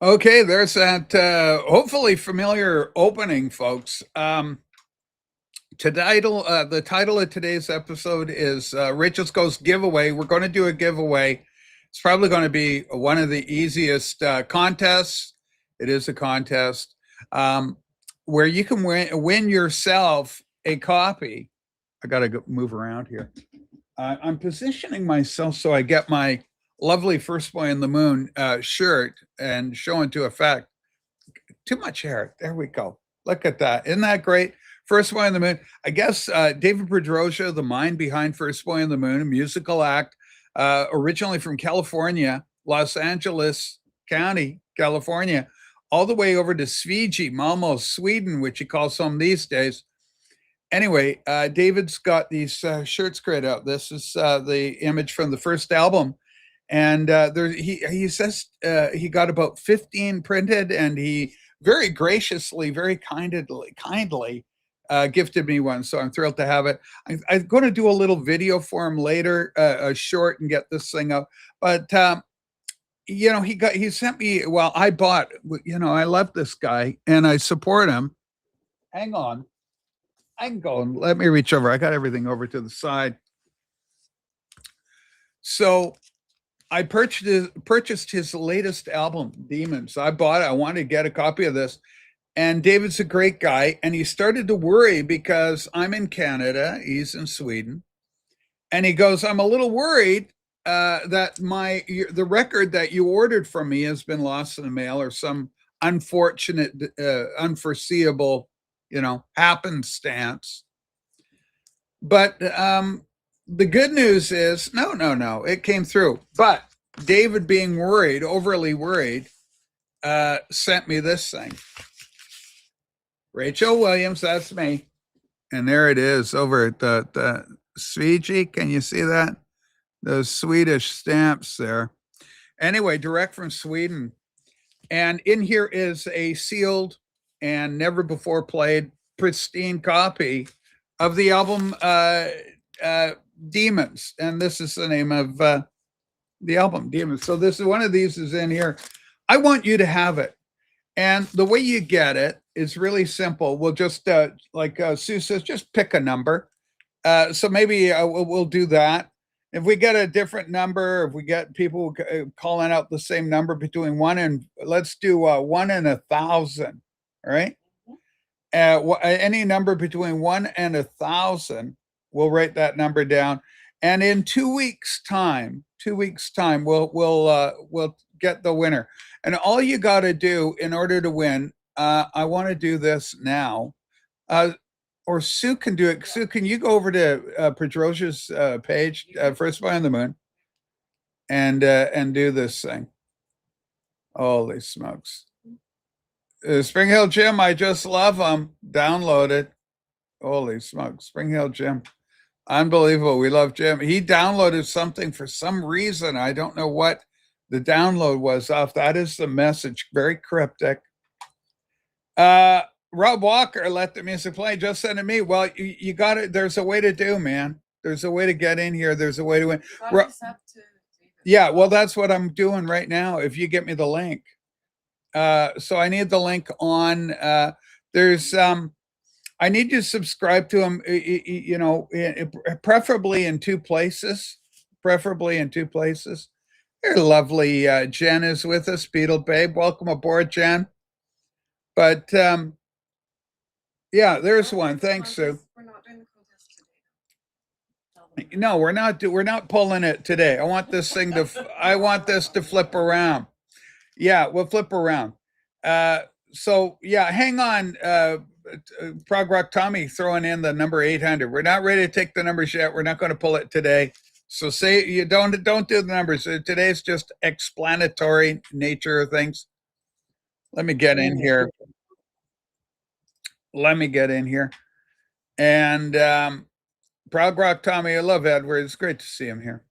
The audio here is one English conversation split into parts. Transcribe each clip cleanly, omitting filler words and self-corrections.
Okay, there's that hopefully familiar opening, folks. The title of today's episode is Rachel's Ghost Giveaway. We're going to do a giveaway. It's probably going to be one of the easiest contests. It is a contest where you can win yourself a copy. I got to move around here. I'm positioning myself so I get my lovely First Boy in the Moon shirt and show into effect. Too much hair. There we go. Look at that. Isn't that great? First Boy in the Moon. I guess David Pedrosia, the mind behind First Boy in the Moon, a musical act, originally from California, Los Angeles County, California, all the way over to Svegi, Malmo, Sweden, which he calls home these days. Anyway, David's got these shirts created out. This is the image from the first album. And he says he got about 15 printed, and he very graciously, very kindly gifted me one. So I'm thrilled to have it. I'm going to do a little video for him later, a short, and get this thing up. But he sent me. Well, I bought. I love this guy and I support him. Hang on. I can go and let me reach over. I got everything over to the side. So I purchased his latest album, Demons. I bought it. I wanted to get a copy of this. And David's a great guy. And he started to worry because I'm in Canada, he's in Sweden. And he goes, I'm a little worried that the record that you ordered from me has been lost in the mail or some unfortunate, unforeseeable, happenstance. But the good news is no, it came through. But David, being worried, overly worried, sent me this thing. Rachel Williams, that's me. And there it is over at the Svegi. Can you see that? Those Swedish stamps there. Anyway, direct from Sweden. And in here is a sealed and never before played pristine copy of the album Demons. And this is the name of the album, Demons. So this is one of these is in here. I want you to have it. And the way you get it is really simple. We'll just, like Sue says, just pick a number. So maybe we'll do that. If we get a different number, if we get people calling out the same number between let's do 1 and 1,000. All right. Any number between 1 and 1,000, we'll write that number down. And in 2 weeks' time, we'll get the winner. And all you got to do in order to win, I want to do this now. Or Sue can do it. Sue, can you go over to Pedrosia's page, First Boy on the Moon, and do this thing? Holy smokes! Spring Hill Jim, I just love them. Download it. Holy smokes, Spring Hill Jim, unbelievable. We love Jim. He downloaded something for some reason. I don't know what the download was off. That is the message. Very cryptic. Rob Walker, let the music play. Just send it to me. Well, you got it. There's a way to do, man. There's a way to get in here. There's a way to win. Yeah, well, that's what I'm doing right now. If you get me the link. So I need the link on. There's I need you to subscribe to him. Preferably in two places. Your lovely Jen is with us, Beetle Babe. Welcome aboard, Jen. But yeah, there's one. Thanks, Sue. We're not doing the contest today. No, we're not. We're not pulling it today. I want this thing to. I want this to flip around. Yeah, we'll flip around. So yeah, hang on. Prog Rock Tommy throwing in the number 800. We're not ready to take the numbers yet. We're not going to pull it today. So say you don't do the numbers. Today's just explanatory nature of things. Let me get in here. And Proud Rock Tommy, I love Edward. It's great to see him here.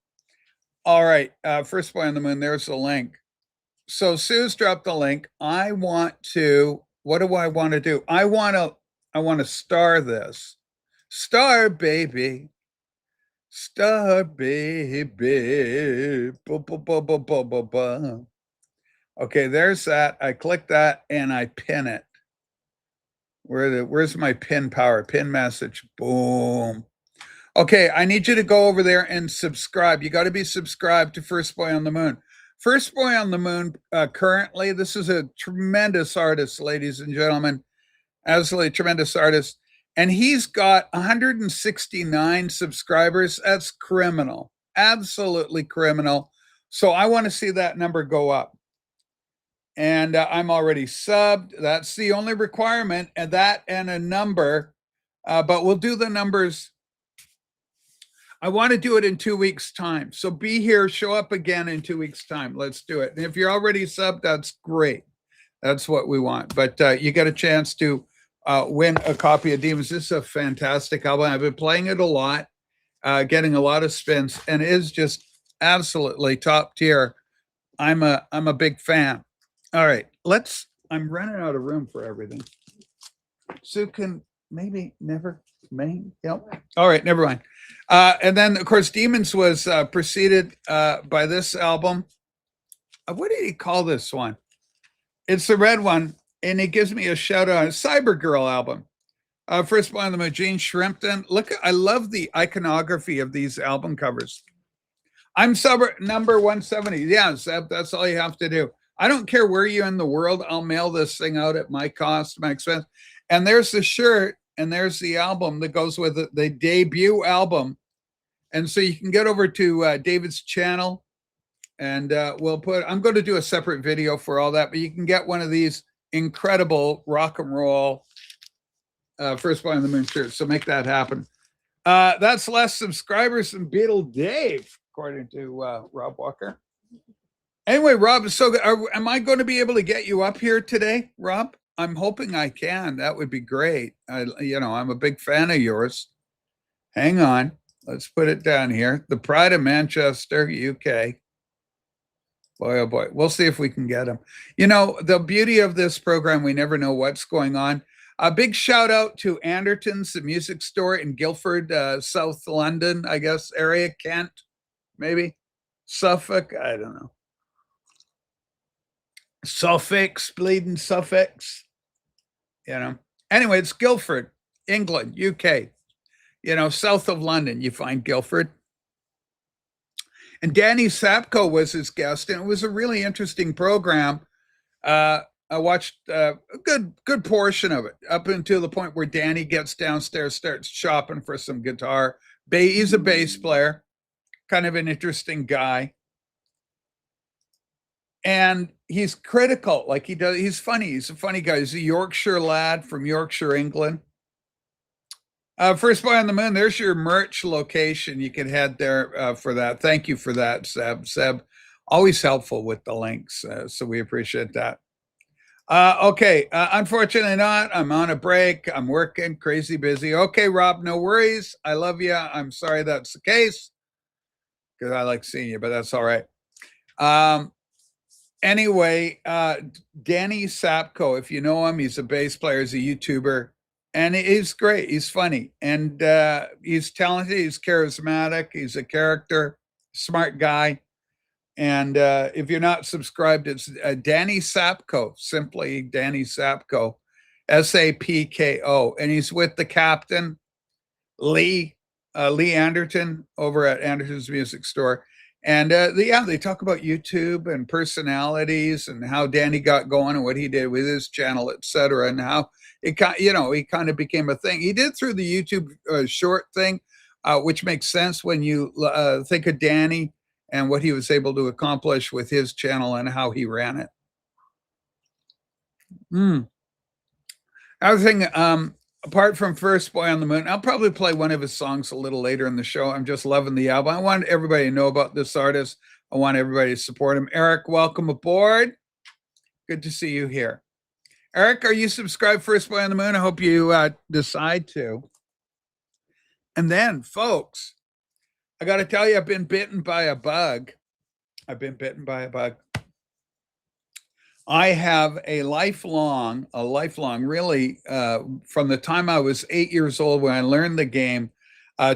All right, First Boy on the Moon. There's the link. So Sue's dropped the link. I want to. What do I want to do? I want to star this. Star baby. Star baby. Okay, there's that. I click that and I pin it. Where's my pin power? Pin message. Boom. Okay, I need you to go over there and subscribe. You got to be subscribed to First Boy on the Moon. First Boy on the Moon, currently, this is a tremendous artist, ladies and gentlemen. Absolutely tremendous artist. And he's got 169 subscribers. That's criminal. Absolutely criminal. So I want to see that number go up. And I'm already subbed. That's the only requirement, and that and a number. But we'll do the numbers. I want to do it in 2 weeks' time. So be here, show up again in 2 weeks' time. Let's do it. And if you're already subbed, that's great. That's what we want. But you get a chance to win a copy of Demons. This is a fantastic album. I've been playing it a lot, getting a lot of spins, and it is just absolutely top tier. I'm a big fan. All right, I'm running out of room for everything. Sue can maybe never main. Yep. All right, never mind. And then of course Demons was preceded by this album. What did he call this one? It's the red one, and he gives me a shout out. Cyber Girl album. First one, the Gene Shrimpton. Look, I love the iconography of these album covers. I'm number 170. Yeah, Zeb, that's all you have to do. I don't care where you're in the world. I'll mail this thing out at my cost, my expense. And there's the shirt, and there's the album that goes with it, the debut album. And so you can get over to David's channel, and I'm going to do a separate video for all that, but you can get one of these incredible rock and roll First Boy on the Moon shirts. So make that happen. That's less subscribers than Beatle Dave, according to Rob Walker. Anyway, Rob, so am I going to be able to get you up here today, Rob? I'm hoping I can. That would be great. I'm a big fan of yours. Hang on. Let's put it down here. The Pride of Manchester, UK. Boy, oh boy. We'll see if we can get him. You know, the beauty of this program, we never know what's going on. A big shout out to Anderton's, the music store in Guildford, South London, I guess, area, Kent, maybe. Suffolk, I don't know. Suffix, bleeding suffix, Anyway, it's Guildford, England, UK, south of London, you find Guildford. And Danny Sapko was his guest, and it was a really interesting program. I watched a good portion of it up until the point where Danny gets downstairs, starts shopping for some guitar. He's a bass player, kind of an interesting guy. And he's critical, like he does. He's funny. He's a funny guy. He's a Yorkshire lad from Yorkshire, England. First Boy on the Moon, there's your merch location. You can head there for that. Thank you for that, Seb. Seb, always helpful with the links. So we appreciate that. Okay, unfortunately not. I'm on a break. I'm working, crazy busy. Okay, Rob, no worries. I love you. I'm sorry that's the case because I like seeing you, but that's all right. Anyway, Danny Sapko, if you know him, he's a bass player, he's a YouTuber, and he's great. He's funny, and he's talented. He's charismatic. He's a character, smart guy. And if you're not subscribed, it's Danny Sapko, simply Danny Sapko, Sapko, and he's with the captain, Lee Anderton, over at Anderton's Music Store. And they talk about YouTube and personalities and how Danny got going and what he did with his channel, etc., and how he kind of became a thing. He did through the YouTube short thing, which makes sense when you think of Danny and what he was able to accomplish with his channel and how he ran it. Other thing, apart from First Boy on the Moon, I'll probably play one of his songs a little later in the show. I'm just loving the album. I want everybody to know about this artist. I want everybody to support him. Eric, welcome aboard. Good to see you here. Eric, are you subscribed First Boy on the Moon? I hope you decide to. And then, folks, I got to tell you, I've been bitten by a bug. I have a lifelong, really, from the time I was 8 years old when I learned the game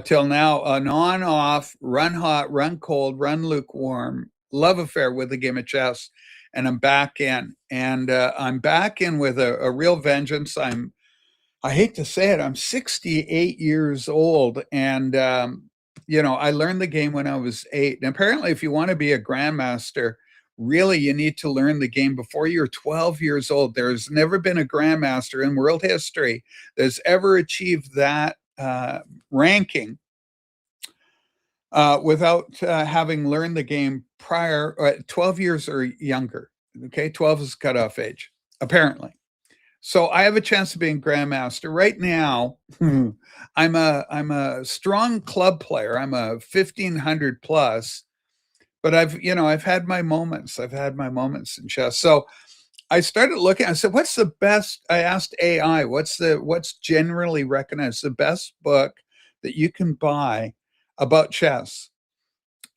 till now, an on-off, run hot, run cold, run lukewarm love affair with the game of chess. and I'm back in, and I'm back in with a real vengeance. I hate to say it, I'm 68 years old, and I learned the game when I was 8. And apparently, if you want to be a grandmaster, really you need to learn the game before you're 12 years old. There's never been a grandmaster in world history that's ever achieved that ranking without having learned the game prior 12 years or younger. Okay, 12 is cutoff age, apparently. So I have a chance of being grandmaster right now. I'm a strong club player. I'm a 1500 plus, but I've had my moments. I've had my moments in chess. So I started looking. I said, "What's the best?" I asked AI, "What's generally recognized the best book that you can buy about chess?"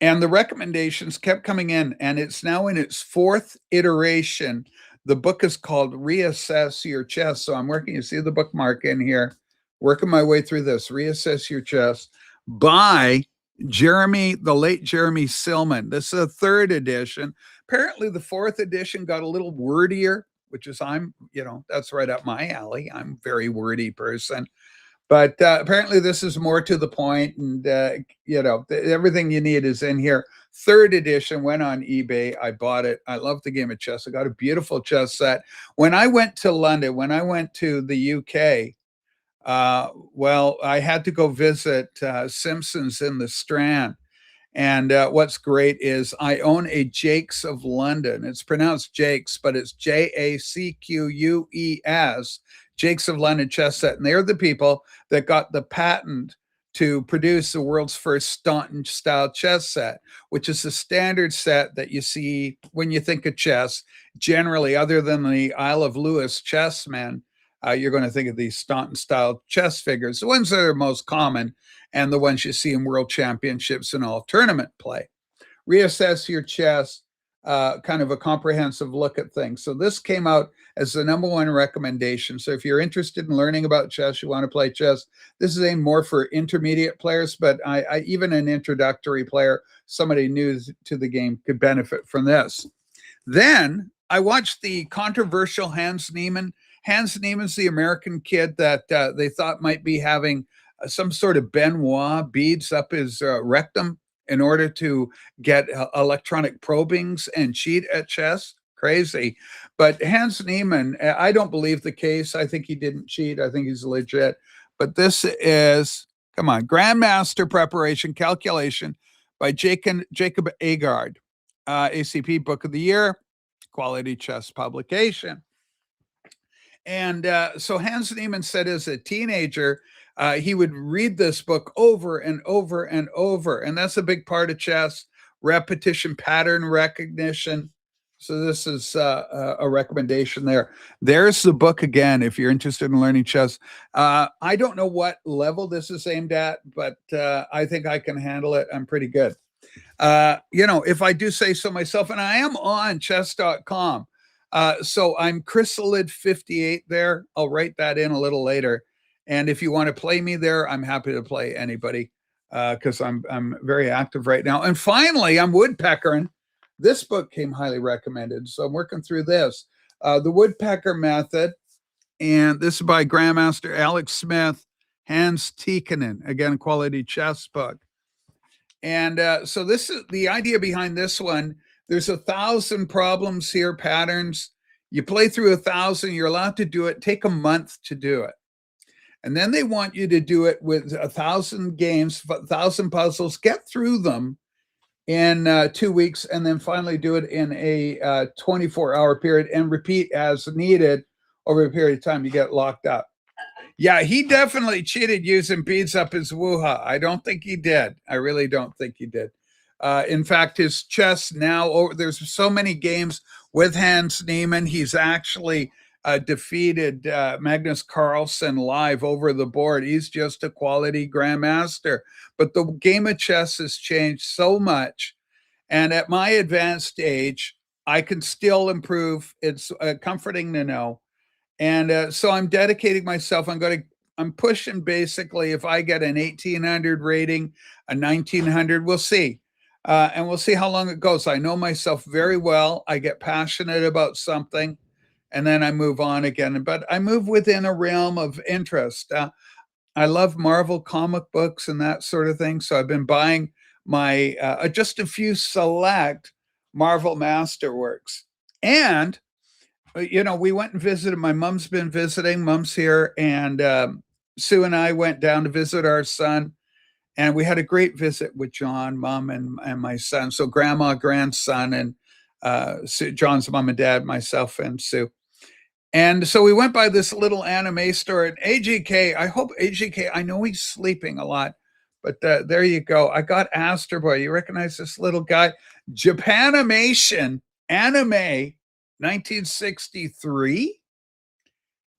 And the recommendations kept coming in, and it's now in its 4th iteration. The book is called Reassess Your Chess. So I'm working, you see the bookmark in here, working my way through this. Reassess Your Chess by the late Jeremy Silman. This is a 3rd edition. Apparently, the 4th edition got a little wordier, which is, that's right up my alley. I'm a very wordy person. But apparently, this is more to the point, and everything you need is in here. 3rd edition went on eBay. I bought it. I love the game of chess. I got a beautiful chess set. When I went to London, when I went to the UK, I had to go visit Simpsons in the Strand. And what's great is I own a Jakes of London. It's pronounced Jakes, but it's Jacqueus, Jakes of London chess set. And they're the people that got the patent to produce the world's first Staunton style chess set, which is the standard set that you see when you think of chess. Generally, other than the Isle of Lewis chessmen, you're going to think of these Staunton style chess figures, the ones that are most common and the ones you see in world championships and all tournament play. Reassess Your Chess, kind of a comprehensive look at things. So this came out as the #1 recommendation. So if you're interested in learning about chess, you want to play chess, this is aimed more for intermediate players, but I even an introductory player, somebody new to the game, could benefit from this. Then I watched the controversial Hans Niemann. Hans Niemann's the American kid that they thought might be having some sort of Benoit beads up his rectum in order to get electronic probings and cheat at chess. Crazy. But Hans Niemann, I don't believe the case. I think he didn't cheat. I think he's legit. But this is, come on, Grandmaster Preparation Calculation by Jacob Agard, ACP Book of the Year, quality chess publication. And so Hans Niemann said as a teenager, he would read this book over and over and over. And that's a big part of chess, repetition, pattern recognition. So this is a recommendation there. There's the book again, if you're interested in learning chess. I don't know what level this is aimed at, but I think I can handle it. I'm pretty good. If I do say so myself, and I am on chess.com. So I'm Chrysalid58 there. I'll write that in a little later. And if you want to play me there, I'm happy to play anybody because I'm very active right now. And finally, I'm woodpeckering. This book came highly recommended. So I'm working through this. The Woodpecker Method. And this is by Grandmaster Alex Smith, Hans Tikkanen. Again, quality chess book. And so this is the idea behind this one. There's 1,000 problems here, patterns. You play through 1,000, you're allowed to do it. Take a month to do it. And then they want you to do it with 1,000 games, 1,000 puzzles, get through them in 2 weeks, and then finally do it in a 24-hour period and repeat as needed over a period of time. You get locked up. Yeah, he definitely cheated using beads up his woo-ha. I don't think he did. I really don't think he did. In fact, his chess now, there's so many games with Hans Niemann. He's actually defeated Magnus Carlsen live over the board. He's just a quality grandmaster. But the game of chess has changed so much. And at my advanced age, I can still improve. It's comforting to know. And so I'm dedicating myself. I'm pushing basically if I get an 1,800 rating, a 1,900, we'll see. and we'll see how long it goes. I know myself very well. I get passionate about something, and then I move on again. But I move within a realm of interest. I love Marvel comic books and that sort of thing. So I've been buying my just a few select Marvel Masterworks. And we went and visited. My mom's been visiting. Mom's here, and Sue and I went down to visit our son, and we had a great visit with John, mom, and my son. So grandma, grandson, and John's mom and dad, myself, and Sue. And so we went by this little anime store at AGK. I hope AGK, I know he's sleeping a lot, but there you go. I got Astro Boy. You recognize this little guy? Japanimation anime 1963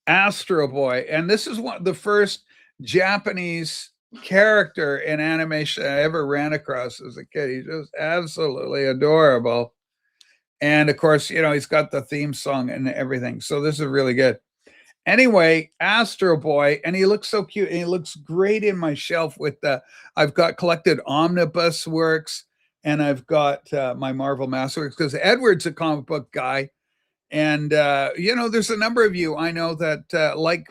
Astro Boy. And this is one of the first Japanese character in animation I ever ran across as a kid. He's just absolutely adorable. And of course, he's got the theme song and everything. So this is really good. Anyway, Astro Boy, and he looks so cute, and he looks great in my shelf with I've got collected omnibus works, and I've got my Marvel Masterworks, because Edward's a comic book guy. And, there's a number of you I know that like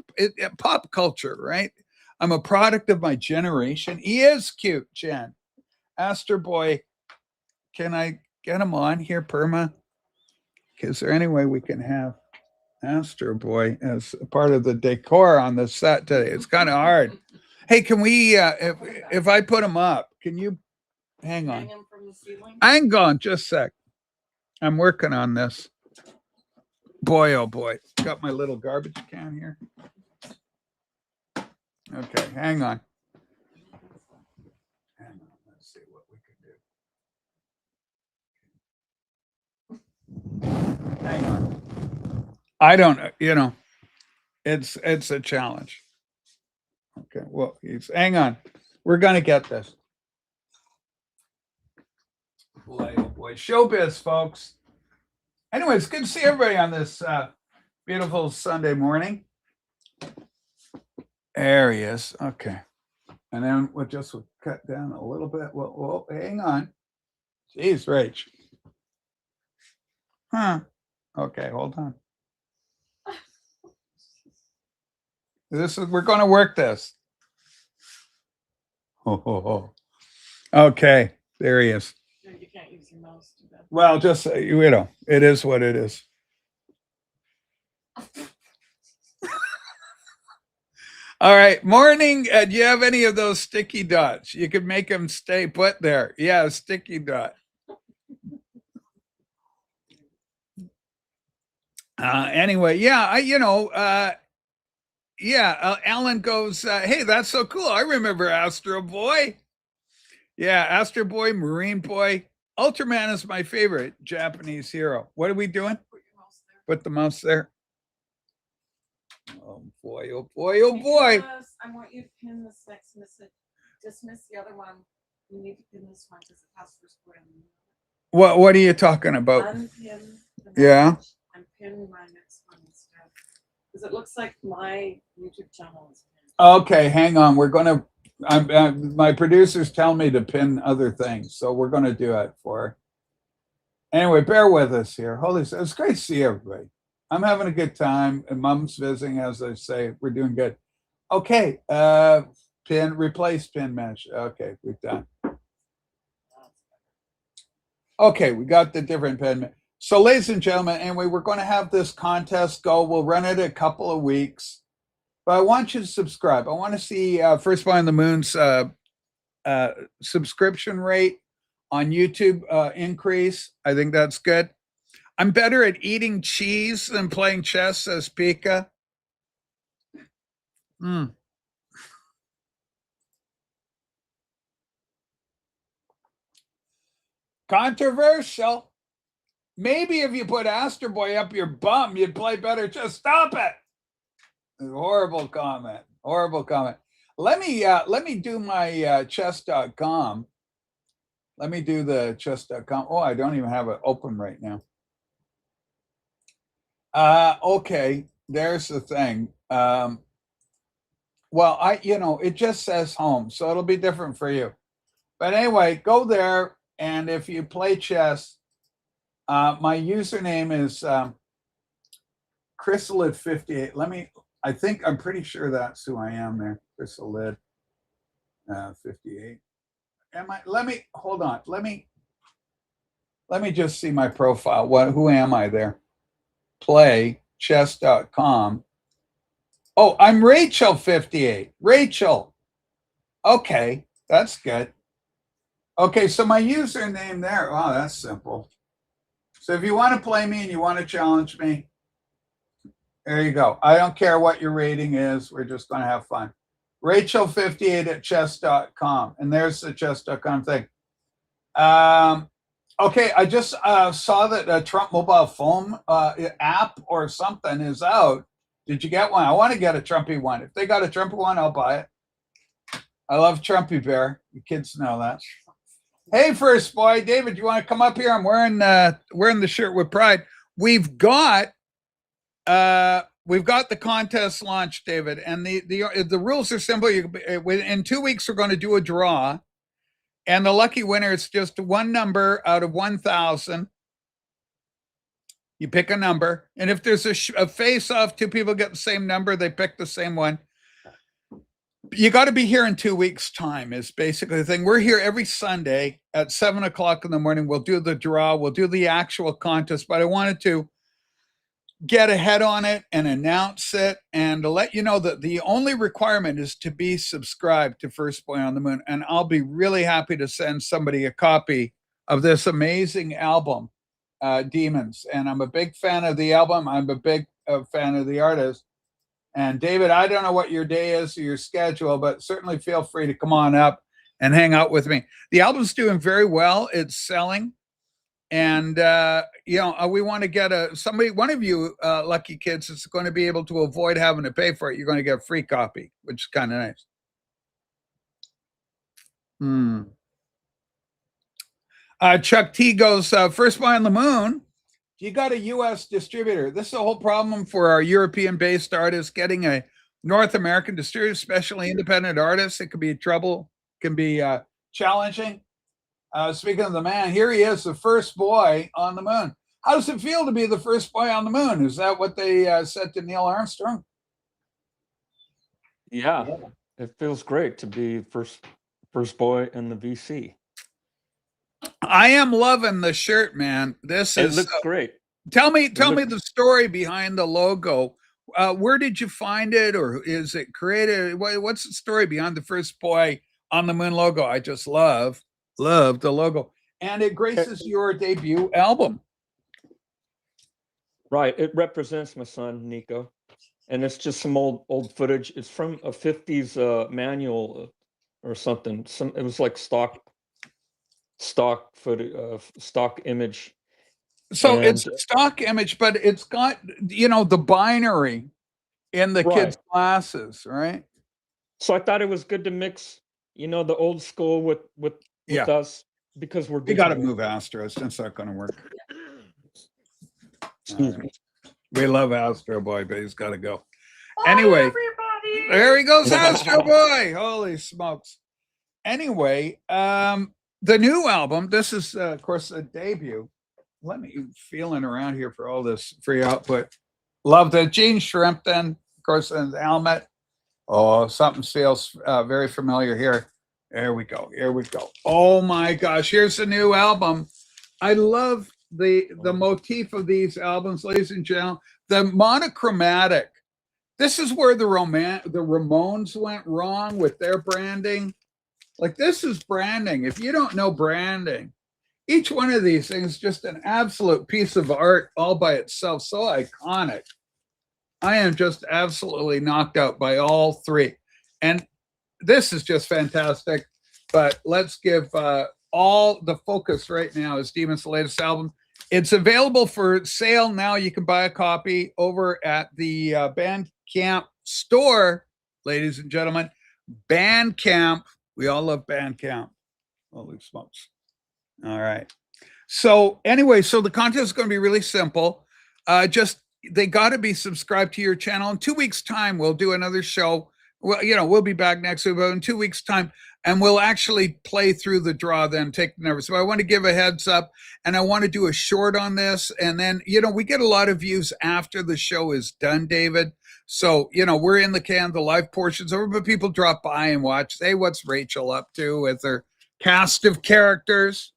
pop culture, right? I'm a product of my generation. He is cute, Jen. Astro Boy, can I get him on here, Perma? Is there any way we can have Astro Boy as a part of the decor on the set today? It's kind of hard. Hey, can we, if I put him up, can you hang on? Hang him from the ceiling? Hang on, just a sec. I'm working on this. Boy, oh boy. Got my little garbage can here. Okay, hang on. Let's see what we can do. Hang on. I don't, it's a challenge. Okay, well, hang on. We're gonna get this. Boy, oh boy. Showbiz, folks. Anyway, it's good to see everybody on this beautiful Sunday morning. There he is. Okay. And then we'll just cut down a little bit. Well, hang on. Jeez, Rach. Huh. Okay, hold on. We're going to work this. Oh. Okay, there he is. You can't use your mouse to that. Well, just it is what it is. All right, morning. Do you have any of those sticky dots? You could make them stay put there. Yeah, sticky dot. Anyway, yeah, Alan goes, hey, that's so cool. I remember Astro Boy. Yeah, Astro Boy, Marine Boy. Ultraman is my favorite Japanese hero. What are we doing? Put your mouse there. Put the mouse there. Oh boy, oh boy, oh boy. Because I want you to pin this next message. Dismiss the other one. You need to pin this one because it has first word. What are you talking about? Unpin the Yeah. message and pin my next one instead. Because it looks like my YouTube channel is pinned. Okay, hang on. We're gonna. My producers tell me to pin other things, so we're gonna do it for her. Anyway, bear with us here. Holy, it's great to see everybody. I'm having a good time, and Mom's visiting, as I say. We're doing good. Okay, replace pin mesh. Okay, we've done. Okay, we got the different pin. So, ladies and gentlemen, anyway, we're going to have this contest go. We'll run it a couple of weeks. But I want you to subscribe. I want to see First Boy on the Moon's subscription rate on YouTube increase. I think that's good. I'm better at eating cheese than playing chess, says Pika. Controversial. Maybe if you put Astro Boy up your bum, you'd play better. Just stop it. Horrible comment. Horrible comment. Let me do my chess.com. Let me do the chess.com. Oh, I don't even have it open right now. Okay, there's the thing. Well, it just says home, so it'll be different for you. But anyway, go there, And if you play chess, my username is Chrysalid58. I'm pretty sure that's who I am there. Chrysalid 58. Hold on. Let me just see my profile. Who am I there? Playchess.com. Oh, I'm Rachel58. Rachel. Okay, that's good. Okay, so my username there, wow, that's simple. So if you want to play me and you want to challenge me, there you go. I don't care what your rating is. We're just going to have fun. Rachel58 at chess.com. And there's the chess.com thing. Okay, I just saw that a Trump mobile phone app or something is out. Did you get one? I want to get a Trumpy one. If they got a Trumpy one, I'll buy it. I love Trumpy Bear. The kids know that. Hey, first boy, David, you want to come up here? I'm wearing the shirt with pride. We've got the contest launched, David, and the rules are simple. In 2 weeks, we're going to do a draw, and the lucky winner is just one number out of 1,000. You pick a number, and if there's a face-off, two people get the same number, they pick the same one. You got to be here in 2 weeks' time is basically the thing. We're here every Sunday at 7:00 in the morning. We'll do the draw. We'll do the actual contest, but I wanted to get ahead on it and announce it and to let you know that the only requirement is to be subscribed to First Boy on the Moon. And I'll be really happy to send somebody a copy of this amazing album, Demons. And I'm a big fan of the album. I'm a big fan of the artist. And David, I don't know what your day is or your schedule, but certainly feel free to come on up and hang out with me. The album's doing very well. It's selling. And, we want to get one of you lucky kids is going to be able to avoid having to pay for it. You're going to get a free copy, which is kind of nice. Chuck T goes, First Boy on the Moon. You got a U.S. distributor. This is a whole problem for our European-based artists getting a North American distributor, especially independent artists. It can be challenging. Speaking of the man, here he is, the first boy on the moon. How does it feel to be the first boy on the moon? Is that what they said to Neil Armstrong? Yeah, it feels great to be first boy in the VC. I am loving the shirt, man. It looks great. Tell me the story behind the logo. Where did you find it, or is it created? What's the story behind the first boy on the moon logo? I just love the logo, and it graces your debut album. Right, it represents my son Nico, and it's just some old footage. It's from a 50s manual or something. It was like stock footage, stock image. So it's a stock image, but it's got the binary in the kids' glasses, right? So I thought it was good to mix, the old school with us, because we got to move Astros. That's not going to work. We love Astro Boy, but he's got to go. Anyway, everybody. There he goes, Astro Boy. Holy smokes. Anyway, the new album, this is, of course, a debut. Let me feeling around here for all this free output. Love the Gene Shrimpton, of course, and the helmet. Oh, something feels very familiar here. Here we go. Oh my gosh, here's the new album. I love the motif of these albums, ladies and gentlemen. The monochromatic. This is where the Ramones went wrong with their branding. Like, this is branding. If you don't know branding, each one of these things is just an absolute piece of art all by itself. So iconic. I am just absolutely knocked out by all three. And this is just fantastic. But let's give all the focus right now is Demons, the latest album. It's available for sale now. You can buy a copy over at the Bandcamp store, ladies and gentlemen. Bandcamp. We all love Bandcamp. Holy smokes. All right. So anyway, the contest is going to be really simple. They got to be subscribed to your channel. In 2 weeks' time, we'll do another show well, we'll be back next week, but in 2 weeks' time, and we'll actually play through the draw then, take the numbers. So I want to give a heads up, and I want to do a short on this. And then, we get a lot of views after the show is done, David. So, we're in the can, the live portion's over, but people drop by and watch. Hey, what's Rachel up to with her cast of characters?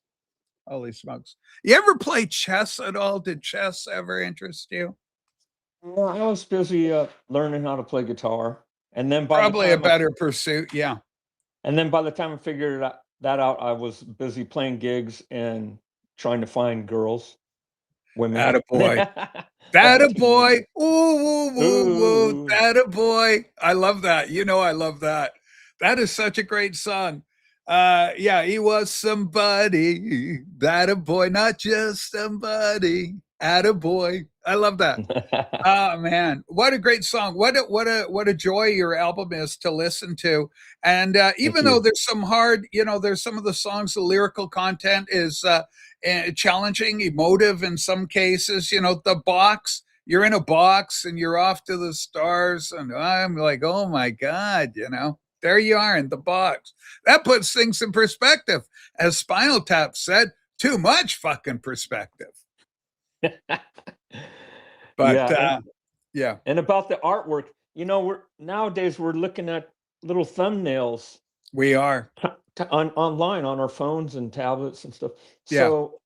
Holy smokes. You ever play chess at all? Did chess ever interest you? Well, I was busy learning how to play guitar, and then by Probably the a time better pursuit. Yeah. I figured that out, I was busy playing gigs and trying to find girls, women. Attaboy. That a boy. Ooh, woo, woo, woo. Ooh. That a boy. I love that. I love that. That is such a great song. Yeah, he was somebody. That a boy, not just somebody. Attaboy. I love that. Oh man, what a great song! What a joy your album is to listen to. And even though you. there's some hard, there's some of the songs, the lyrical content is challenging, emotive in some cases. The box. You're in a box and you're off to the stars, and I'm like, oh my god, there you are in the box. That puts things in perspective, as Spinal Tap said. Too much fucking perspective. But yeah. And about the artwork, nowadays we're looking at little thumbnails. We are online on our phones and tablets and stuff. Yeah. So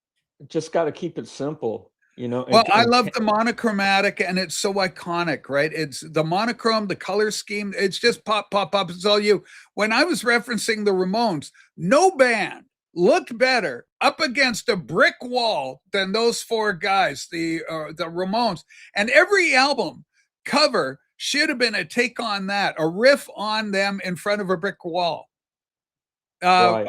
just got to keep it simple, Well, I love the monochromatic, and it's so iconic, right? It's the monochrome, the color scheme. It's just pop, pop, pop. It's all you. When I was referencing the Ramones, no band looked better up against a brick wall than those four guys, the Ramones. And every album cover should have been a take on that, a riff on them in front of a brick wall. Right.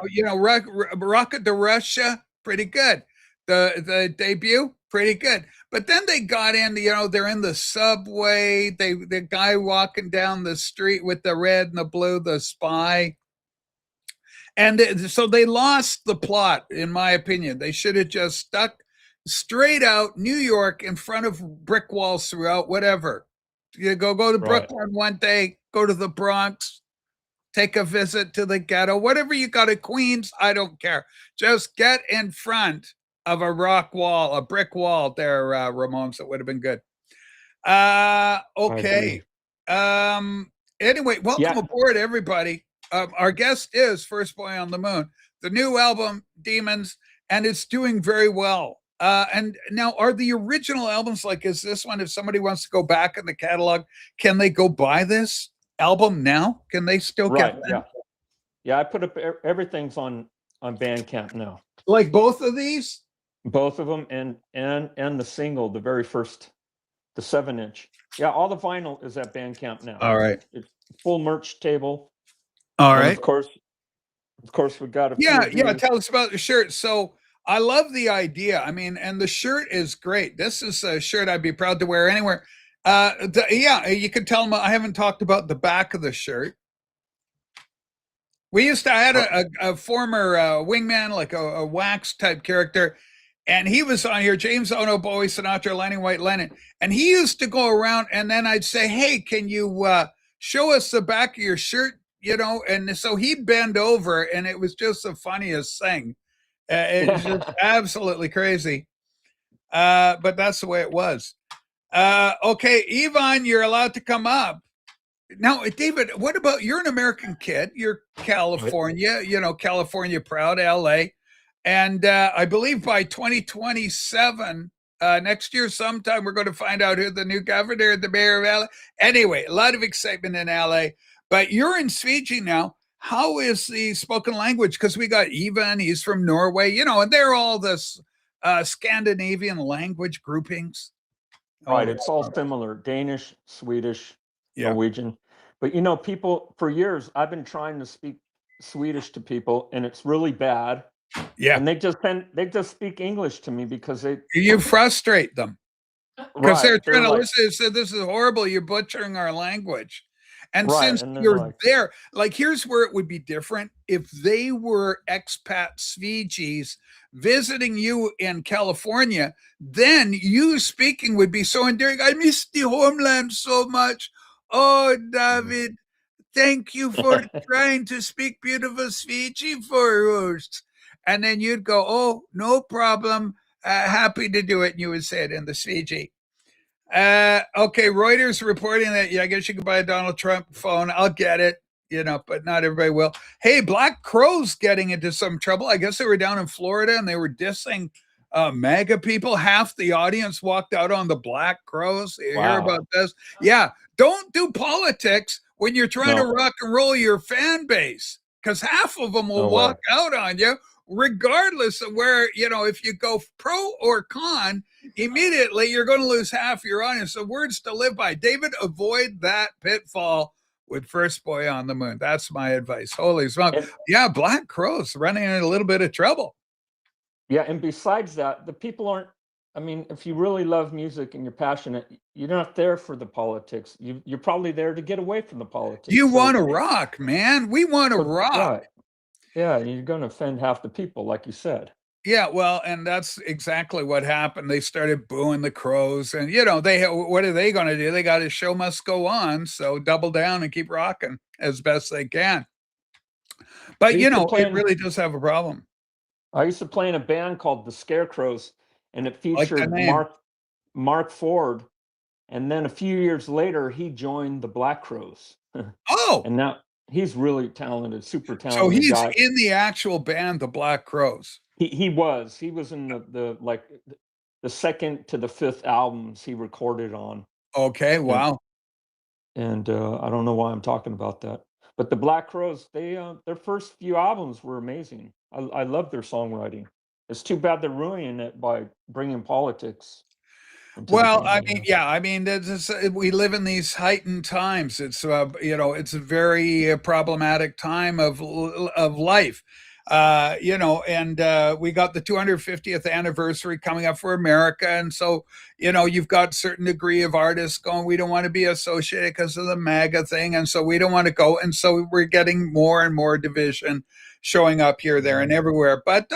Rocket to Russia, pretty good. The debut, pretty good. But then they got in, they're in the subway. The guy walking down the street with the red and the blue, the spy. And so they lost the plot, in my opinion. They should have just stuck straight out New York in front of brick walls throughout, whatever. You go to Brooklyn one day, go to the Bronx, take a visit to the ghetto, whatever you got at Queens, I don't care. Just get in front of a rock wall, a brick wall there, Ramones. That would have been good. Okay. Anyway, welcome aboard, everybody. Our guest is First Boy on the Moon, the new album, Demons, and it's doing very well. And now, are the original albums is this one? If somebody wants to go back in the catalog, can they go buy this album now? Can they still get that? Yeah, I put up everything's on Bandcamp now. Like both of these? Both of them, and the single, the very first, the 7-inch. Yeah, all the vinyl is at Bandcamp now. All right. It's full merch table. All and right. Of course, we got a few yeah. Tell us about the shirt. So I love the idea. I mean, and the shirt is great. This is a shirt I'd be proud to wear anywhere. You can tell them I haven't talked about the back of the shirt. I had a former wingman, like a wax type character, and he was on here, James Ono, Bowie, Sinatra, Lenny White, Lennon, and he used to go around, and then I'd say, hey, can you show us the back of your shirt? And so he'd bend over, and it was just the funniest thing. It was just absolutely crazy. But that's the way it was. Okay, Yvonne, you're allowed to come up. Now, David, what about, you're an American kid. You're California, California proud, LA. And I believe by 2027, next year sometime, we're going to find out who the new governor and the mayor of LA. Anyway, a lot of excitement in LA. But you're in Fiji now. How is the spoken language? Because we got Ivan, he's from Norway, and they're all this Scandinavian language groupings. Right, it's all similar: Danish, Swedish, Norwegian. But people, for years, I've been trying to speak Swedish to people, and it's really bad. Yeah, and they just speak English to me because you frustrate them because they're trying to listen. Say, this is horrible. You're butchering our language. And since you're there, here's where it would be different. If they were expat Fijis visiting you in California, then you speaking would be so endearing. I miss the homeland so much. Oh, David, thank you for trying to speak beautiful Fiji for us. And then you'd go, oh, no problem. Happy to do it. And you would say it in the Fiji. Okay, Reuters reporting that, yeah, I guess you could buy a Donald Trump phone. I'll get it, but not everybody will. Hey, Black Crowes getting into some trouble. I guess they were down in Florida and they were dissing MAGA people. Half the audience walked out on the Black Crowes. You hear about this? Yeah, don't do politics when you're trying to rock and roll your fan base, because half of them will walk out on you, regardless of where, if you go pro or con, immediately you're going to lose half your audience. So words to live by. David, avoid that pitfall with First Boy on the Moon. That's my advice. Holy smoke. Yeah, Black Crowes running into a little bit of trouble. Yeah, and besides that, the people aren't, if you really love music and you're passionate, you're not there for the politics. You're probably there to get away from the politics. You want to rock, man. We want to rock. Right. Yeah, you're going to offend half the people, like you said. Yeah, well, and that's exactly what happened. They started booing the Crowes, and what are they going to do? They got a show must go on, so double down and keep rocking as best they can. But it really does have a problem. I used to play in a band called the Scarecrows, and it featured Mark Ford, and then a few years later, he joined the Black Crowes. Oh, and now he's really talented, super talented. So he's in the actual band, the Black Crowes. He was in the second to the fifth albums he recorded on. Okay, wow. And I don't know why I'm talking about that, but the Black Crowes, their first few albums were amazing. I love their songwriting. It's too bad they're ruining it by bringing politics. Well, we live in these heightened times. It's it's a very problematic time of life. And we got the 250th anniversary coming up for America. And so, you've got a certain degree of artists going, we don't want to be associated because of the MAGA thing. And so we don't want to go. And so we're getting more and more division showing up here, there, and everywhere. But,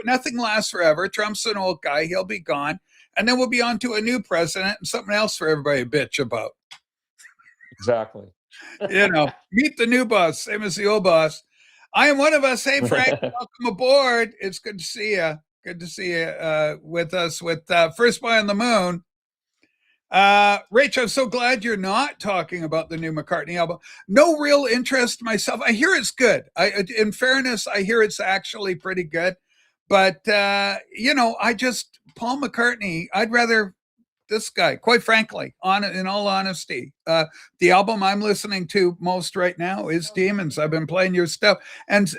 nothing lasts forever. Trump's an old guy. He'll be gone. And then we'll be on to a new president and something else for everybody to bitch about. Exactly. Meet the new boss, same as the old boss. I am one of us. Hey, Frank, welcome aboard. It's good to see you. Good to see you with us with First Boy on the Moon. Rachel, I'm so glad you're not talking about the new McCartney album. No real interest myself. I hear it's good. In fairness, I hear it's actually pretty good. But, Paul McCartney, I'd rather this guy, quite frankly, in all honesty. The album I'm listening to most right now is Demons. I've been playing your stuff and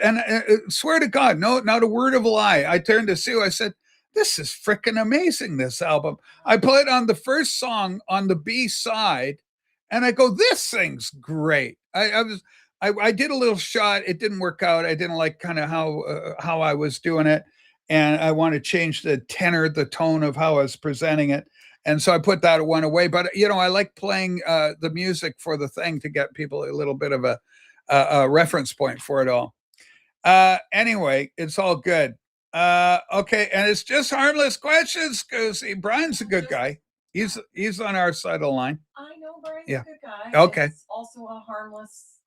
swear to God, no, not a word of a lie. I turned to Sue. I said, this is freaking amazing, this album. I played on the first song on the B side and I go, this thing's great. I did a little shot. It didn't work out. I didn't like kind of how I was doing it. And I want to change the tenor, the tone of how I was presenting it. And so I put that one away. But, I like playing the music for the thing to get people a little bit of a reference point for it all. Anyway, it's all good. Okay. And it's just harmless questions because Brian's a good guy. He's on our side of the line. I know Brian's a good guy. Okay. It's also a harmless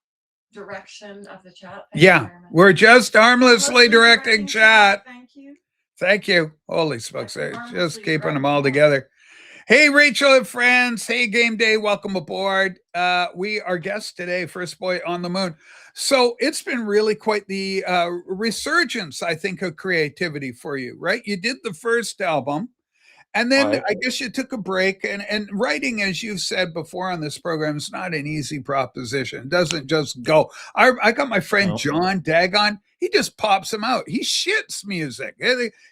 direction of the chat. We're just harmlessly directing chat. Thank you. Holy smokes. Just keeping them all together. Hey, Rachel and friends. Hey, Game Day. Welcome aboard. We are guests today, First Boy on the Moon. So it's been really quite the resurgence, I think, of creativity for you, right? You did the first album. And then I guess you took a break and writing, as you've said before on this program, is not an easy proposition. It doesn't just go. I got my friend John Dagon. He just pops them out. He shits music.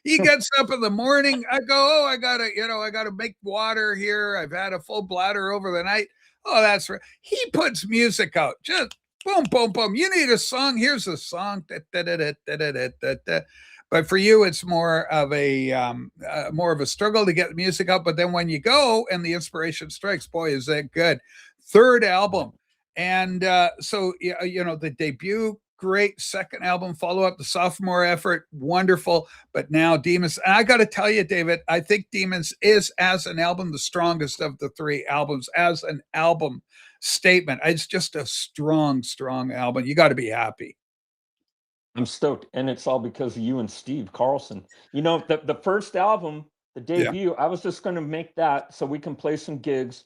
He gets up in the morning. I go, I gotta make water here. I've had a full bladder over the night. Oh, that's right. He puts music out. Just boom, boom, boom. You need a song. Here's a song. But for you, it's more of a struggle to get the music out. But then when you go and the inspiration strikes, boy, is that good. Third album. And so, the debut, great. Second album, follow up, the sophomore effort, wonderful. But now Demons. And I got to tell you, David, I think Demons is, as an album, the strongest of the three albums. As an album, statement. It's just a strong, strong album. You got to be happy. I'm stoked, and it's all because of you and Steve Carlson. You know, the first album, the Yeah. debut, I was just going to make that so we can play some gigs,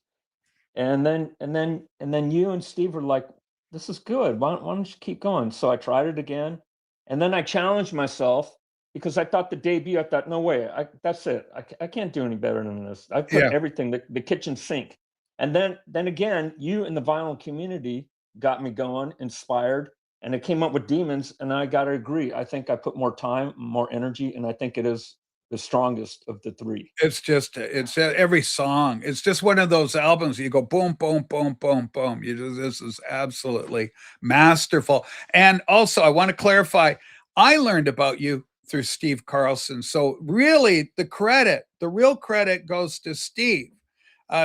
and then you and Steve were like, "This is good. Why don't you keep going?" So I tried it again, and then I challenged myself because I thought the debut. I thought, "No way, that's it. I can't do any better than this." I put Yeah. everything, the kitchen sink, and then again, you and the vinyl community got me going, inspired, and it came up with Demons, and I got to agree. I think I put more time, more energy, and I think it is the strongest of the three. It's every song. It's just one of those albums you go boom, boom, boom, boom, boom. This is absolutely masterful. And also, I want to clarify, I learned about you through Steve Carlson. So really, the real credit goes to Steve.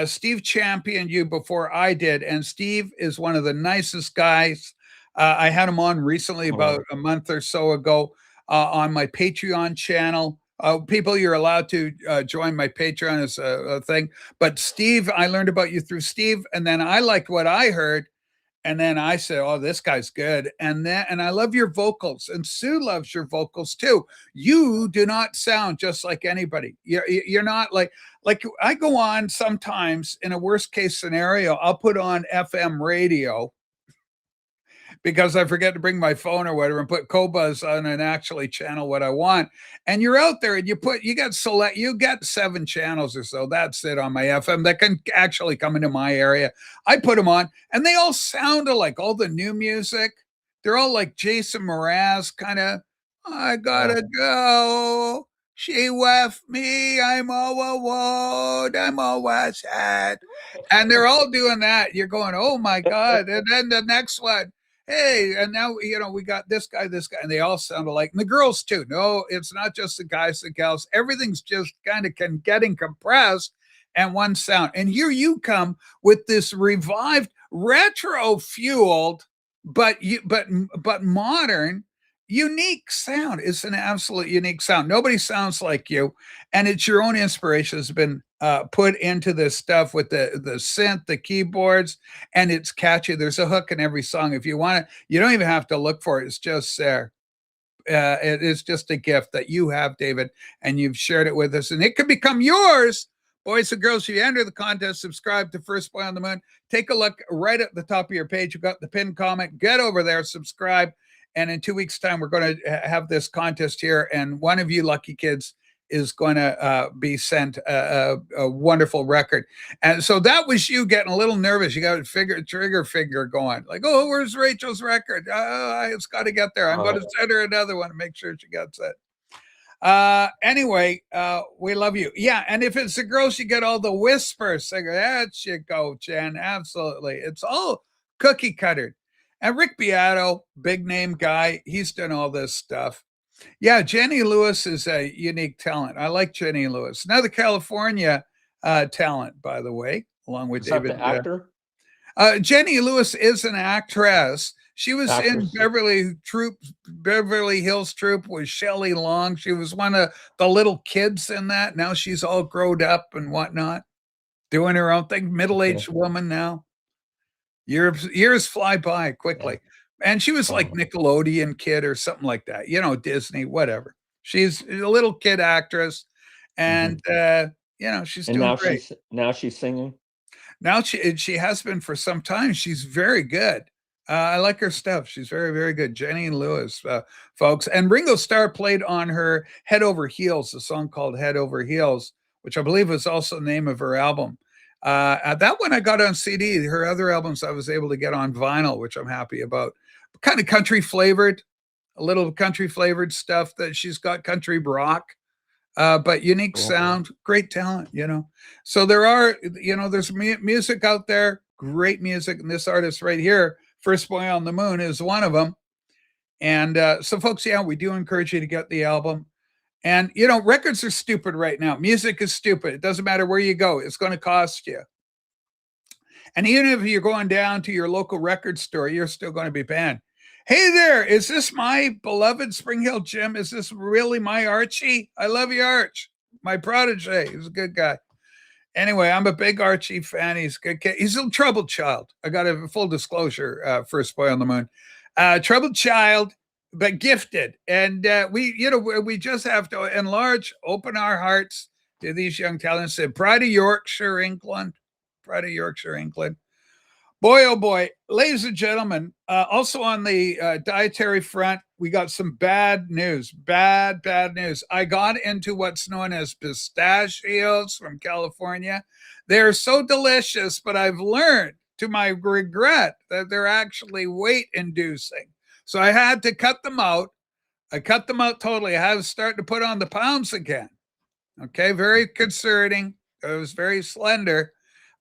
Steve championed you before I did, and Steve is one of the nicest guys. I had him on recently, about a month or so ago, on my Patreon channel. People, you're allowed to join my Patreon as a thing. But Steve, I learned about you through Steve, and then I liked what I heard, and then I said, "Oh, this guy's good." And I love your vocals, and Sue loves your vocals too. You do not sound just like anybody. You're not like I go on sometimes in a worst case scenario. I'll put on FM radio because I forget to bring my phone or whatever and put Cobuzz on and actually channel what I want. And you're out there and you got 7 channels or so. That's it on my FM that can actually come into my area. I put them on and they all sound alike. All the new music, they're all like Jason Mraz kind of, I gotta go. She left me. I'm all alone. I'm always sad. And they're all doing that. You're going, oh my God. And then the next one, hey, and now we got this guy, and they all sound alike. And the girls too. No, it's not just the guys, the gals. Everything's just kind of getting compressed and one sound. And here you come with this revived, retro fueled, but modern, unique sound. It's an absolute unique sound. Nobody sounds like you, and it's your own inspiration has been put into this stuff with the synth, the keyboards, and it's catchy. There's a hook in every song. If you want it, you don't even have to look for it. It's just there. It is just a gift that you have, David, and you've shared it with us, and it could become yours. Boys and girls, if you enter the contest, subscribe to First Boy on the Moon. Take a look right at the top of your page. You've got the pinned comment. Get over there, subscribe. And in 2 weeks' time, we're going to have this contest here. And one of you lucky kids is going to be sent a wonderful record. And so that was you getting a little nervous. You got a trigger finger going like, oh, where's Rachel's record? It's got to get there. I'm going to send her another one and make sure she gets it. Anyway, we love you. Yeah. And if it's the girls, you get all the whisper singer. That you go, Jen. Absolutely. It's all cookie cuttered. And Rick Beato, big name guy, he's done all this stuff. Yeah, Jenny Lewis is a unique talent. I like Jenny Lewis. Another California talent, by the way, along with David. The actor? Jenny Lewis is an actress. She was in Beverly Hills Troop with Shelley Long. She was one of the little kids in that. Now she's all grown up and whatnot, doing her own thing. Middle-aged woman now. Years fly by quickly. And she was like Nickelodeon kid or something like that. Disney, whatever. She's a little kid actress. And, she's doing great. Now she's singing. Now she has been for some time. She's very good. I like her stuff. She's very, very good. Jenny Lewis, folks. And Ringo Starr played on her Head Over Heels, a song called Head Over Heels, which I believe was also the name of her album. That one I got on CD. Her other albums I was able to get on vinyl, which I'm happy about. Kind of country flavored, a little country flavored stuff that she's got, country rock, but unique sound, great talent, So there are, there's music out there, great music. And this artist right here, First Boy on the Moon, is one of them. And so folks, we do encourage you to get the album. And, records are stupid right now. Music is stupid. It doesn't matter where you go. It's going to cost you. And even if you're going down to your local record store, you're still going to be paying. Hey there, is this my beloved Spring Hill Jim? Is this really my Archie? I love you, Arch. My protege. He's a good guy. Anyway, I'm a big Archie fan. He's a good kid. He's a troubled child. I got a full disclosure, first boy on the moon. Troubled child, but gifted. And we just have to enlarge, open our hearts to these young talents. And pride of Yorkshire, England. Pride of Yorkshire, England. Boy, oh boy, ladies and gentlemen, also on the dietary front, we got some bad news. Bad news. I got into what's known as pistachios from California. They're so delicious, but I've learned to my regret that they're actually weight inducing. So I had to cut them out. I cut them out totally. I had to start to put on the pounds again. Okay, very concerning. I was very slender.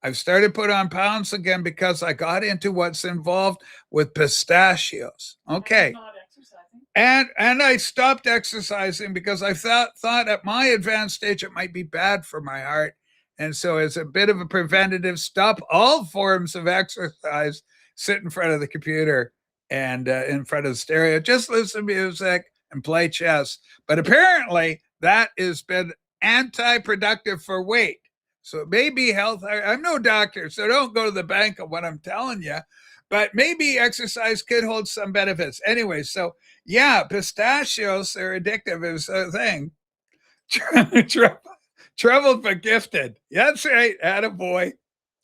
I've started put on pounds again because I got into what's involved with pistachios. Okay. Not exercising. And I stopped exercising because I thought at my advanced age it might be bad for my heart. And so it's a bit of a preventative, stop all forms of exercise, sit in front of the computer and in front of the stereo, just listen to music and play chess. But apparently that has been anti-productive for weight. So it may be health. I'm no doctor, so don't go to the bank of what I'm telling you. But maybe exercise could hold some benefits. Anyway, so yeah, pistachios are addictive is a thing. Troubled but gifted. That's right. Attaboy.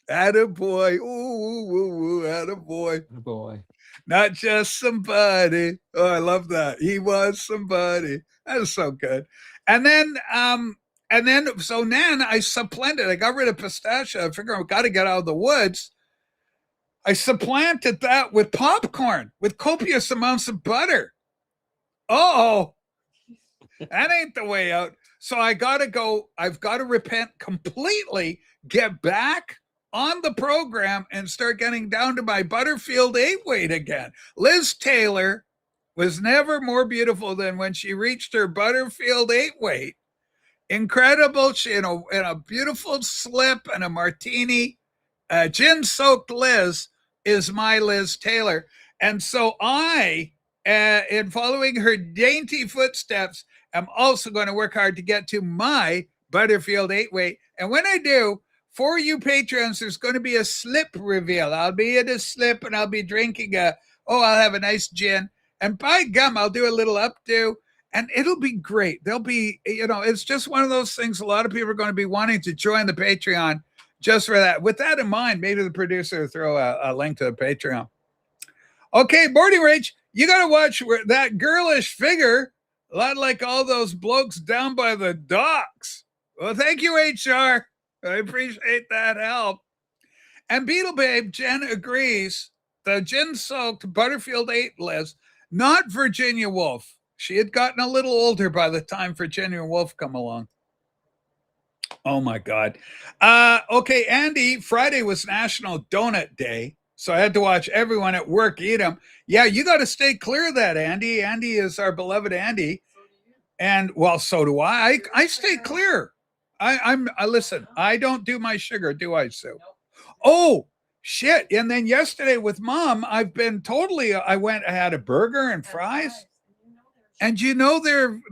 Attaboy. Ooh, attaboy. Boy. Not just somebody. Oh, I love that. He was somebody. That is so good. And then so then I supplanted. I got rid of pistachio. I figured I've got to get out of the woods. I supplanted that with popcorn, with copious amounts of butter. Oh, that ain't the way out. So I got to go. I've got to repent completely, get back on the program and start getting down to my Butterfield 8 weight again. Liz Taylor was never more beautiful than when she reached her Butterfield 8 weight. Incredible. She in a beautiful slip and a martini. Gin-soaked Liz is my Liz Taylor. And so I, in following her dainty footsteps, am also going to work hard to get to my Butterfield 8 weight. And when I do, for you patrons, there's going to be a slip reveal. I'll be in a slip and I'll be drinking I'll have a nice gin. And by gum, I'll do a little updo. And it'll be great. There'll be, it's just one of those things. A lot of people are going to be wanting to join the Patreon just for that. With that in mind, maybe the producer will throw a link to the Patreon. Okay, Boarding Rage, you got to watch that girlish figure, a lot like all those blokes down by the docks. Well, thank you, HR. I appreciate that help. And Beetle Babe, Jen agrees. The gin-soaked Butterfield 8 Liz, not Virginia Woolf. She had gotten a little older by the time Virginia Woolf come along. Oh, my God. Okay, Andy, Friday was National Donut Day, so I had to watch everyone at work eat them. Yeah, you got to stay clear of that, Andy. Andy is our beloved Andy. And, well, so do I. I stay clear. I listen, I don't do my sugar, do I, Sue? Oh, shit. And then yesterday with Mom, I had a burger and fries. And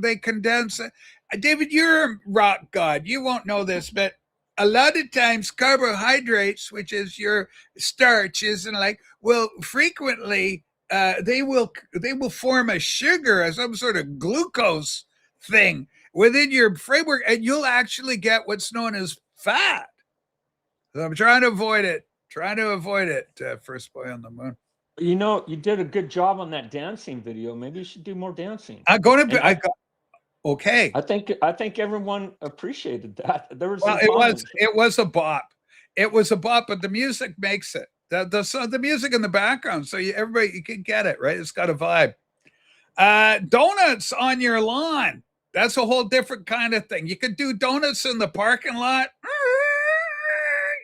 they condense it. David, you're a rock god. You won't know this, but a lot of times carbohydrates, which is your starches and will frequently they will form a sugar or some sort of glucose thing within your framework, and you'll actually get what's known as fat. So I'm trying to avoid it. First boy on the moon. You did a good job on that dancing video. Maybe you should do more dancing. Okay. I think everyone appreciated that. There was it was a bop. It was a bop, but the music makes it. The music in the background, so you can get it, right? It's got a vibe. Donuts on your lawn. That's a whole different kind of thing. You could do donuts in the parking lot,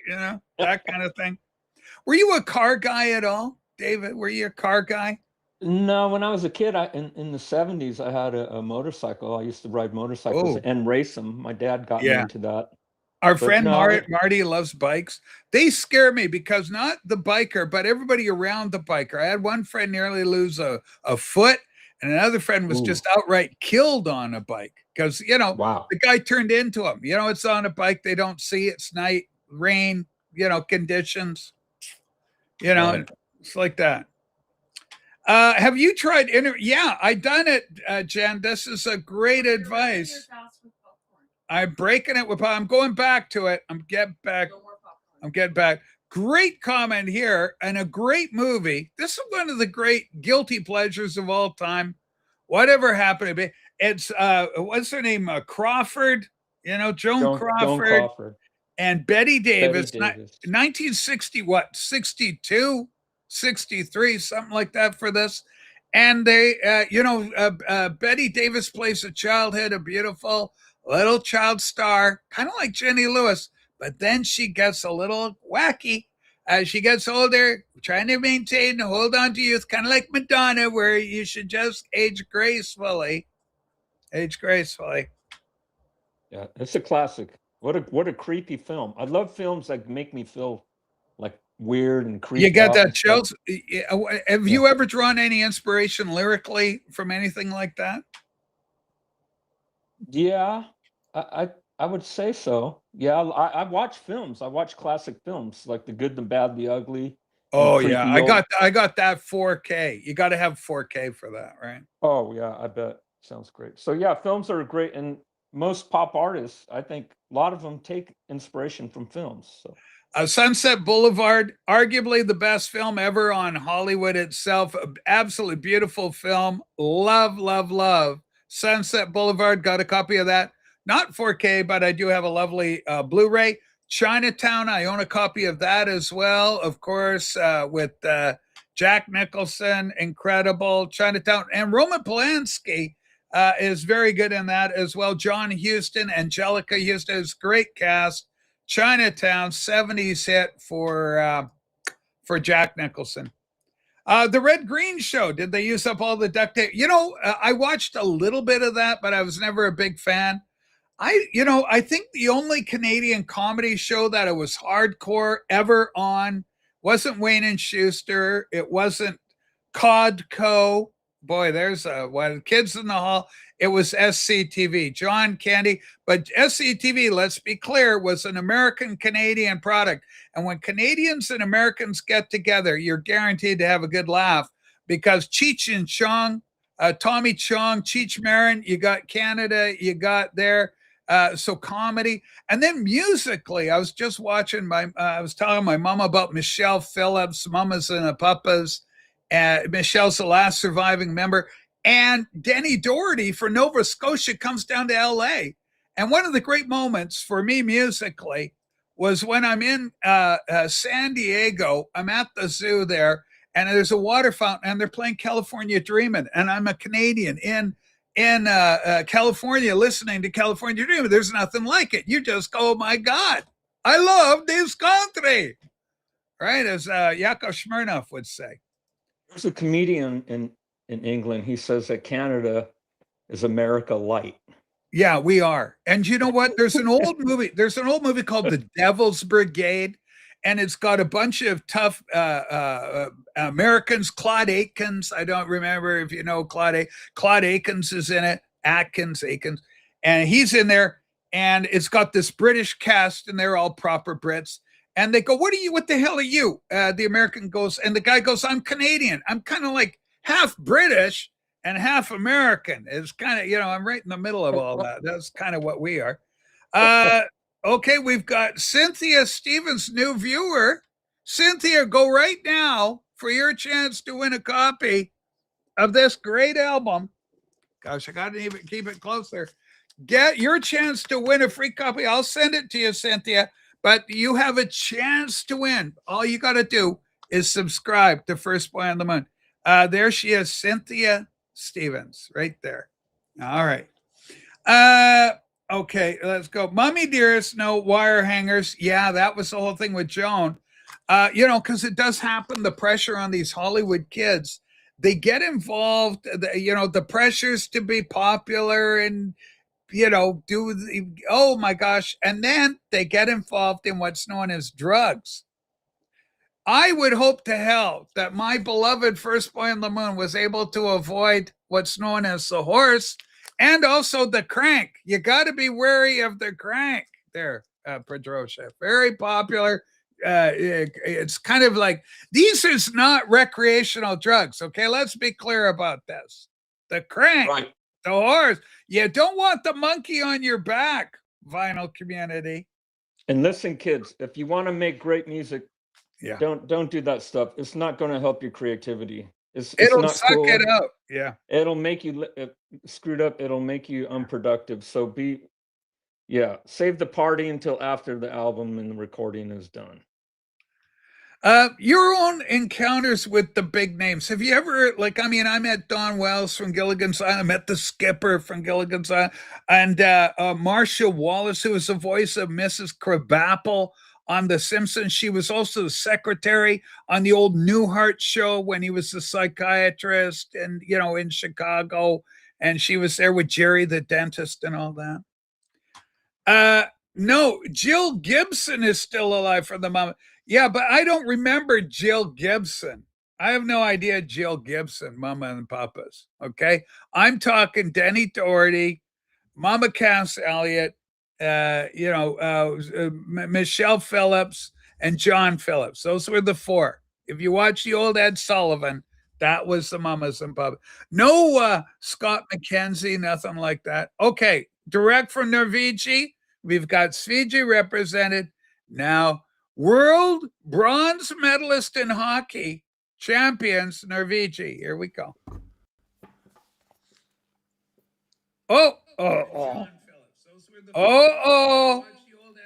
that kind of thing. Were you a car guy at all, David? Were you a car guy? No, when I was a kid, in the 70s, I had a motorcycle. I used to ride motorcycles and race them. My dad got me into that. Our friend Marty loves bikes. They scare me because not the biker, but everybody around the biker. I had one friend nearly lose a foot, and another friend was Ooh. just outright killed on a bike because, Wow. the guy turned into him. It's on a bike. They don't see it's night, rain, conditions, Right. it's like that. Have you tried yeah, I done it, Jen. This is a great You're advice. your house with popcorn. I'm breaking it with, I'm going back to it. I'm getting back. No more popcorn. I'm getting back. Great comment here and a great movie. This is one of the great guilty pleasures of all time. Whatever happened to be. It's what's her name? Crawford, Joan Joan Crawford Crawford. and Betty Davis. Betty Davis. 1960, what, 62, 63, something like that for this. And they, Betty Davis plays a childhood, a beautiful little child star, kind of like Jenny Lewis. But then she gets a little wacky as she gets older, trying to maintain and hold on to youth, kind of like Madonna, where you should just age gracefully. Age gracefully. Yeah, it's a classic. What a creepy film. I love films that make me feel like weird and creepy. You got that chills. Have you ever drawn any inspiration lyrically from anything like that? Yeah, I would say so. Yeah, I watch films. I watch classic films like The Good, the Bad, the Ugly. Oh yeah, I got that 4K. You got to have 4K for that, right? Oh yeah, I bet. Sounds great. So yeah, films are great, and most pop artists, I think, a lot of them take inspiration from films. So. Sunset Boulevard, arguably the best film ever on Hollywood itself. Absolutely beautiful film. Love, love, love. Sunset Boulevard, got a copy of that. Not 4K, but I do have a lovely Blu-ray. Chinatown, I own a copy of that as well. Of course, with Jack Nicholson, incredible. Chinatown. And Roman Polanski is very good in that as well. John Huston, Angelica Houston is great cast. Chinatown, 70s hit for Jack Nicholson. The Red Green Show, did they use up all the duct tape? I watched a little bit of that, but I was never a big fan. I think the only Canadian comedy show that it was hardcore ever on wasn't Wayne and Schuster. It wasn't Codco. Boy, there's one Kids in the Hall. It was SCTV, John Candy. But SCTV, let's be clear, was an American Canadian product. And when Canadians and Americans get together, you're guaranteed to have a good laugh because Cheech and Chong, Tommy Chong, Cheech Marin, you got Canada, you got there. So comedy. And then musically, I was just watching I was telling my mom about Michelle Phillips, Mamas and Papas. Michelle's the last surviving member. And Denny Doherty for Nova Scotia comes down to LA. And one of the great moments for me musically was when I'm in San Diego. I'm at the zoo there, and there's a water fountain, and they're playing California Dreamin'. And I'm a Canadian in California listening to California Dreamin'. There's nothing like it. You just go, oh my God, I love this country. Right? As Yakov Smirnoff would say. There's a comedian in England. He says that Canada is America light. Yeah, we are. And you know what? There's an old movie. There's an old movie called The Devil's Brigade, and it's got a bunch of tough Americans. Claude Akins. I don't remember if you know Claude. Claude Akins is in it. Akins, and he's in there. And it's got this British cast, and they're all proper Brits. And they go, "What are you? What the hell are you?" The American goes, and the guy goes, "I'm Canadian. I'm kind of like half British and half American." It's kind of, I'm right in the middle of all that. That's kind of what we are. Okay, we've got Cynthia Stevens, new viewer. Cynthia, go right now for your chance to win a copy of this great album. Gosh, I got to even keep it closer. Get your chance to win a free copy. I'll send it to you, Cynthia. But you have a chance to win. All you got to do is subscribe to First Boy on the Moon. There she is, Cynthia Stevens, right there. All right. Okay, let's go. Mommy Dearest, no wire hangers. Yeah, that was the whole thing with Joan. Because it does happen, the pressure on these Hollywood kids. They get involved, the pressures to be popular and oh my gosh. And then they get involved in what's known as drugs. I would hope to hell that my beloved First Boy on the Moon was able to avoid what's known as the horse and also the crank. You got to be wary of the crank there, Pedrosia. Very popular. It's kind of like, these is not recreational drugs. Okay, let's be clear about this. The crank, Right. the horse. You don't want the monkey on your back, vinyl community. And listen, kids, if you want to make great music, Yeah, don't do that stuff. It's not going to help your creativity. It's it'll not suck cool. it up. Yeah. It'll make you screwed up. It'll make you unproductive. So save the party until after the album and the recording is done. Your own encounters with the big names. Have you ever, like, I mean, I met Don Wells from Gilligan's Island, I met the Skipper from Gilligan's Island, and Marcia Wallace, who was the voice of Mrs. Krabappel on The Simpsons. She was also the secretary on the old Newhart show when he was the psychiatrist and, in Chicago. And she was there with Jerry the dentist and all that. No, Jill Gibson is still alive from the moment. Yeah, but I don't remember Jill Gibson. I have no idea Jill Gibson, Mama and Papas. Okay. I'm talking Denny Doherty, Mama Cass Elliott, Michelle Phillips, and John Phillips. Those were the four. If you watch the old Ed Sullivan, that was the Mamas and Papas. No Scott McKenzie, nothing like that. Okay. Direct from Norvigi. We've got Svigi represented. Now, world bronze medalist in hockey, champions, Norvigi. Here we go. Oh.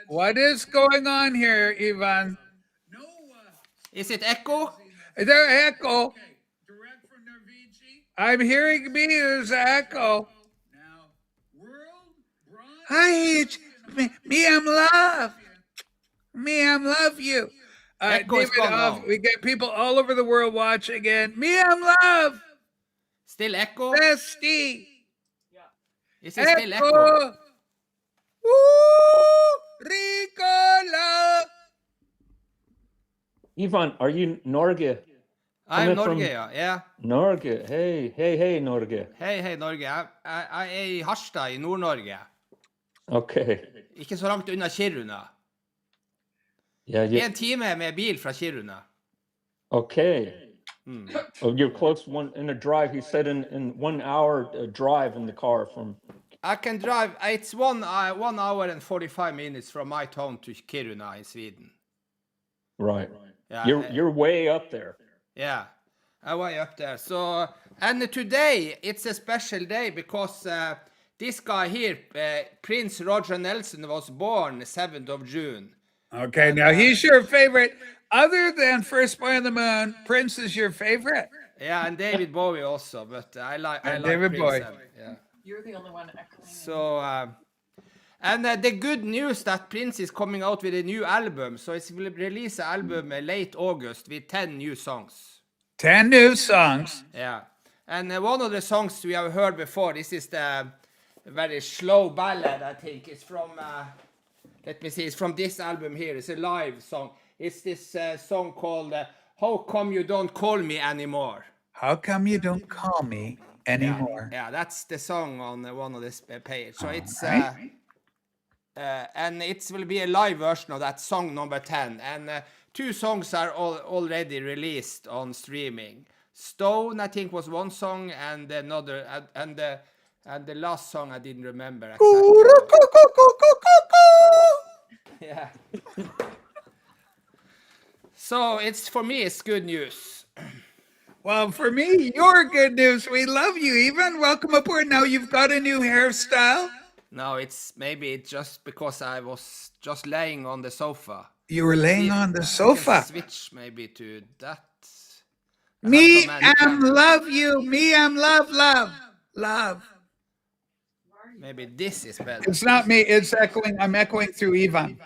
What is going on here, Ivan? Is it echo? Is there echo? I'm hearing me. There's echo. Hi, me, I'm love. Me, I'm love you. Echo is David gone Huff, now. we get people all over the world watching it. Me, I'm love. Still echo? Bestie. Is it still echo? Echo. Woo! Ricola. Ivan, are you Norge? I'm Coming from- Norge, yeah. Norge. Hey, Norge. Hei, Norge. Jeg er i Harstad i Nord-Norge. Okay. Ikke så langt unna Kiruna. Yeah. 1 time med bil fra Kiruna. Okay. Mm. Oh, you're close in a drive. He said in 1 hour drive in the car from. I can drive. It's 1 hour and 45 minutes from my town to Kiruna in Sweden. Right. Yeah, You're way up there. Yeah, I'm way up there. So, and today it's a special day because this guy here, Prince Roger Nelson, was born 7th of June. Okay, now he's your favorite. Other than First Boy on the Moon, Prince is your favorite. Yeah, and David Bowie also, but I like David Prince, Bowie. yeah. You're the only one echoing. So, and the good news that Prince is coming out with a new album. So it will release an album late August with 10 new songs. 10 new songs. Yeah, and one of the songs we have heard before, this is the very slow ballad, I think. It's from, let me see, it's from this album here. It's a live song. It's this song called How Come You Don't Call Me Anymore? How come you don't call me anymore? Yeah, that's the song on one of this page. So it's, right. and it will be a live version of that song number 10. And 2 songs are already released on streaming. Stone, I think, was one song, and another, and the last song I didn't remember exactly. Yeah. So it's, for me, it's good news. Well, for me, you're good news. We love you, Ivan. Welcome aboard. Now you've got a new hairstyle. No, it's just because I was just laying on the sofa. You were laying on the I can sofa. switch maybe to that. Me, I have so many love you. Me, love. Maybe this is better. It's not me. It's echoing. I'm echoing through Ivan.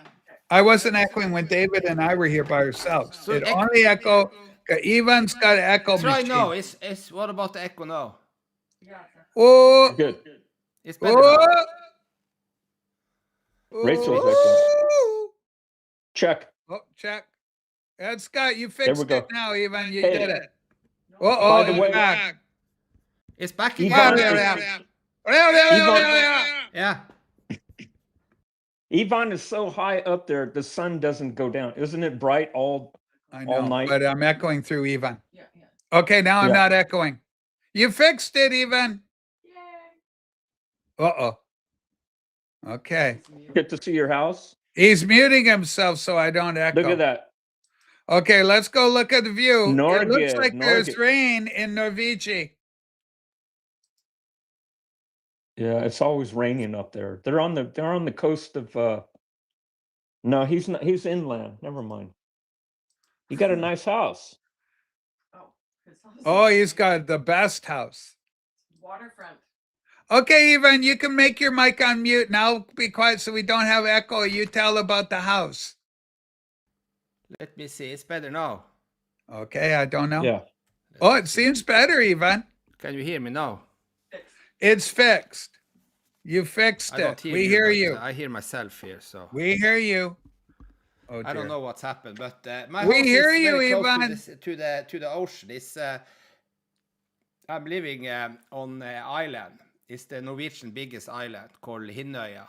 I wasn't echoing when David and I were here by ourselves. So It echo- only echo. Ivan's got an echo Try machine. now. What about the echo now? Yeah. Oh, Good. It's better now. oh, Rachel's oh. Check. Oh, check. That's Scott. You There we fixed go. it now, Ivan. You Hey. did it. No, Uh-oh, By the it's way- back. It's back Ivan again. Yeah. Ivan is so high up there, the sun doesn't go down. Isn't it bright all I all know, night? but I'm echoing through Ivan. Yeah, yeah. Okay, now I'm Yeah. not echoing. You fixed it, Ivan. Yay. Uh-oh. Okay. Get to see your house? He's muting himself so I don't echo. Look at that. Okay, let's go look at the view. It looks Norge, like there's Norge. rain in Norvici. Yeah, it's always raining up there. They're on the coast of no, he's not, he's inland. Never mind. You got a nice house. Oh, his house is Oh, he's got the best house. waterfront. Okay, Ivan, you can make your mic on mute. Now be quiet so we don't have echo. You tell about the house. Let me see. It's better now. Okay, I don't know. Yeah. Oh, it seems better, Ivan. Can you hear me now? It's fixed. You fixed I don't it. hear We you, hear but, you. I hear myself here, so We hear you. Oh, I don't dear. know what's happened. But my We house hear is you, very close Ivan. to the ocean. It's I'm living on an island. It's the Norwegian biggest island called Hinnøya.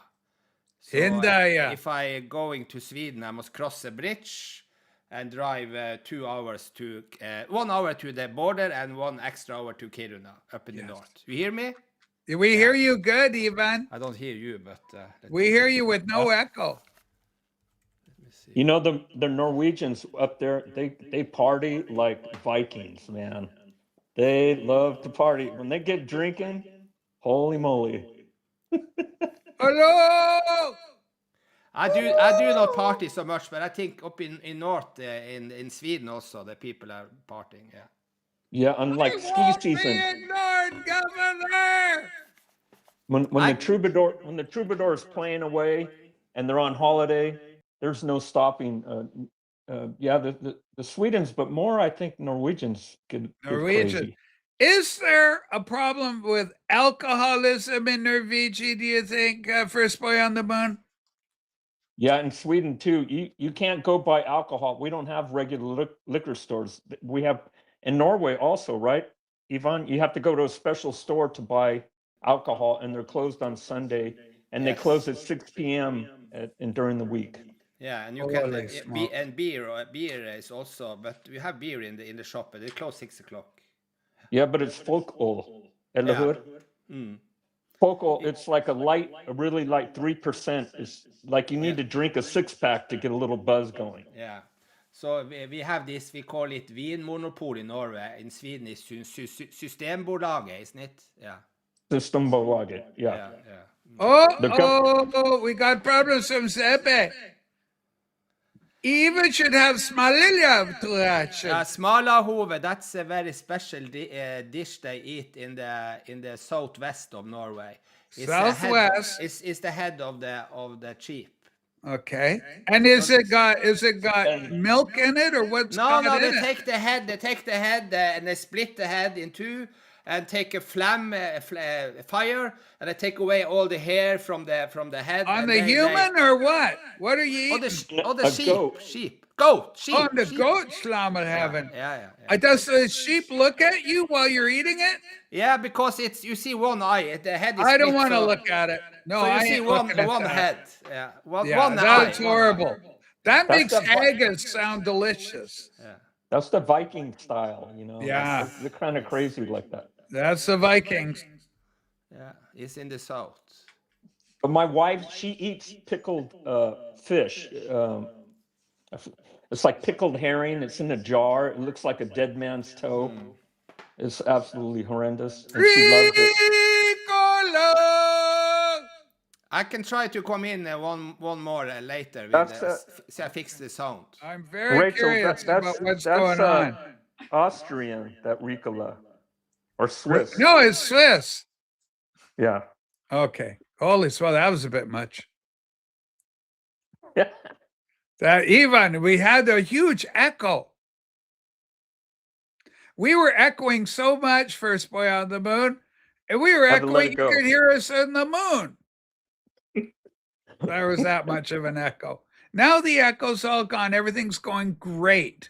So, Hinnøya. if I going to Sweden, I must cross a bridge and drive 2 hours to 1 hour to the border and 1 extra hour to Kiruna up in the Yes. north. You hear me? We hear you good, Ivan. I don't hear you, but let We me hear see. you with no echo. Let me see. You know the Norwegians up there, they party like Vikings, man. They love to party. When they get drinking, holy moly. Hello. I do not party so much, but I think up in north in Sweden also the people are partying. Yeah. Yeah, unlike We ski won't be season. ignored, Governor. When I- the troubadour is playing away and they're on holiday, there's no stopping. Yeah, the Swedes, but more I think Norwegians get Norwegian. crazy. Is there a problem with alcoholism in Norwegia, do you think, First Boy on the Moon? Yeah, in Sweden too. You can't go buy alcohol. We don't have regular liquor stores. We have in Norway also, right? Ivan, you have to go to a special store to buy alcohol, and they're closed on Sunday, and they Yes. close at 6 p.m. And during the week. Yeah, and you Holy can smoke. and beer is also, but we have beer in the shop, but they close 6 o'clock. Yeah, but it's folköl. Eller hur? Mm. Folköl, it's like a really light 3%. Is like you need to drink a 6-pack to get a little buzz going. Yeah. So we have this, we call it Vinmonopol in Norway. In Sweden is Systembolaget, isn't it? Yeah. Systembolaget. Yeah. Yeah. Yeah. Oh, we got problems from Sepe. Even should have Smalilja to action. Smalahove, that's a very special dish they eat in the southwest of Norway. Southwest. It's the head of the sheep. Okay. And is it got milk in it or what's No, got they in it? take the head and they split the head in two and take a fire and they take away all the hair from the head. On and the human or what? What are you Or eating? the A sheep. goat. Sheep. On the sheep. goat Slamet heaven. Yeah. Does the sheep look at you while you're eating it? Yeah, because you see one eye, the head is I don't split, want to so- look at it. No, So you I see ain't looking at one that. head. Yeah. One Yeah, eye. that's one eye. horrible. That That's makes the vi- haggis sound delicious. Yeah. That's the Viking style, you know. Yeah. They're kind of crazy like that. That's the Vikings. Yeah. It's in the south. But my wife, she eats pickled fish. It's like pickled herring. It's in a jar. It looks like a dead man's toe. It's absolutely horrendous. And she loves it. Ricola! I can try to come in one more later. That's, so I fix the sound. I'm very Rachel, curious about what's going on. Austrian, that Ricola. Or Swiss. No, it's Swiss. Yeah. Okay. Holy swell, that was a bit much. Yeah. That Ivan, we had a huge echo. We were echoing so much, First Boy on the Moon, and we were Had to let echoing. it You go. could hear us in the moon. There was that much of an echo. Now the echo's all gone. Everything's going great.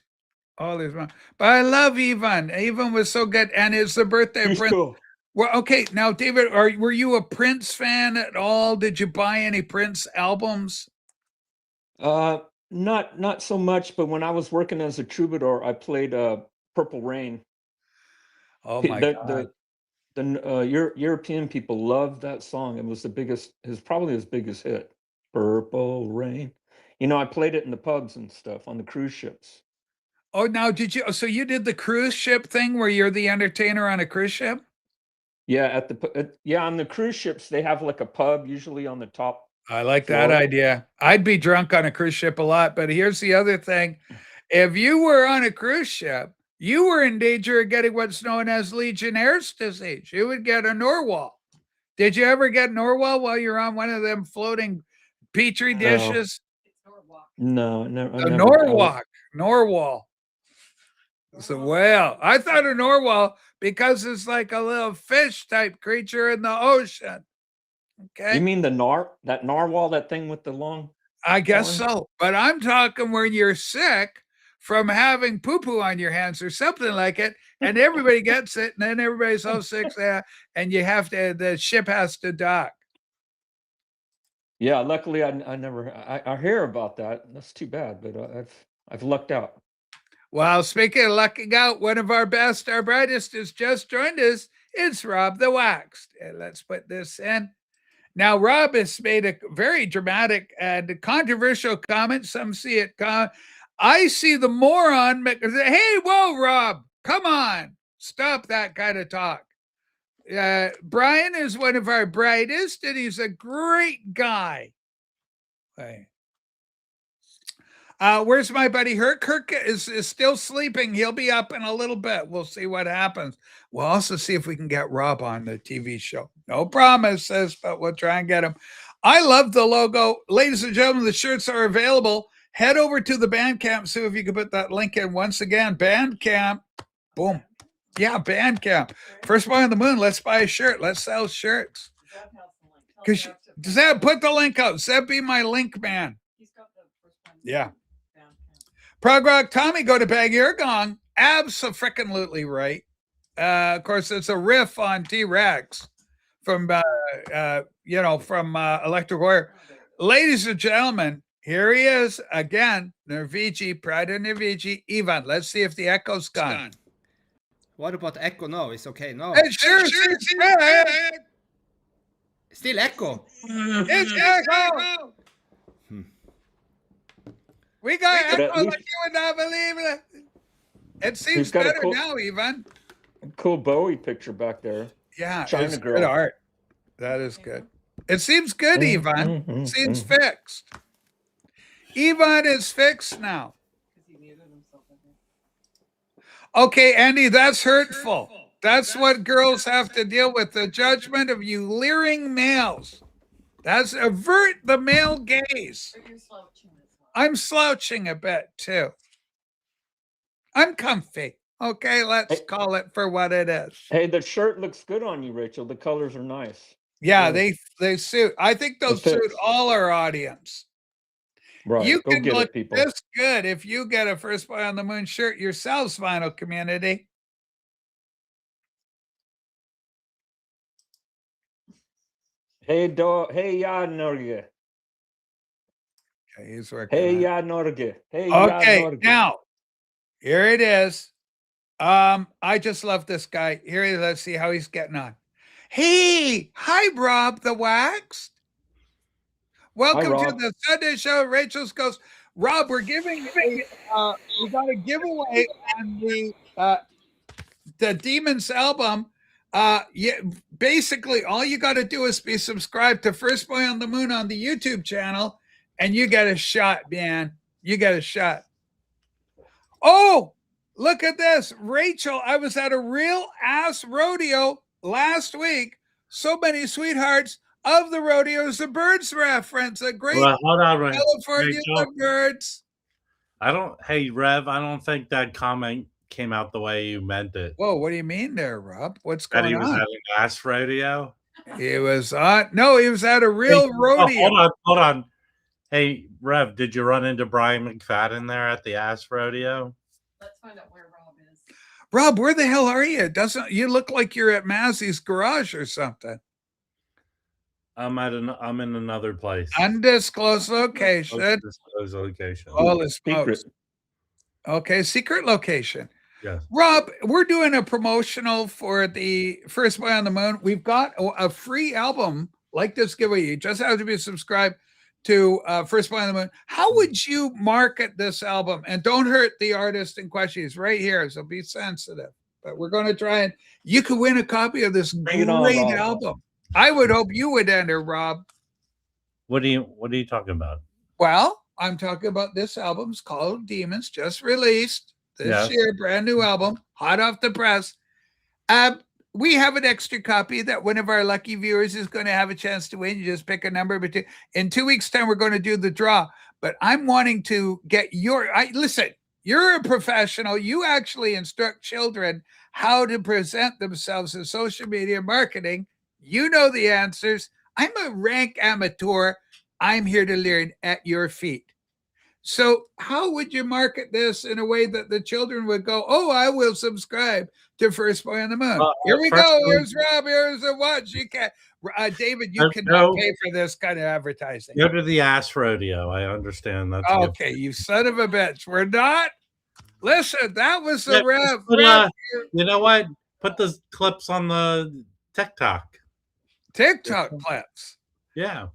Oh, there's one. But I love Ivan. Ivan was so good. And it's the birthday of He's Prince. cool. Well, okay. Now, David, were you a Prince fan at all? Did you buy any Prince albums? Not so much, but when I was working as a troubadour, I played Purple Rain. Oh Pe- my the God. European people loved that song. It was probably his biggest hit. Purple Rain. You know, I played it in the pubs and stuff on the cruise ships. Oh, now so you did the cruise ship thing where you're the entertainer on a cruise ship? Yeah, on the cruise ships they have like a pub usually on the top. I like that Floor. idea. I'd be drunk on a cruise ship a lot, but here's the other thing. If you were on a cruise ship, you were in danger of getting what's known as Legionnaire's disease. You would get a Norwal. Did you ever get Norwal while you're on one of them floating petri No. dishes? It's Norwalk. No, never. A Norwal. It's a whale. I thought a Norwal because it's like a little fish type creature in the ocean. Okay. You mean that narwhal, that thing with the long? I guess horn? so. But I'm talking when you're sick from having poo-poo on your hands or something like it, and everybody gets it, and then everybody's all sick there, and the ship has to dock. Yeah, luckily I never. I hear about that. That's too bad, but I've lucked out. Well, speaking of lucking out, one of our best, our brightest has just joined us. It's Rob the Waxed. And let's put this in. Now, Rob has made a very dramatic and controversial comment. Some see it. I see the moron. Hey, whoa, Rob, come on. Stop that kind of talk. Brian is one of our brightest, and he's a great guy. Hey. Where's my buddy Herc? Herc is still sleeping. He'll be up in a little bit. We'll see what happens. We'll also see if we can get Rob on the TV show. No promises, but we'll try and get him. I love the logo. Ladies and gentlemen, the shirts are available. Head over to the Bandcamp. See if you can put that link in once again. Bandcamp. Boom. Yeah, Bandcamp. First Boy on the Moon. Let's buy a shirt. Let's sell shirts. That has the link. Tell Because Jeff to- does that put the link out? Zeb be my link man. He's got the first one. Yeah. Down. Prog Rock Tommy, go to Bag Your Gong. Abso-frickin-lutely right. Of course, it's a riff on T-Rex from, from Electric Warrior. Ladies and gentlemen, here he is again, Nervigi, Pride of Nervigi. Ivan, let's see if the echo's gone. What about echo now? It's okay now. It sure seems good. Still echo. It's echo. We got But at echo like least- you would not believe it. It seems He's got a better cool- now, Ivan. Cool Bowie picture back there. Yeah, China it's girl. good art. That is good. It seems good, Ivan. Mhm, Seems mhm. fixed. Ivan is fixed now. Because he muted himself, I think. Okay, Andy, that's hurtful. That's what girls have to deal with, the judgment of you leering males. That's avert the male gaze. But you're slouching as well. I'm slouching a bit too. I'm comfy. Okay, let's Hey. call it for what it is. Hey, the shirt looks good on you, Rachel. The colors are nice. Yeah, Yeah. they suit. I think they'll It fits. suit all our audience. Right. You Go can get look it, people. this good if you get a First Boy on the Moon shirt yourselves, vinyl community. Hey, ja, Norge. Okay, he's working. Hey, on it. ja, Norge. Hey, ja, Okay, Norge. now here it is. I just love this guy. Here he is. Let's see how he's getting on. Hey, hi, Rob the Waxed. Welcome to Rob. the Sunday show. Rachel's goes, Rob, we're giving we got a giveaway on the Demons album. Basically, all you got to do is be subscribed to First Boy on the Moon on the YouTube channel, and you get a shot, man. You get a shot. Oh, look at this. Rachel, I was at a real ass rodeo last week. So many sweethearts of the rodeos, the birds reference, a great Well, hold on, Rev. California Rachel. birds. Hey, Rev, I don't think that comment came out the way you meant it. Whoa, what do you mean there, Rob? What's That going he was on? having ass rodeo. He was on. No, he was at a real Oh, rodeo. hold on. Hey, Rev, did you run into Brian McFadden there at the ass rodeo? Let's find out where Rob is. Rob, where the hell are you? Doesn't you look like you're at Mazzy's garage or something? I'm in another place. Undisclosed location. Undisclosed location. Holy smokes. Secret. Okay, secret location. Yes. Rob, we're doing a promotional for the First Boy on the Moon. We've got a free album like this giveaway. You just have to be subscribed to First Boy on the Moon. How would you market this album? And don't hurt the artist in question. He's right here, so be sensitive. But we're going to try and you could win a copy of this Bring it on, great Rob. album. I would hope you would enter, Rob. What are you talking about? Well, I'm talking about this album's called Demons, just released this Yes. year, brand new album, hot off the press. We have an extra copy that one of our lucky viewers is going to have a chance to win. You just pick a number, but in 2 weeks' time, we're going to do the draw. But I'm wanting to get listen, you're a professional. You actually instruct children how to present themselves in social media marketing. You know the answers. I'm a rank amateur. I'm here to learn at your feet. So how would you market this in a way that the children would go, oh, I will subscribe to First Boy on the Moon? Here we first go. one- Here's Rob. Here's a watch. You can't, David, you No, cannot no. pay for this kind of advertising. Go to the ass rodeo. I understand that's a good- Okay, you son of a bitch. We're not. Listen, that was the Yeah, Rev. but, Rev, you know what? Put the clips on the TikTok. TikTok clips. Yeah.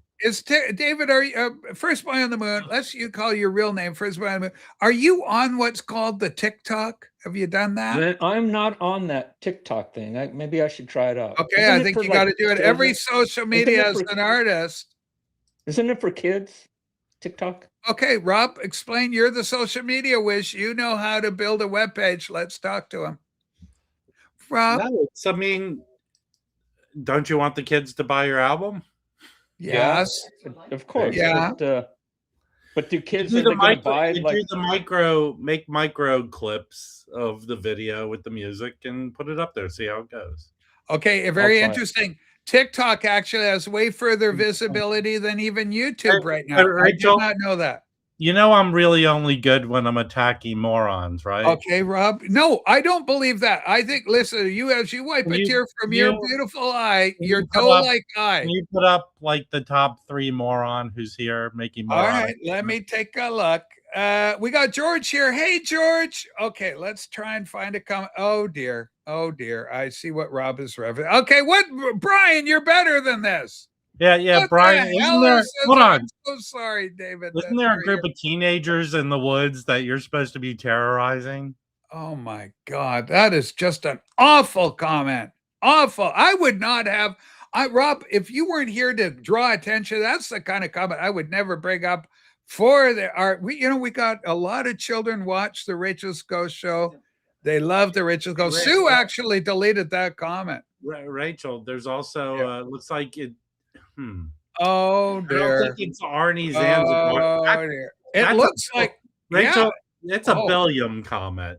David, are you First Boy on the Moon? Let's you call your real name First Boy on the Moon. Are you on what's called the TikTok? Have you done that? I'm not on that TikTok thing. Maybe I should try it out. Okay, Isn't I it think for, you got to like, do it. Every children? social media it as for- an artist. Isn't it for kids? TikTok? Okay, Rob, explain. You're the social media whiz. You know how to build a web page. Let's talk to him. Rob, No, I mean, don't you want the kids to buy your album? yes. Of course. Yeah. But do kids Do are the they going to micro, buy you like do the micro clips of the video with the music and put it up there. See how it goes. Okay, very try it. interesting. TikTok actually has way further visibility than even YouTube right now. I did Rachel- not know that. You know, I'm really only good when I'm attacking morons, right? Okay, Rob. No, I don't believe that. I think, listen, you as you wipe a You- tear from your you- beautiful eye, you your put up- doe-like eye. Can you put up like the top 3 moron who's here making All moron? right, let me take a look. We got George here. Hey, George. Okay, let's try and find a comment. Oh dear. I see what Rob is revving. Okay, what, Brian? You're better than this. Yeah, What Brian. the Isn't hell there, is this? hold on. I'm so sorry, David. Isn't That's there a where group you're- of teenagers in the woods that you're supposed to be terrorizing? Oh my God, that is just an awful comment. Awful. I would not have. Rob, if you weren't here to draw attention, that's the kind of comment I would never bring up for the art. We got a lot of children watch the Rachel's Ghost show. They love the Rachel's Ghost. Right. Sue actually deleted that comment. Rachel, there's also looks like it. Oh I don't dear. think it's Arnie Zanzibar. Oh That- dear. It that's a- looks like Rachel, it's a Oh. Billiam comment.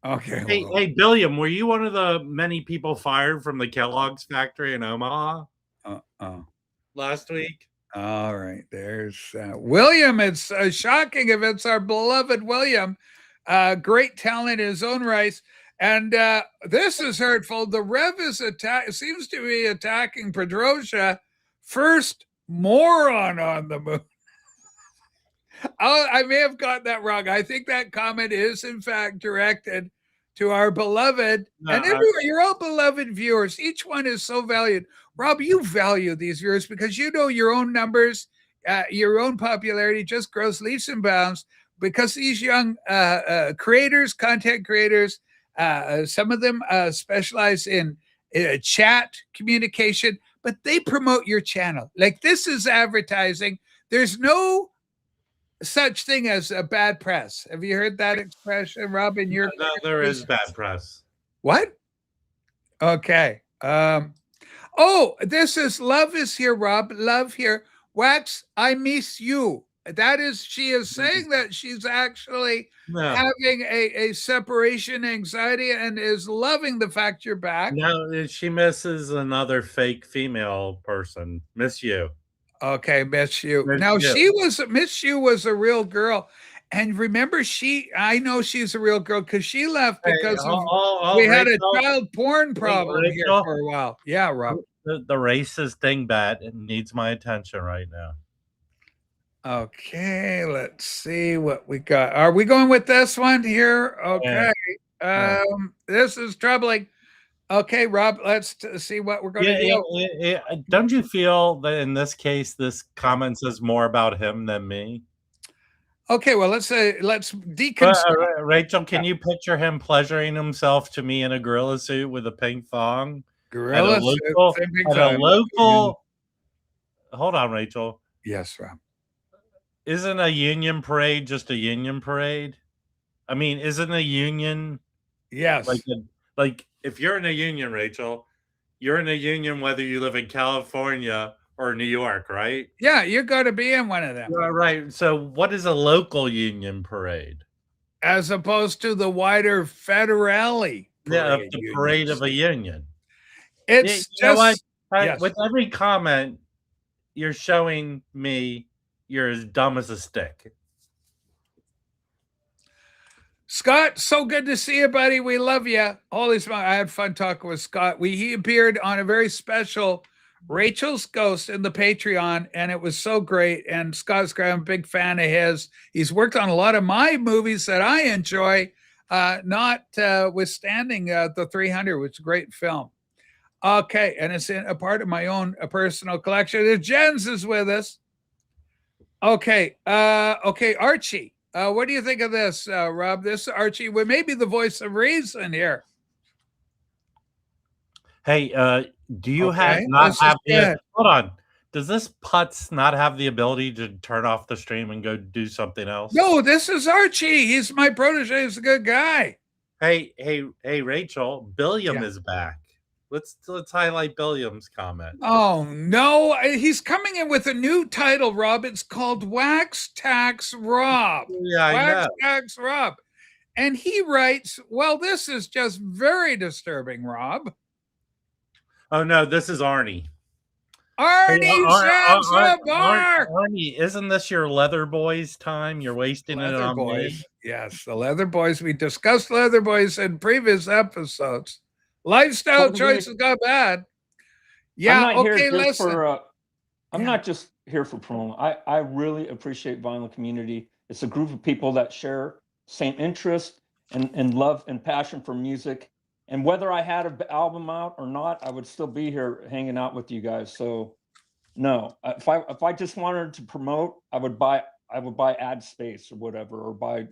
okay. Hey, hold on. hey, Billiam, were you one of the many people fired from the Kellogg's factory in Omaha last week? All right, there's William. It's shocking if it's our beloved William. Great talent in his own right. And this is hurtful. The Rev seems to be attacking Pedrosia, first moron on the moon. I may have got that wrong. I think that comment is, in fact, directed to our beloved, No, and everyone, you're all beloved viewers. Each one is so valued. Rob, you value these viewers because you know your own numbers, your own popularity just grows leaps and bounds because these young creators, content creators, some of them specialize in chat communication, but they promote your channel. Like this is advertising. There's no such thing as a bad press. Have you heard that expression, Rob? In your No, there is bad press. what? Okay. Oh, this is Love is here, Rob. Love here. Wax, I miss you. That is, she is saying that she's actually No, having a separation anxiety and is loving the fact you're back. no, she misses another fake female person. Miss you. Okay, Miss You. Miss Now You. Miss You was a real girl. And remember, I know she's a real girl because she left Hey, because of oh, we had a Rachel, child porn problem here Rachel, for a while. Yeah, Rob. the racist dingbat needs my attention right now. Okay, let's see what we got. Are we going with this one here? Okay. Yeah. This is troubling. Okay, Rob, let's see what we're going to do. Don't you feel that in this case, this comment says more about him than me? Okay, well, let's deconstruct. Rachel, can you picture him pleasuring himself to me in a gorilla suit with a pink thong? Gorilla At a local. Hold on, Rachel. Yes, Rob. Isn't a union parade just a union parade? I mean, isn't a union Yes. like if you're in a union, Rachel, you're in a union whether you live in California or New York, right? Yeah, you're going to be in one of them. Right. So what is a local union parade? As opposed to the wider federale parade, the parade of a union. It's yes. With every comment, you're showing me you're as dumb as a stick. Scott, so good to see you, buddy. We love you. Holy smokes, I had fun talking with Scott. He appeared on a very special Rachel's Ghost in the Patreon, and it was so great. And Scott's great. I'm a big fan of his. He's worked on a lot of my movies that I enjoy, notwithstanding the 300, which is a great film. Okay, and it's in a part of my own personal collection. The Jens is with us. Okay, Archie. What do you think of this, Rob? This Archie, well, maybe the voice of reason here. Hey, do you hold on? Does this putz not have the ability to turn off the stream and go do something else? No, this is Archie. He's my protege. He's a good guy. Hey, Rachel, Billiam is back. Let's highlight Billiam's comment. Oh no, he's coming in with a new title, Rob. It's called Wax Tax Rob. Yeah, Wax Tax Rob. And he writes, well, this is just very disturbing, Rob. Oh no, this is Arnie. Arnie, isn't this your Leather Boys time? You're wasting it on me. Yes, the Leather Boys. We discussed Leather Boys in previous episodes. Lifestyle choices got bad. Yeah, listen. I'm not just here for promo. I really appreciate Vinyl Community. It's a group of people that share same interest and love and passion for music. And whether I had an album out or not, I would still be here hanging out with you guys. So, no, if I just wanted to promote, I would buy ad space or whatever, or buy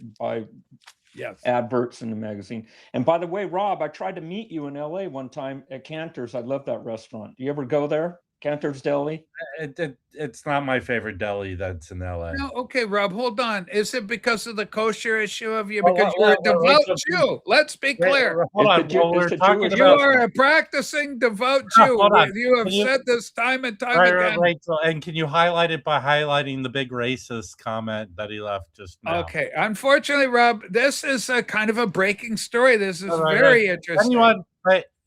adverts in the magazine. And by the way, Rob, I tried to meet you in LA one time at Cantor's. I love that restaurant. Do you ever go there? Cantor's Deli? It's not my favorite deli that's in LA. No, okay, Rob, hold on. Is it because of the kosher issue of you? Because you're a devout Jew. Let's be clear. Hold on. You are a practicing devout Jew. You have said this time and time again. Rachel, and can you highlight it by highlighting the big racist comment that he left just now? Okay. Unfortunately, Rob, this is a kind of a breaking story. This is very interesting.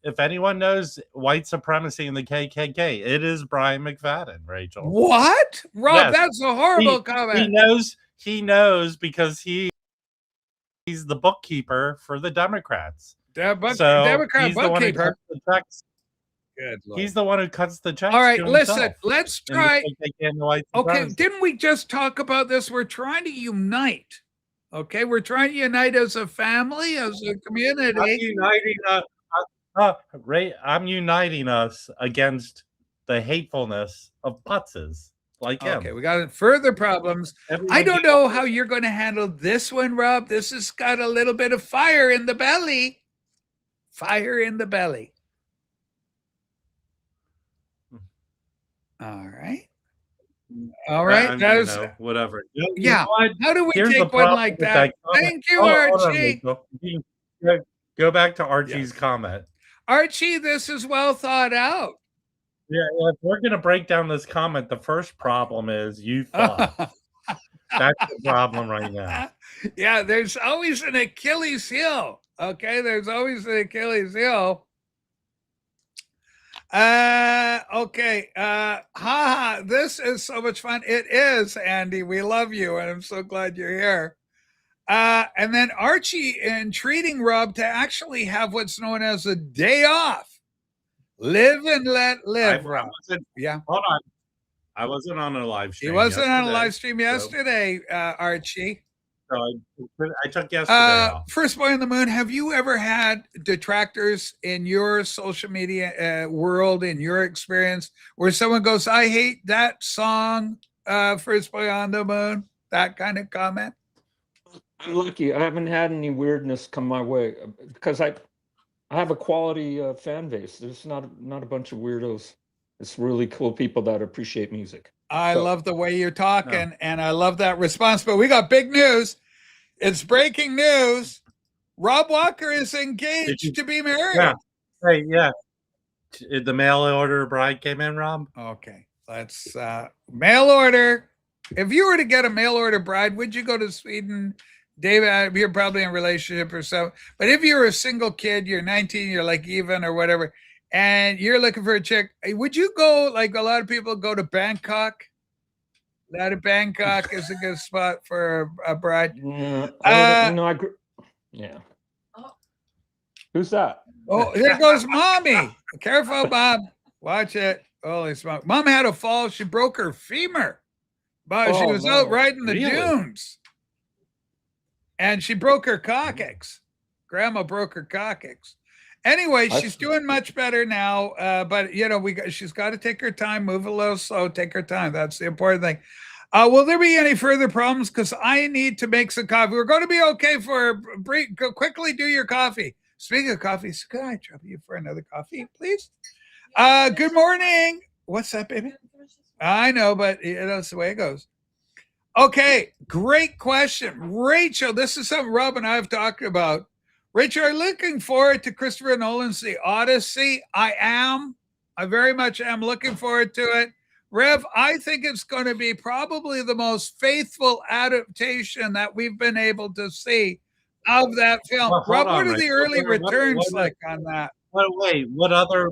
If anyone knows white supremacy in the KKK, it is Brian McFadden, Rachel. What? Rob, that's a horrible comment. He knows because he's the bookkeeper for the Democrats. Democrat bookkeeper. He's the one who cuts the checks. All right, listen, let's try. Okay, didn't we just talk about this? We're trying to unite. Okay, we're trying to unite as a family, as a community. I'm uniting us against the hatefulness of putzes like him. Okay, we got further problems. I don't know how you're going to handle this one, Rob. This has got a little bit of fire in the belly. Fire in the belly. All right. All right. Whatever. Yeah. How do we take one like that? Thank you, Archie. Go back to Archie's comment. Archie, this is well thought out. Yeah, if we're going to break down this comment, the first problem is you thought. That's the problem right now. Yeah, there's always an Achilles heel. Okay, there's always an Achilles heel. Okay. This is so much fun. It is, Andy. We love you, and I'm so glad you're here. And then Archie entreating Rob to actually have what's known as a day off. Live and let live, Rob. Yeah. Hold on. I wasn't on a live stream. He wasn't on a yesterday, live stream yesterday, Archie. So I took yesterday off. First Boy on the Moon, have you ever had detractors in your social media world, in your experience, where someone goes, I hate that song, First Boy on the Moon, that kind of comment? I'm lucky. I haven't had any weirdness come my way because I have a quality fan base. There's not a bunch of weirdos. It's really cool people that appreciate music. I love the way you're talking, and I love that response. But we got big news. It's breaking news. Rob Walker is engaged to be married. Yeah. Hey, yeah. The mail order bride came in, Rob? Okay. Let's mail order. If you were to get a mail order bride, would you go to Sweden? David, you're probably in a relationship or so. But if you're a single kid, you're 19, you're like even or whatever, and you're looking for a chick, would you go, like a lot of people go to Bangkok? That of Bangkok is a good spot for a bride. Yeah, yeah. Who's that? Oh, there goes Mommy. Careful, Bob. Watch it. Holy smoke. Mom had a fall. She broke her femur. But she was out riding the dunes. And she broke her coccyx. Grandma broke her coccyx. Anyway, she's doing much better now. But she's got to take her time, move a little slow, take her time. That's the important thing. Will there be any further problems? Because I need to make some coffee. We're going to be okay for a break. Go quickly do your coffee. Speaking of coffee, could I trouble you for another coffee, please? Good morning. What's that, baby? I know, but that's the way it goes. Okay, great question. Rachel, this is something Rob and I have talked about. Rachel, are you looking forward to Christopher Nolan's The Odyssey? I am. I very much am looking forward to it. Rev, I think it's going to be probably the most faithful adaptation that we've been able to see of that film. Well, Rob, what are the early returns like on that? Wait, what other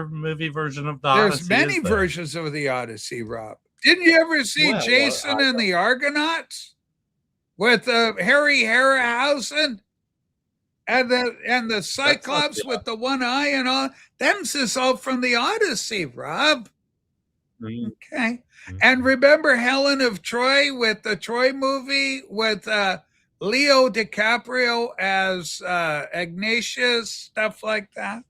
movie version of the Odyssey? There's many versions of The Odyssey, Rob. Didn't you ever see Jason and the Argonauts with Harry Harryhausen and the Cyclops with the one eye and all? Them's is all from The Odyssey, Rob. Mm-hmm. Okay. Mm-hmm. And remember Helen of Troy with the Troy movie with Leo DiCaprio as Ignatius, stuff like that.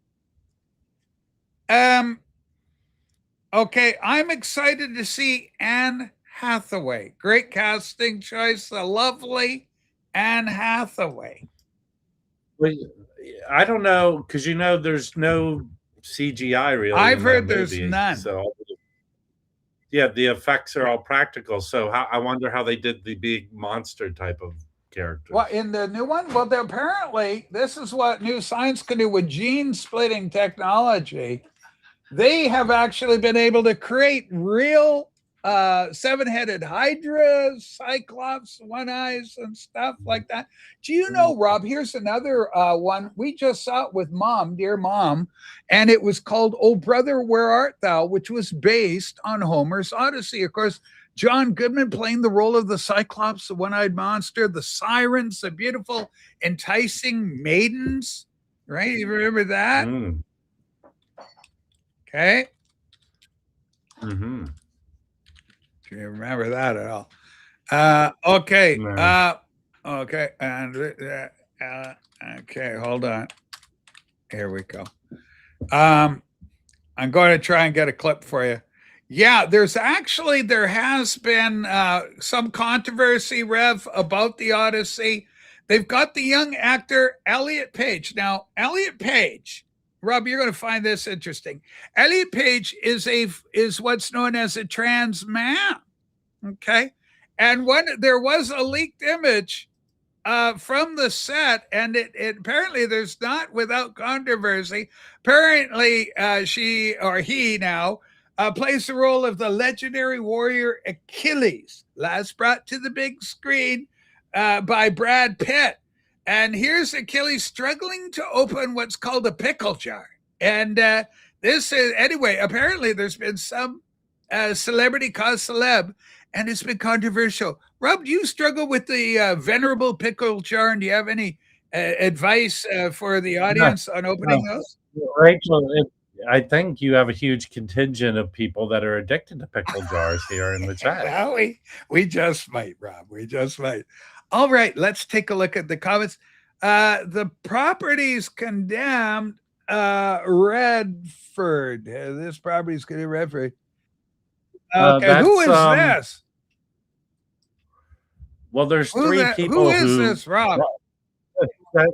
Okay, I'm excited to see Anne Hathaway. Great casting choice, the lovely Anne Hathaway. Well, I don't know, because there's no CGI really. I've heard there's none. So yeah, the effects are all practical. So I wonder how they did the big monster type of character. Well, in the new one, apparently this is what new science can do with gene splitting technology. They have actually been able to create real seven-headed hydras, cyclops, one eyes, and stuff like that. Do you know, Rob? Here's another one. We just saw it with Mom, dear Mom, and it was called "Oh Brother, Where Art Thou," which was based on Homer's Odyssey. Of course, John Goodman playing the role of the Cyclops, the one-eyed monster, the sirens, the beautiful, enticing maidens. Right? You remember that? Mm. Okay. Mm-hmm. Do you remember that at all? Okay. No. Okay. And okay, hold on. Here we go. I'm going to try and get a clip for you. Yeah, there has been some controversy, Rev, about the Odyssey. They've got the young actor Elliot Page. Now, Elliot Page, Rob, you're going to find this interesting. Elliot Page is what's known as a trans man. Okay. And there was a leaked image from the set, and it apparently there's not without controversy. Apparently she or he now plays the role of the legendary warrior Achilles, last brought to the big screen by Brad Pitt. And here's Achilles struggling to open what's called a pickle jar. And this is, anyway, apparently there's been some celebrity cause celeb, and it's been controversial. Rob, do you struggle with the venerable pickle jar? And do you have any advice for the audience on opening those? Rachel, I think you have a huge contingent of people that are addicted to pickle jars here in the chat. Well, we just might, Rob. We just might. All right, let's take a look at the comments. The properties condemned Redford. This property is condemned Redford. Okay, who is this? Well, there's three people who is this, Rob?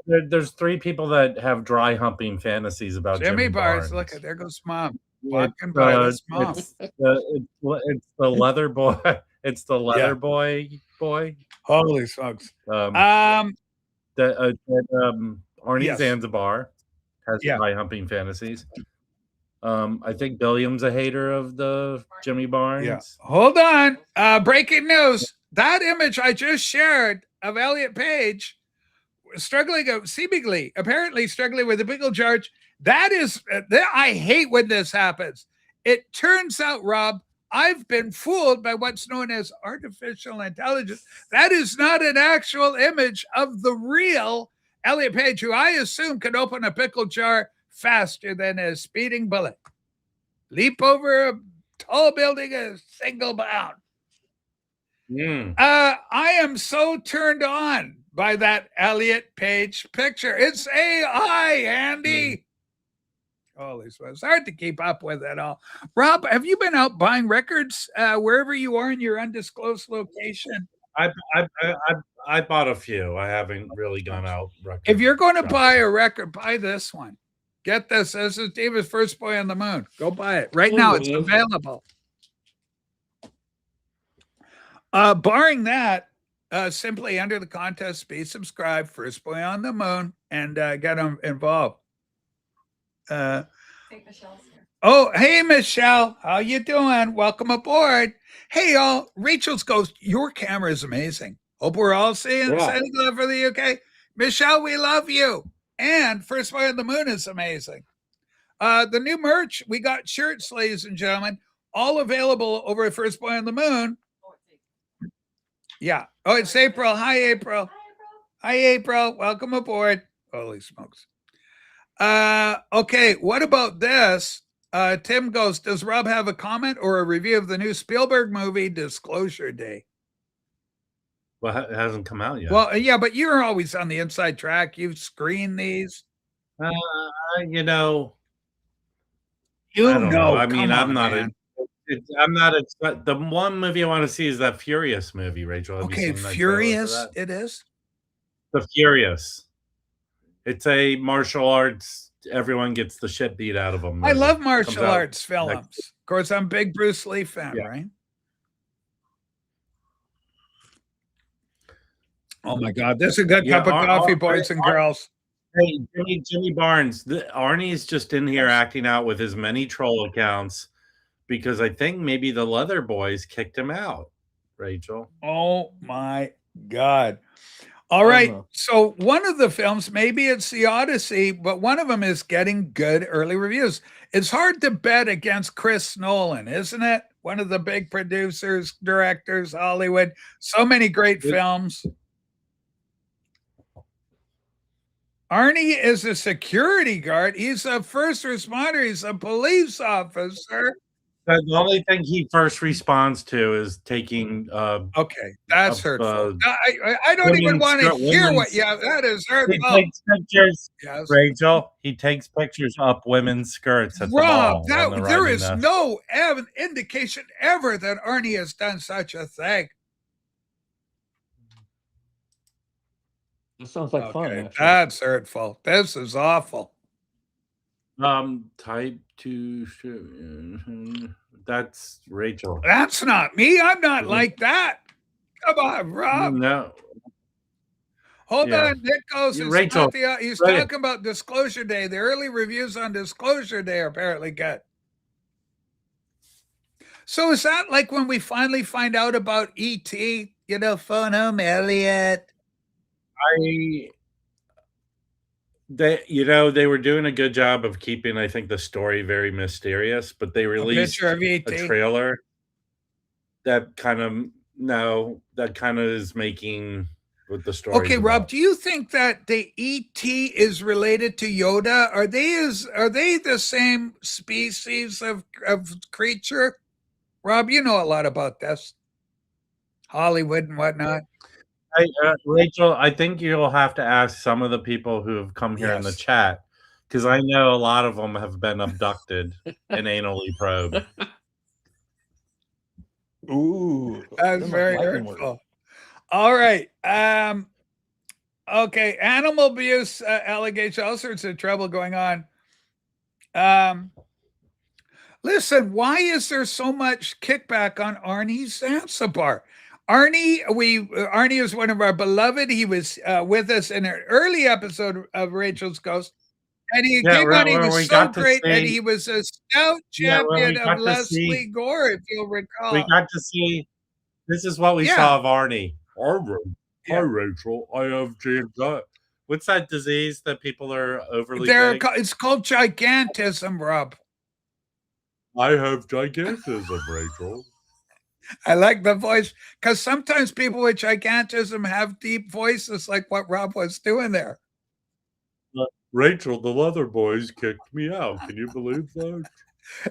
There's three people that have dry humping fantasies about Jimmy Barnes. Look, there goes Mom. Walking by this Mom. It's the leather boy. It's the leather boy. Holy smokes! Arnie Yes. Zanzibar has dry humping fantasies. I think Billiam's a hater of the Jimmy Barnes. Yeah. Hold on. Breaking news. That image I just shared of Elliot Page apparently struggling with a pickle jar. That is, I hate when this happens. It turns out, Rob, I've been fooled by what's known as artificial intelligence. That is not an actual image of the real Elliot Page, who I assume can open a pickle jar faster than a speeding bullet. Leap over a tall building a single bound. I am so turned on by that Elliot Page picture. It's AI, Andy. Holy smokes. It's hard to keep up with it all. Rob, have you been out buying records wherever you are in your undisclosed location? I bought a few. I haven't really gone out. If you're going to buy a record, buy this one. Get this. This is David's First Boy on the Moon. Go buy it. Right now, it's available. Barring that, simply enter the contest, be subscribed, First Boy on the Moon, and get them involved. Michelle's here. Oh, hey, Michelle. How you doing? Welcome aboard. Hey, y'all. Rachel's Ghost, your camera is amazing. Hope we're all sending love for the UK. Michelle, we love you. And First Boy on the Moon is amazing. The new merch, we got shirts, ladies and gentlemen, all available over at First Boy on the Moon. Yeah. Oh, it's April. Hi, April. Hi, April. Welcome aboard. Holy smokes. Okay. What about this? Tim goes, does Rob have a comment or a review of the new Spielberg movie, Disclosure Day? Well, it hasn't come out yet. Well, yeah, but you're always on the inside track. You screen these. You know. I mean, I'm not the one movie I want to see is that Furious movie, Rachel. Have you seen that Furious it is? The Furious. It's a martial arts, everyone gets the shit beat out of them. I love martial arts films. Of course, I'm a big Bruce Lee fan, right? Oh my God, this is a good cup of coffee, boys and girls. Hey, Jimmy Barnes, Arnie is just in here acting out with his many troll accounts because I think maybe the Leather Boys kicked him out, Rachel. Oh my God. All right. So one of the films, maybe it's the Odyssey, but one of them is getting good early reviews. It's hard to bet against Chris Nolan, isn't it? One of the big producers, directors, Hollywood, so many great films. Arnie is a security guard. He's a first responder. He's a police officer. The only thing he first responds to is taking. Okay, that's hurtful. I don't even want to hear what. Yeah, that is hurtful. He takes pictures, Rachel. He takes pictures up women's skirts at Rob, the mall. There is no indication ever that Arnie has done such a thing. That sounds like fun. Actually. That's hurtful. This is awful. Type 2. That's Rachel. That's not me. I'm not like that. Come on, Rob. No. Hold on. Nick goes. Rachel. He's talking about Disclosure Day. The early reviews on Disclosure Day are apparently good. So is that like when we finally find out about E.T., phone home Elliot? They were doing a good job of keeping, I think, the story very mysterious, but they released a trailer. that kind of is making what the story. Okay, Rob, do you think that the ET is related to Yoda? Are they the same species of creature? Rob, you know a lot about this. Hollywood and whatnot. Rachel, I think you'll have to ask some of the people who have come here in the Yes. chat, because I know a lot of them have been abducted and anally probed. Ooh, That's them are very fighting words. hurtful. All right. Okay. Animal abuse allegation, all sorts of trouble going on. Listen, why is there so much kickback on Arnie Zanzibar? Arnie is one of our beloved. He was with us in an early episode of Rachel's Ghost. And he came on, he was so great, and he was a stout champion of Leslie Gore, if you'll recall. We got to see, this is what we saw of Arnie. Hi, Rachel. I have what's that disease that people are overly big? It's called gigantism, Rob. I have gigantism, Rachel. I like the voice, because sometimes people with gigantism have deep voices like what Rob was doing there. Rachel, the Leather Boys kicked me out. Can you believe that?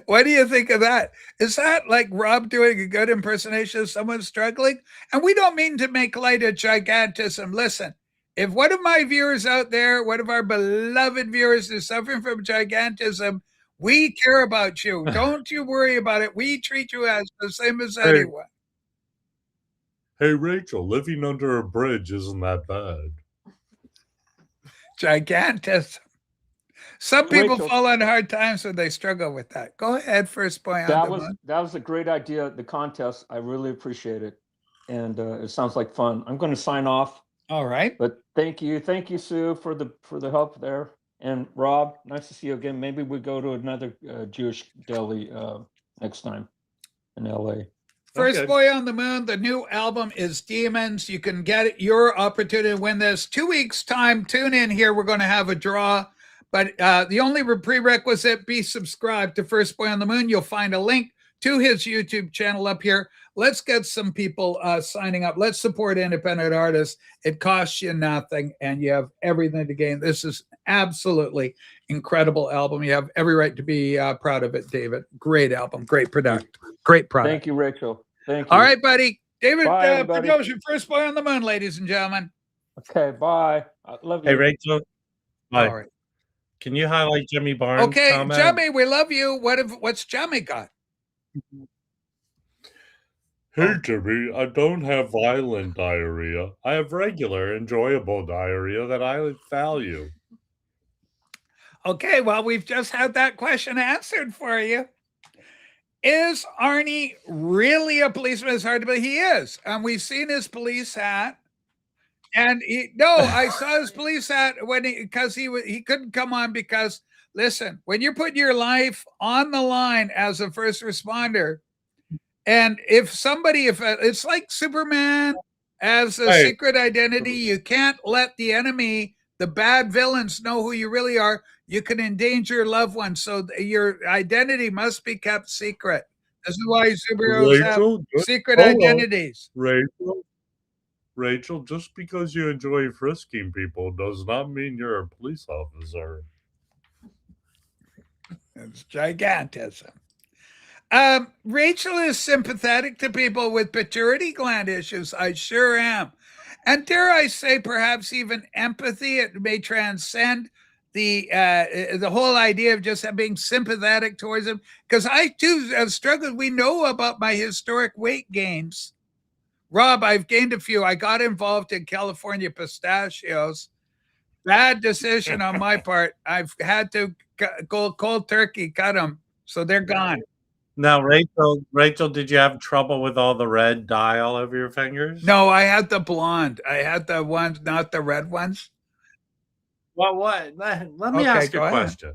What do you think of that? Is that like Rob doing a good impersonation of someone struggling? And we don't mean to make light of gigantism. Listen, if one of my viewers out there, one of our beloved viewers is suffering from gigantism, we care about you. Don't you worry about it. We treat you as the same as anyone. Hey, Rachel, living under a bridge isn't that bad. Gigantism. Some people fall on hard times when they struggle with that. Go ahead, first boy on the moon. That was a great idea, the contest. I really appreciate it. And it sounds like fun. I'm going to sign off. All right. But thank you, Sue, for the help there. And Rob, nice to see you again. Maybe we go to another Jewish deli next time in LA. First Boy on the Moon, the new album is Demons. You can get your opportunity to win this. 2 weeks' time, tune in here. We're going to have a draw. But the only prerequisite, be subscribed to First Boy on the Moon. You'll find a link to his YouTube channel up here. Let's get some people signing up. Let's support independent artists. It costs you nothing, and you have everything to gain. This is absolutely incredible album. You have every right to be proud of it, David. Great album, great product, great product. Thank you, Rachel. Thank you. All right, buddy. David Bye, First Boy on the Moon, ladies and gentlemen. Okay, bye. I love you. Hey, Rachel. Bye. All right. Can you highlight Jimmy Barnes' Okay, comment? Jimmy, we love you. What's Jimmy got? Hey, Jimmy, I don't have violent diarrhea. I have regular, enjoyable diarrhea that I value. Okay, well, we've just had that question answered for you. Is Arnie really a policeman? It's hard to believe he is. And we've seen his police hat. And I saw his police hat because he couldn't come on because, listen, when you're putting your life on the line as a first responder, and if it's like Superman as a secret identity, you can't let the enemy, the bad villains, know who you really are. You can endanger loved ones. So your identity must be kept secret. This is why superheroes have secret identities. Rachel, just because you enjoy frisking people does not mean you're a police officer. It's gigantism. Rachel is sympathetic to people with pituitary gland issues. I sure am. And dare I say, perhaps even empathy. It may transcend the whole idea of just being sympathetic towards them. Because I too have struggled. We know about my historic weight gains. Rob, I've gained a few. I got involved in California pistachios. Bad decision on my part. I've had to go cold turkey, cut them. So they're gone. Now, Rachel, did you have trouble with all the red dye all over your fingers? No, I had the blonde. I had the ones, not the red ones. Well, what? Let me ask you a question.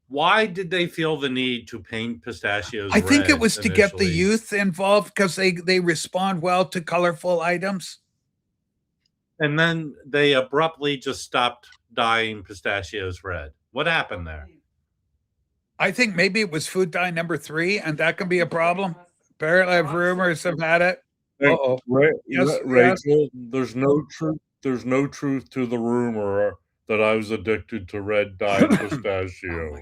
Why did they feel the need to paint pistachios red? I think it was to get the youth involved because they respond well to colorful items. And then they abruptly just stopped dyeing pistachios red. What happened there? I think maybe it was food dye number 3, and that can be a problem. Apparently, I've rumors have had it. Hey, Uh-oh. Yes, yes. Rachel, there's no truth. There's no truth to the rumor that I was addicted to red dye pistachio. Oh my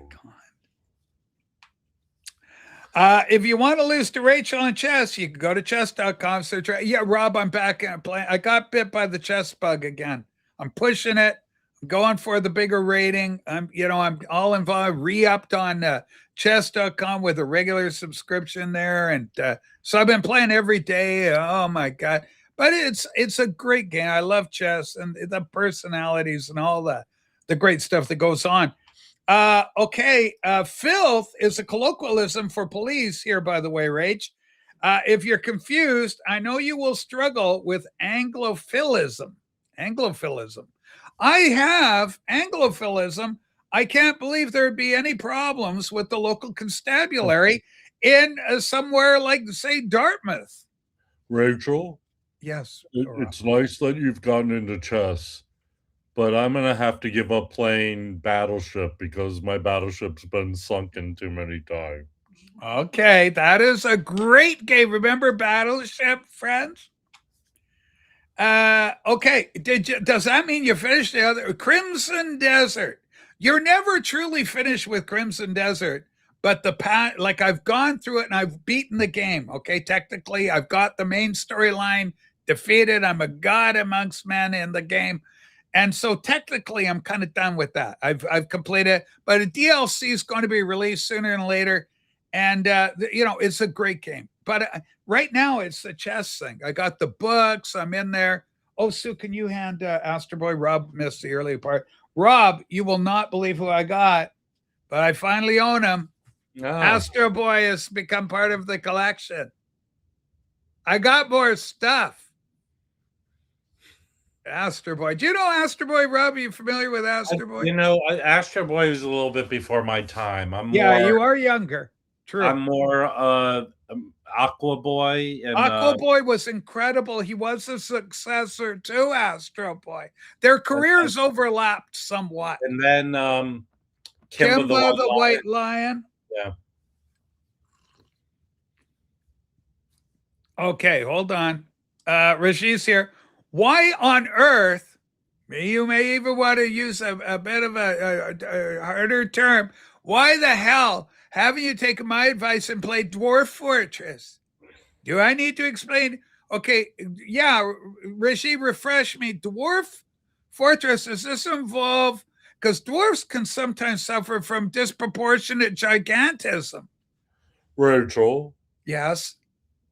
God. If you want to lose to Rachel on chess, you can go to chess.com. Search. Yeah, Rob, I'm back and playing. I got bit by the chess bug again. I'm pushing it. I'm going for the bigger rating. I'm all involved. Re-upped on chess.com with a regular subscription there, and so I've been playing every day. Oh my God! But it's a great game. I love chess and the personalities and all the great stuff that goes on. Okay. Filth is a colloquialism for police here, by the way, Rach. If you're confused, I know you will struggle with Anglophilism. Anglophilism. I have Anglophilism. I can't believe there'd be any problems with the local constabulary in somewhere like, say, Dartmouth. Rachel, Yes. it's nice that you've gotten into chess, but I'm going to have to give up playing Battleship because my Battleship's been sunken too many times. Okay, that is a great game. Remember Battleship, friends? Okay. Does that mean you finished the other Crimson Desert? You're never truly finished with Crimson Desert, but like I've gone through it and I've beaten the game. Okay, technically, I've got the main storyline defeated. I'm a god amongst men in the game, and so technically, I'm kind of done with that. I've completed it, but a DLC is going to be released sooner than later, and it's a great game. But right now, it's the chess thing. I got the books. I'm in there. Oh, Sue, can you hand Astro Boy? Rob missed the earlier part. Rob, you will not believe who I got, but I finally own him. Oh. Astro Boy has become part of the collection. I got more stuff. Astro Boy. Do you know Astro Boy, Rob? Are you familiar with Astro Boy? Astro Boy was a little bit before my time. You are younger. True. I'm more Aqua Boy. And, Aqua Boy was incredible. He was a successor to Astro Boy. Their careers overlapped somewhat. And then Kimba the White Lion. Yeah. Okay, hold on. Rashid's here. Why on earth, you may even want to use a bit of a harder term, why the hell haven't you taken my advice and played Dwarf Fortress? Do I need to explain? Okay, yeah, Rashid, refresh me. Dwarf Fortress, does this involve, because dwarfs can sometimes suffer from disproportionate gigantism. Rachel? Yes?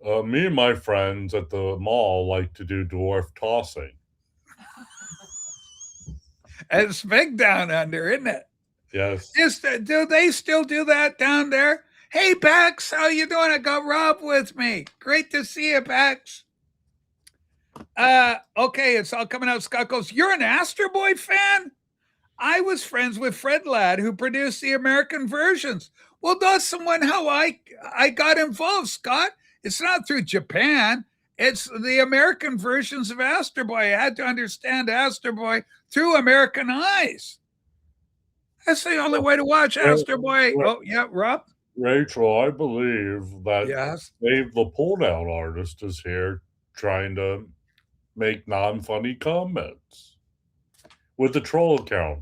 Me and my friends at the mall like to do dwarf tossing. It's big down under, isn't it? Yes. Do they still do that down there? Hey, Bax, how you doing? I got Rob with me. Great to see you, Bax. Okay, it's all coming out. Scott goes, you're an Astro Boy fan? I was friends with Fred Ladd, who produced the American versions. Well, that's someone how I got involved, Scott. It's not through Japan. It's the American versions of Astro Boy. I had to understand Astro Boy through American eyes. That's the only way to watch Astro Boy. Oh, yeah, Rob? Rachel, I believe that Yes. Dave the pull-down artist is here trying to make non-funny comments with the troll account.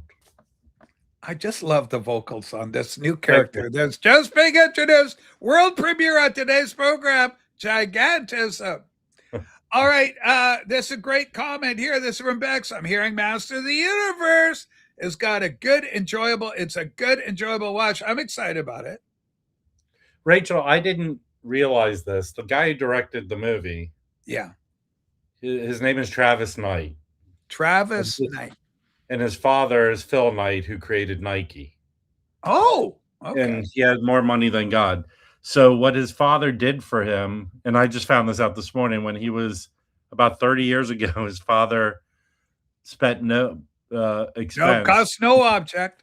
I just love the vocals on this new character that's just being introduced. World premiere on today's program, Gigantism. All right, this is a great comment here. This is from Bex. I'm hearing Master of the Universe has got a good, enjoyable watch. I'm excited about it. Rachel, I didn't realize this. The guy who directed the movie, Yeah. his name is Travis Knight. Travis Knight. And his father is Phil Knight, who created Nike. Oh, okay. And he had more money than God. So what his father did for him, and I just found this out this morning, when he was about 30 years ago, his father spent no expense, cost no object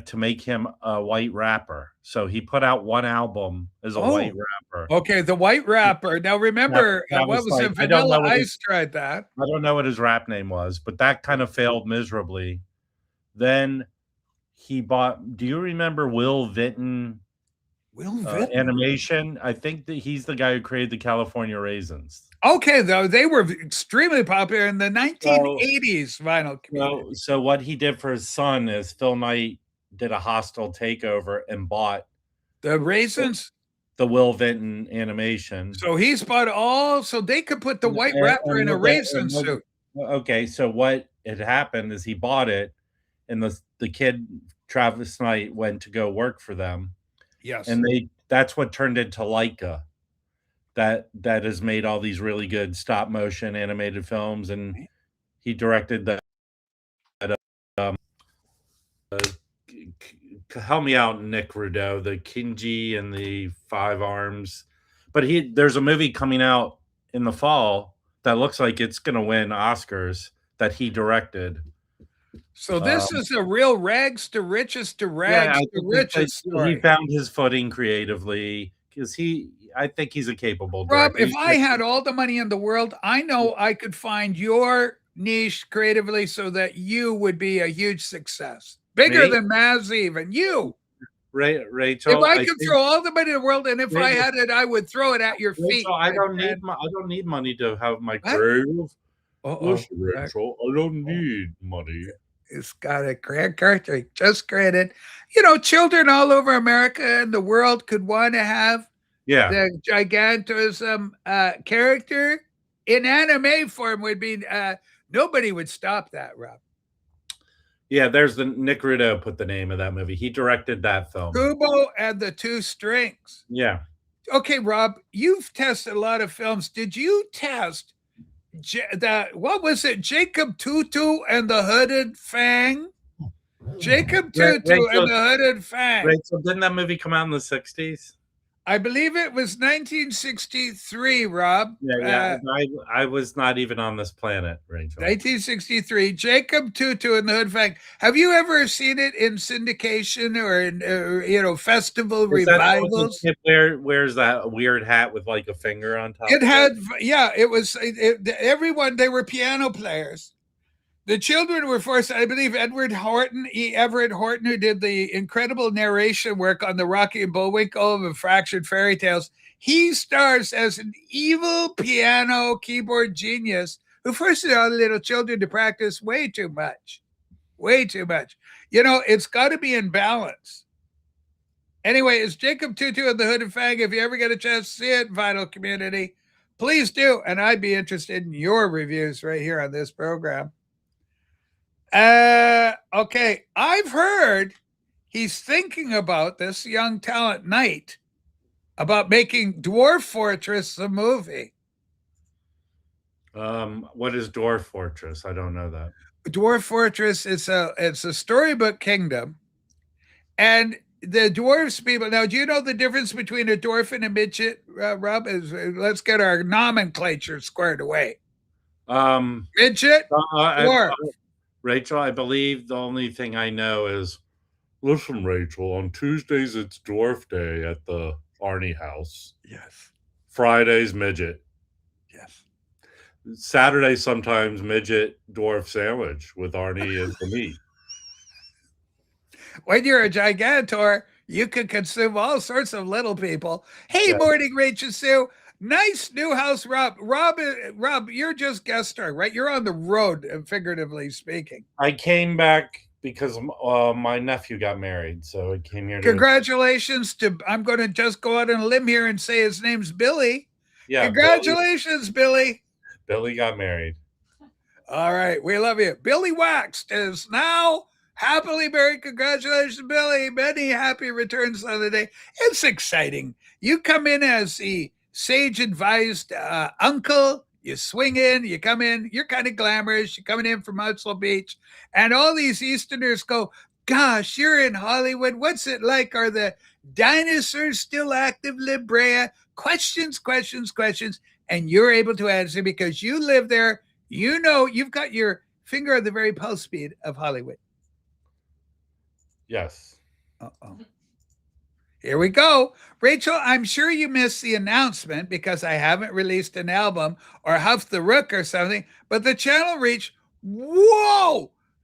to make him a white rapper. So he put out one album as a white rapper. Okay, the white rapper. Now remember, That what was it? Vanilla Ice tried that. I don't know what his rap name was, but that kind of failed miserably. Then he bought, do you remember Will Vinton? Will Vinton. animation. I think that he's the guy who created the California Raisins. Okay, though they were extremely popular in the 1980s vinyl community. So what he did for his son is Phil Knight did a hostile takeover and bought The Raisins. the Will Vinton animation. So he's bought all, so they could put the white And- rapper and in a what they- raisin and what- suit. Okay, so what had happened is he bought it, and the kid Travis Knight went to go work for them, Yes. and that's what turned into Leica. That has made all these really good stop motion animated films, and he directed that. Help me out, Nick Rudeau, the Kinji and the Five Arms. But there's a movie coming out in the fall that looks like it's going to win Oscars that he directed. So this is a real rags to riches to rags to riches story. He found his footing creatively because I think he's a capable Rob, director. if I had all the money in the world, I know I could find your niche creatively so that you would be a huge success. Bigger Me? than Maz even. You. Rachel, If I could throw all the money in the world, and if I Rachel- had it, I would throw it at your feet. Rachel, I my don't friend. need money to have my What? creative. Uh-oh. Listen, Rachel, I don't need money. It's got a Grant Carter just created. You know, children all over America and the world could want to have Yeah, the gigantism character in anime form would be nobody would stop that, Rob. yeah. There's the Nick Rudeau put the name of that movie. He directed that film. Kubo and the Two Strings. Yeah. Okay, Rob, you've tested a lot of films. Did you test what was it? Jacob Tutu and the Hooded Fang? Jacob Tutu Rachel- and the Hooded Fang. Rachel, didn't that movie come out in the 60s? I believe it was 1963, Rob. Yeah. I was not even on this planet, Rachel. 1963. Jacob Tutu and the Hood Fang. Have you ever seen it in syndication or in festival Is that the one revivals? that wears that weird hat with like a finger on top? It had, yeah, it was everyone, they were piano players. The children were forced, I believe, Everett Horton, who did the incredible narration work on the Rocky and Bullwinkle and Fractured Fairy Tales. He stars as an evil piano keyboard genius who forced all the little children to practice way too much. Way too much. You know, it's got to be in balance. Anyway, it's Jacob Tutu and the Hooded Fang. If you ever get a chance to see it, Vinyl Community, please do. And I'd be interested in your reviews right here on this program. Okay. I've heard he's thinking about this young talent Knight about making Dwarf Fortress a movie. What is Dwarf Fortress? I don't know that. Dwarf Fortress it's a storybook kingdom, and the dwarves people. Now, do you know the difference between a dwarf and a midget, Rob? Let's get our nomenclature squared away. Midget, dwarf. Rachel, I believe the only thing I know is Listen, Rachel, on Tuesdays it's Dwarf Day at the Arnie house. Yes, Fridays, midget. yes. Saturday, sometimes midget dwarf sandwich with Arnie as the meat. When you're a gigantor, you can consume all sorts of little people. Hey, Yeah. morning, Rachel Sue. Nice new house, Rob. Rob, you're just guest star, right? You're on the road, figuratively speaking. I came back because my nephew got married, so I came here to Congratulations to, I'm going to just go out on a limb here and say his name's Billy. Yeah, Congratulations, Billy. Billy got married. All right, we love you. Billy Waxed is now happily married. Congratulations, Billy. Many happy returns on the day. It's exciting. You come in as the sage-advised uncle. You swing in, you come in, you're kind of glamorous. You're coming in from Muscle Beach. And all these Easterners go, gosh, you're in Hollywood. What's it like? Are the dinosaurs still active, La Brea? Questions. And you're able to answer because you live there. You know, you've got your finger on the very pulse speed of Hollywood. Yes. Uh-oh. Here we go. Rachel, I'm sure you missed the announcement because I haven't released an album or Huff the Rook or something, but the channel reached,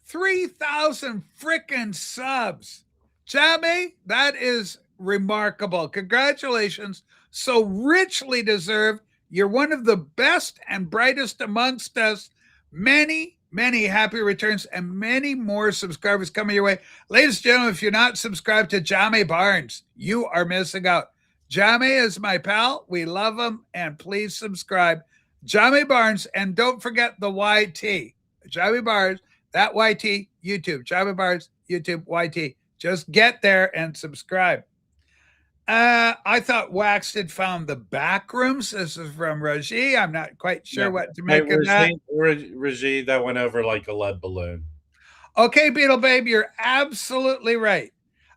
3,000 frickin' subs. Jamie, that is remarkable. Congratulations. So richly deserved. You're one of the best and brightest amongst us. Many, many happy returns and many more subscribers coming your way. Ladies and gentlemen, if you're not subscribed to Jamie Barnes, you are missing out. Jamie is my pal. We love him. And please subscribe. Jamie Barnes. And don't forget the YT. Jamie Barnes, that YT, YouTube. Jamie Barnes, YouTube, YT. Just get there and subscribe. I thought Wax had found the back rooms. This is from Raji. I'm not quite sure what to make of that. Raji, that went over like a lead balloon. Okay, Beetle Babe, you're absolutely right.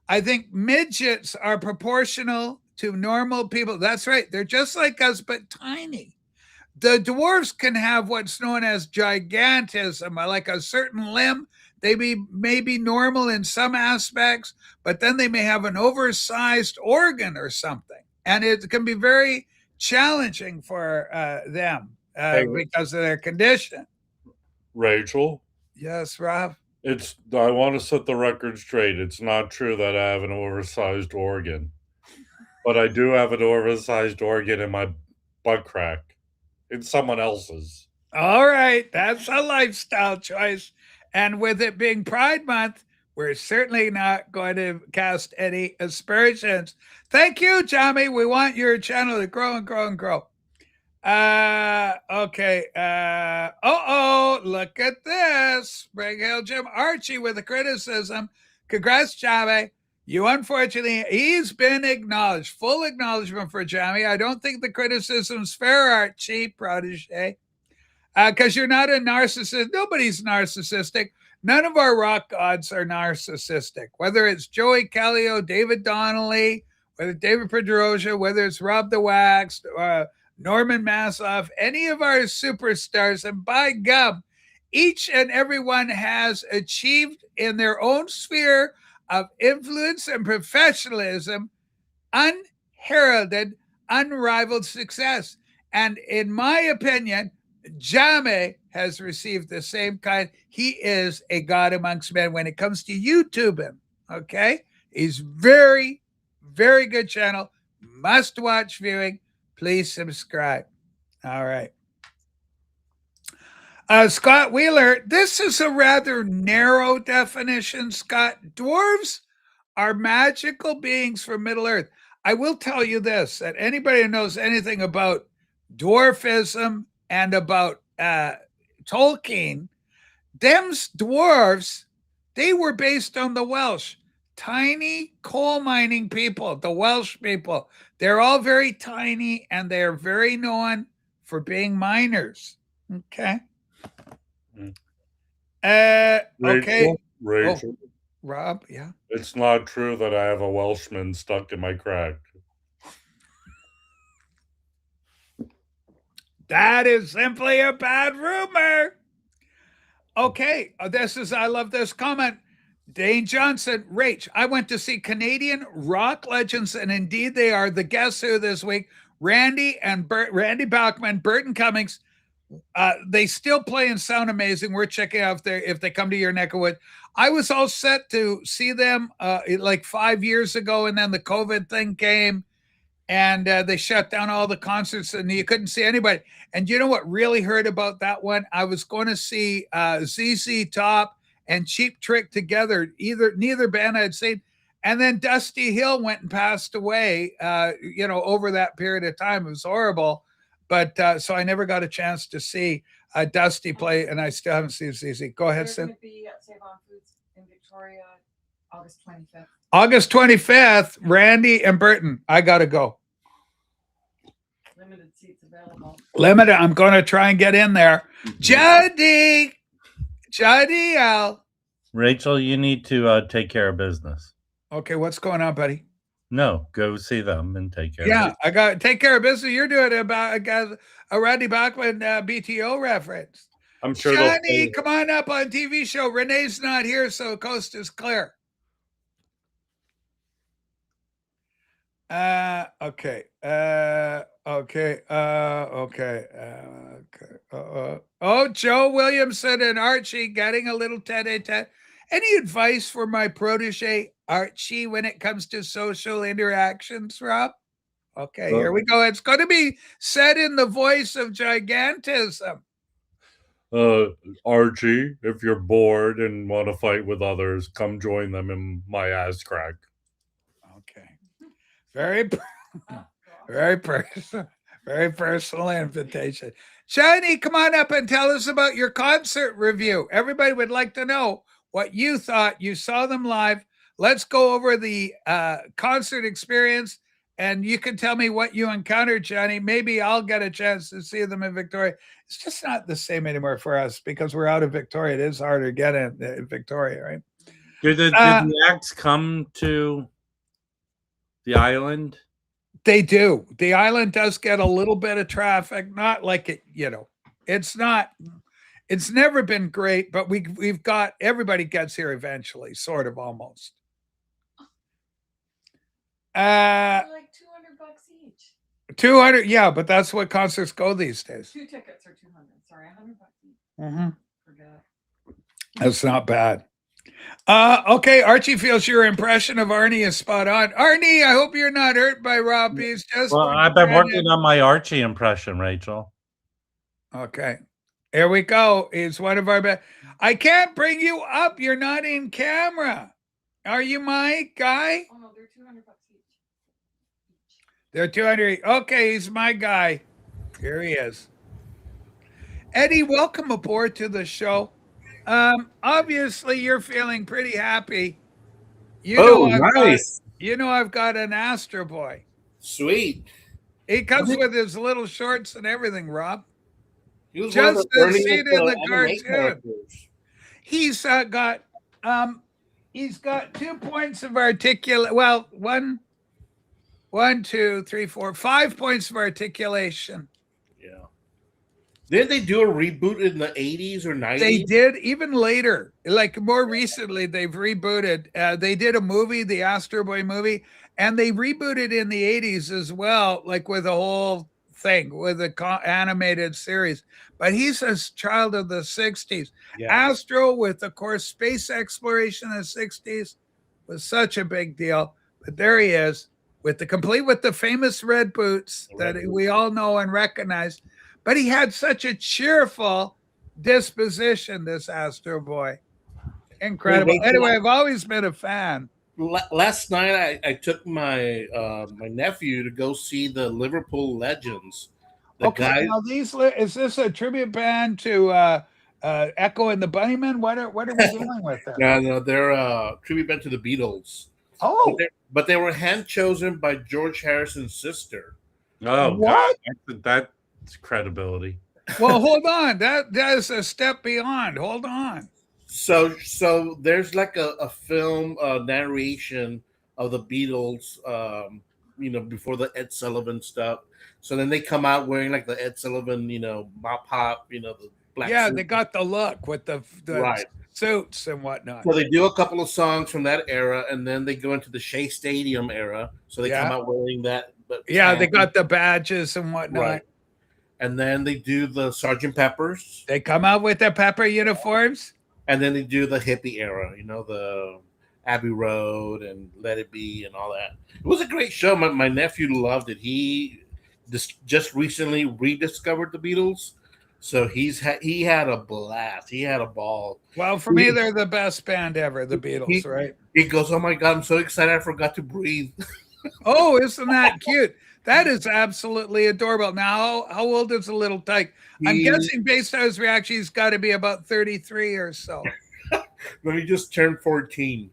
I think midgets are proportional to normal people. That's right. They're just like us, but tiny. The dwarves can have what's known as gigantism, like a certain limb. They may be normal in some aspects, but then they may have an oversized organ or something. And it can be very challenging for them because of their condition. Rachel? Yes, Rob? I want to set the record straight. It's not true that I have an oversized organ. But I do have an oversized organ in my butt crack. It's someone else's. All right. That's a lifestyle choice. And with it being Pride Month, we're certainly not going to cast any aspersions. Thank you, Jamie. We want your channel to grow and grow and grow. Okay. Look at this. Spring Hill Jim Archie with a criticism. Congrats, Jamie. You unfortunately, he's been acknowledged. Full acknowledgement for Jamie. I don't think the criticism's fair, Archie, protege. Because you're not a narcissist. Nobody's narcissistic. None of our rock gods are narcissistic. Whether it's Joey Callio, David Donnelly, whether David Pedrosia, whether it's Rob the Wax, Norman Masloff, any of our superstars, and by gum, each and every one has achieved in their own sphere of influence and professionalism unheralded, unrivaled success. And in my opinion, Jamie has received the same kind. He is a god amongst men when it comes to YouTubing. Okay. He's very, very good channel. Must watch viewing. Please subscribe. All right. Scott Wheeler, this is a rather narrow definition, Scott. Dwarves are magical beings from Middle Earth. I will tell you this, that anybody who knows anything about dwarfism and about Tolkien, them's dwarves, they were based on the Welsh. Tiny coal mining people, the Welsh people. They're all very tiny and they're very known for being miners. Okay. Okay. Rachel. Oh, Rob, yeah. It's not true that I have a Welshman stuck in my crack. That is simply a bad rumor. Okay, I love this comment. Dane Johnson, Rach, I went to see Canadian rock legends, and indeed they are the Guess Who this week. Randy Bachman, Burton Cummings. They still play and sound amazing. We're checking out if they come to your neck of wood. I was all set to see them like 5 years ago, and then the COVID thing came, and they shut down all the concerts, and you couldn't see anybody. And you know what really hurt about that one? I was going to see ZZ Top and Cheap Trick together. Neither band I'd seen. And then Dusty Hill went and passed away, over that period of time. It was horrible. But so I never got a chance to see Dusty play, and I still haven't seen ZZ. Go ahead, Sid. They're going to be at Save On Foods in Victoria, August 25th. August 25th, Randy and Burton. I got to go. Limited seats available. Limited. I'm going to try and get in there. Jody L. Rachel, you need to take care of business. Okay, what's going on, buddy? No, go see them and take care. Yeah, I got to take care of business. You're doing it about a Randy Bachman BTO reference. I'm sure. Johnny, come on up on TV show. Renee's not here, so the coast is clear. Okay. Joe Williamson and Archie getting a little tete-a-tete. Any advice for my protege, Archie when it comes to social interactions, Rob? Okay, here we go. It's going to be said in the voice of gigantism. Archie, if you're bored and want to fight with others, come join them in my ass crack. Okay. Very, very personal, very personal invitation. Shani, come on up and tell us about your concert review. Everybody would like to know what you thought. You saw them live. Let's go over the concert experience, and you can tell me what you encountered, Johnny. Maybe I'll get a chance to see them in Victoria. It's just not the same anymore for us because we're out of Victoria. It is harder to get in Victoria, right? Did the acts come to the island? They do. The island does get a little bit of traffic, not like it, it's not, it's never been great, but we've got, everybody gets here eventually, sort of almost. They're like $200 each. 200, yeah, but that's what concerts go these days. 2 tickets are 200. Sorry, $100 each. Mm-hmm. Forget it. That's not bad. Okay, Archie feels your impression of Arnie is spot on. Arnie, I hope you're not hurt by Rob. He's just Well, I've been working on my Archie impression, Rachel. Okay. Here we go. He's one of our best. I can't bring you up. You're not in camera. Are you my guy? Oh no, they're $200 each. They're 200. Okay, he's my guy. Here he is. Eddie, welcome aboard to the show. Obviously, you're feeling pretty happy. Nice. I've got an Astro Boy. Sweet. He comes with his little shorts and everything, Rob. He was Just one of to the see it in the anime cartoon. characters. He's got 2 points of articulation. Well, one, 2, 3, 4, 5 points of articulation. Yeah. Didn't they do a reboot in the 80s or 90s? They did even later, like more recently, they've rebooted. They did a movie, the Astro Boy movie, and they rebooted in the 80s as well, like with a whole thing with a animated series. But he's a child of the 60s. Yeah. Astro, with of course space exploration in the 60s, was such a big deal. But there he is, with the famous red boots that we all know and recognize. But he had such a cheerful disposition, this Astro Boy. Incredible. Anyway, I've always been a fan. Last night, I took my my nephew to go see the Liverpool Legends. The guy. Now is this a tribute band to Echo and the Bunnymen? What are we dealing with there? No, they're a tribute band to the Beatles. Oh, but they were hand chosen by George Harrison's sister. Oh, what? God, that's credibility. Well, hold on. That is a step beyond. Hold on. So there's like a film narration of the Beatles, before the Ed Sullivan stuff. So then they come out wearing like the Ed Sullivan, mop top, the black. Yeah, suit. they got the look with the Right. suits and whatnot. So they do a couple of songs from that era, and then they go into the Shea Stadium era. So they come out wearing that. Yeah, they got the badges and whatnot. Right. And then they do the Sgt. Peppers. They come out with their pepper uniforms. And then they do the hippie era, the Abbey Road and Let It Be and all that. It was a great show. My nephew loved it. He just recently rediscovered the Beatles. So he had a blast. He had a ball. Well, for me, they're the best band ever, the Beatles, right? He goes, "Oh my God, I'm so excited. I forgot to breathe." Oh, isn't that cute? That is absolutely adorable. Now, how old is the little tyke? I'm guessing based on his reaction, he's got to be about 33 or so. Let me just turn 14.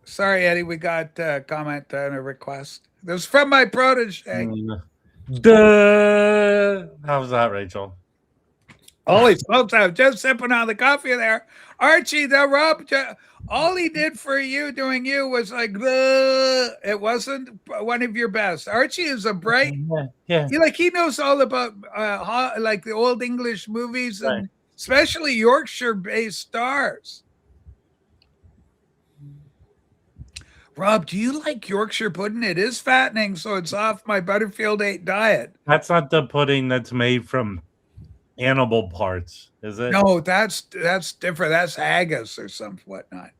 Sorry, Eddie, we got a comment and a request. This was from my protege. Duh. How's that, Rachel? Holy smokes, I'm just sipping on the coffee there. Archie, the Rob, all he did for you doing you was like, it wasn't one of your best. Archie is a bright, yeah. He knows all about like the old English movies and especially Yorkshire-based stars. Rob, do you like Yorkshire pudding? It is fattening, so it's off my Butterfield 8 diet. That's not the pudding that's made from animal parts, is it? No, that's different. That's haggis or some whatnot.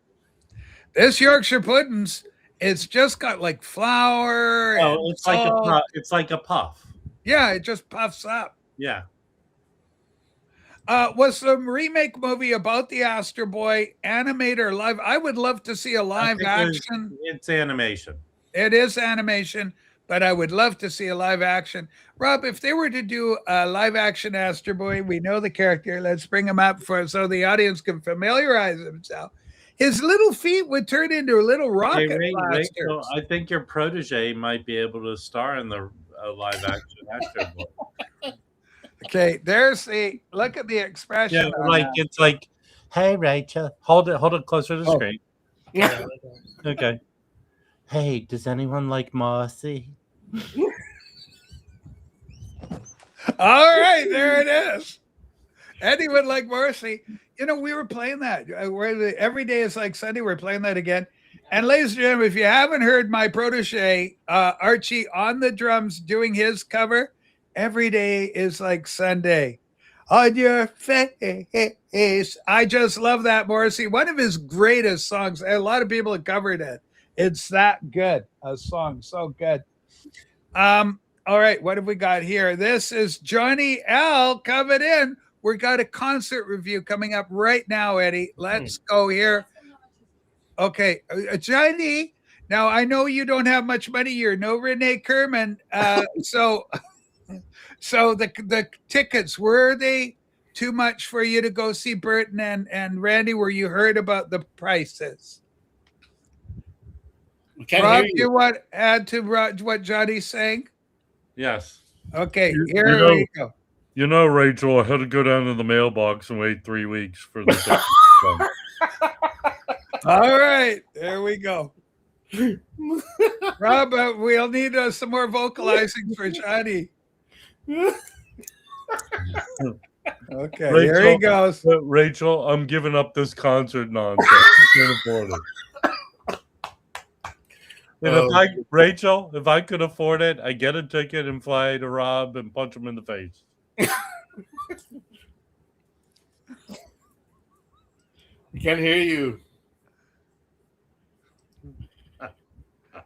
This Yorkshire pudding's, it's just got like flour. Oh, and it's like a salt. puff. It's like a puff. Yeah, it just puffs up. Yeah. Was the remake movie about the Astro Boy animated or live? I would love to see a live action. It's animation. It is animation, but I would love to see a live action. Rob, if they were to do a live action Astro Boy, we know the character. Let's bring him up so the audience can familiarize themselves. His little feet would turn into a little rocket blasters. Rachel, I think your protege might be able to star in the live action Astro Boy. Okay, there's the look at the expression. Yeah, on like that. it's like, hey Rachel, hold it closer to the Oh. screen. Yeah. Okay. Hey, does anyone like Marcy? All right, there it is. Anyone like Marcy? You know, we were playing that. Every day is like Sunday. We're playing that again. And ladies and gentlemen, if you haven't heard my protege, Archie, on the drums doing his cover, every day is like Sunday. On your face. I just love that, Morrissey. One of his greatest songs. A lot of people have covered it. It's that good. A song. So good. All right. What have we got here? This is Johnny L coming in. We got a concert review coming up right now, Eddie. Let's go here. Okay. Johnny, now I know you don't have much money. You're no Renee Kerman. So the tickets, were they too much for you to go see Burton and Randy? Were you heard about the prices? We can't Rob, hear you want to add to what Johnny's saying? Yes. Okay, You here know- we go. You know, Rachel, I had to go down to the mailbox and wait 3 weeks for this. All right, there we go. Rob, we'll need some more vocalizing for Johnny. Okay, here he Rachel. goes. Rachel, I'm giving up this concert nonsense. I can't afford it. And Rachel, if I could afford it, I get a ticket and fly to Rob and punch him in the face. We can't hear you.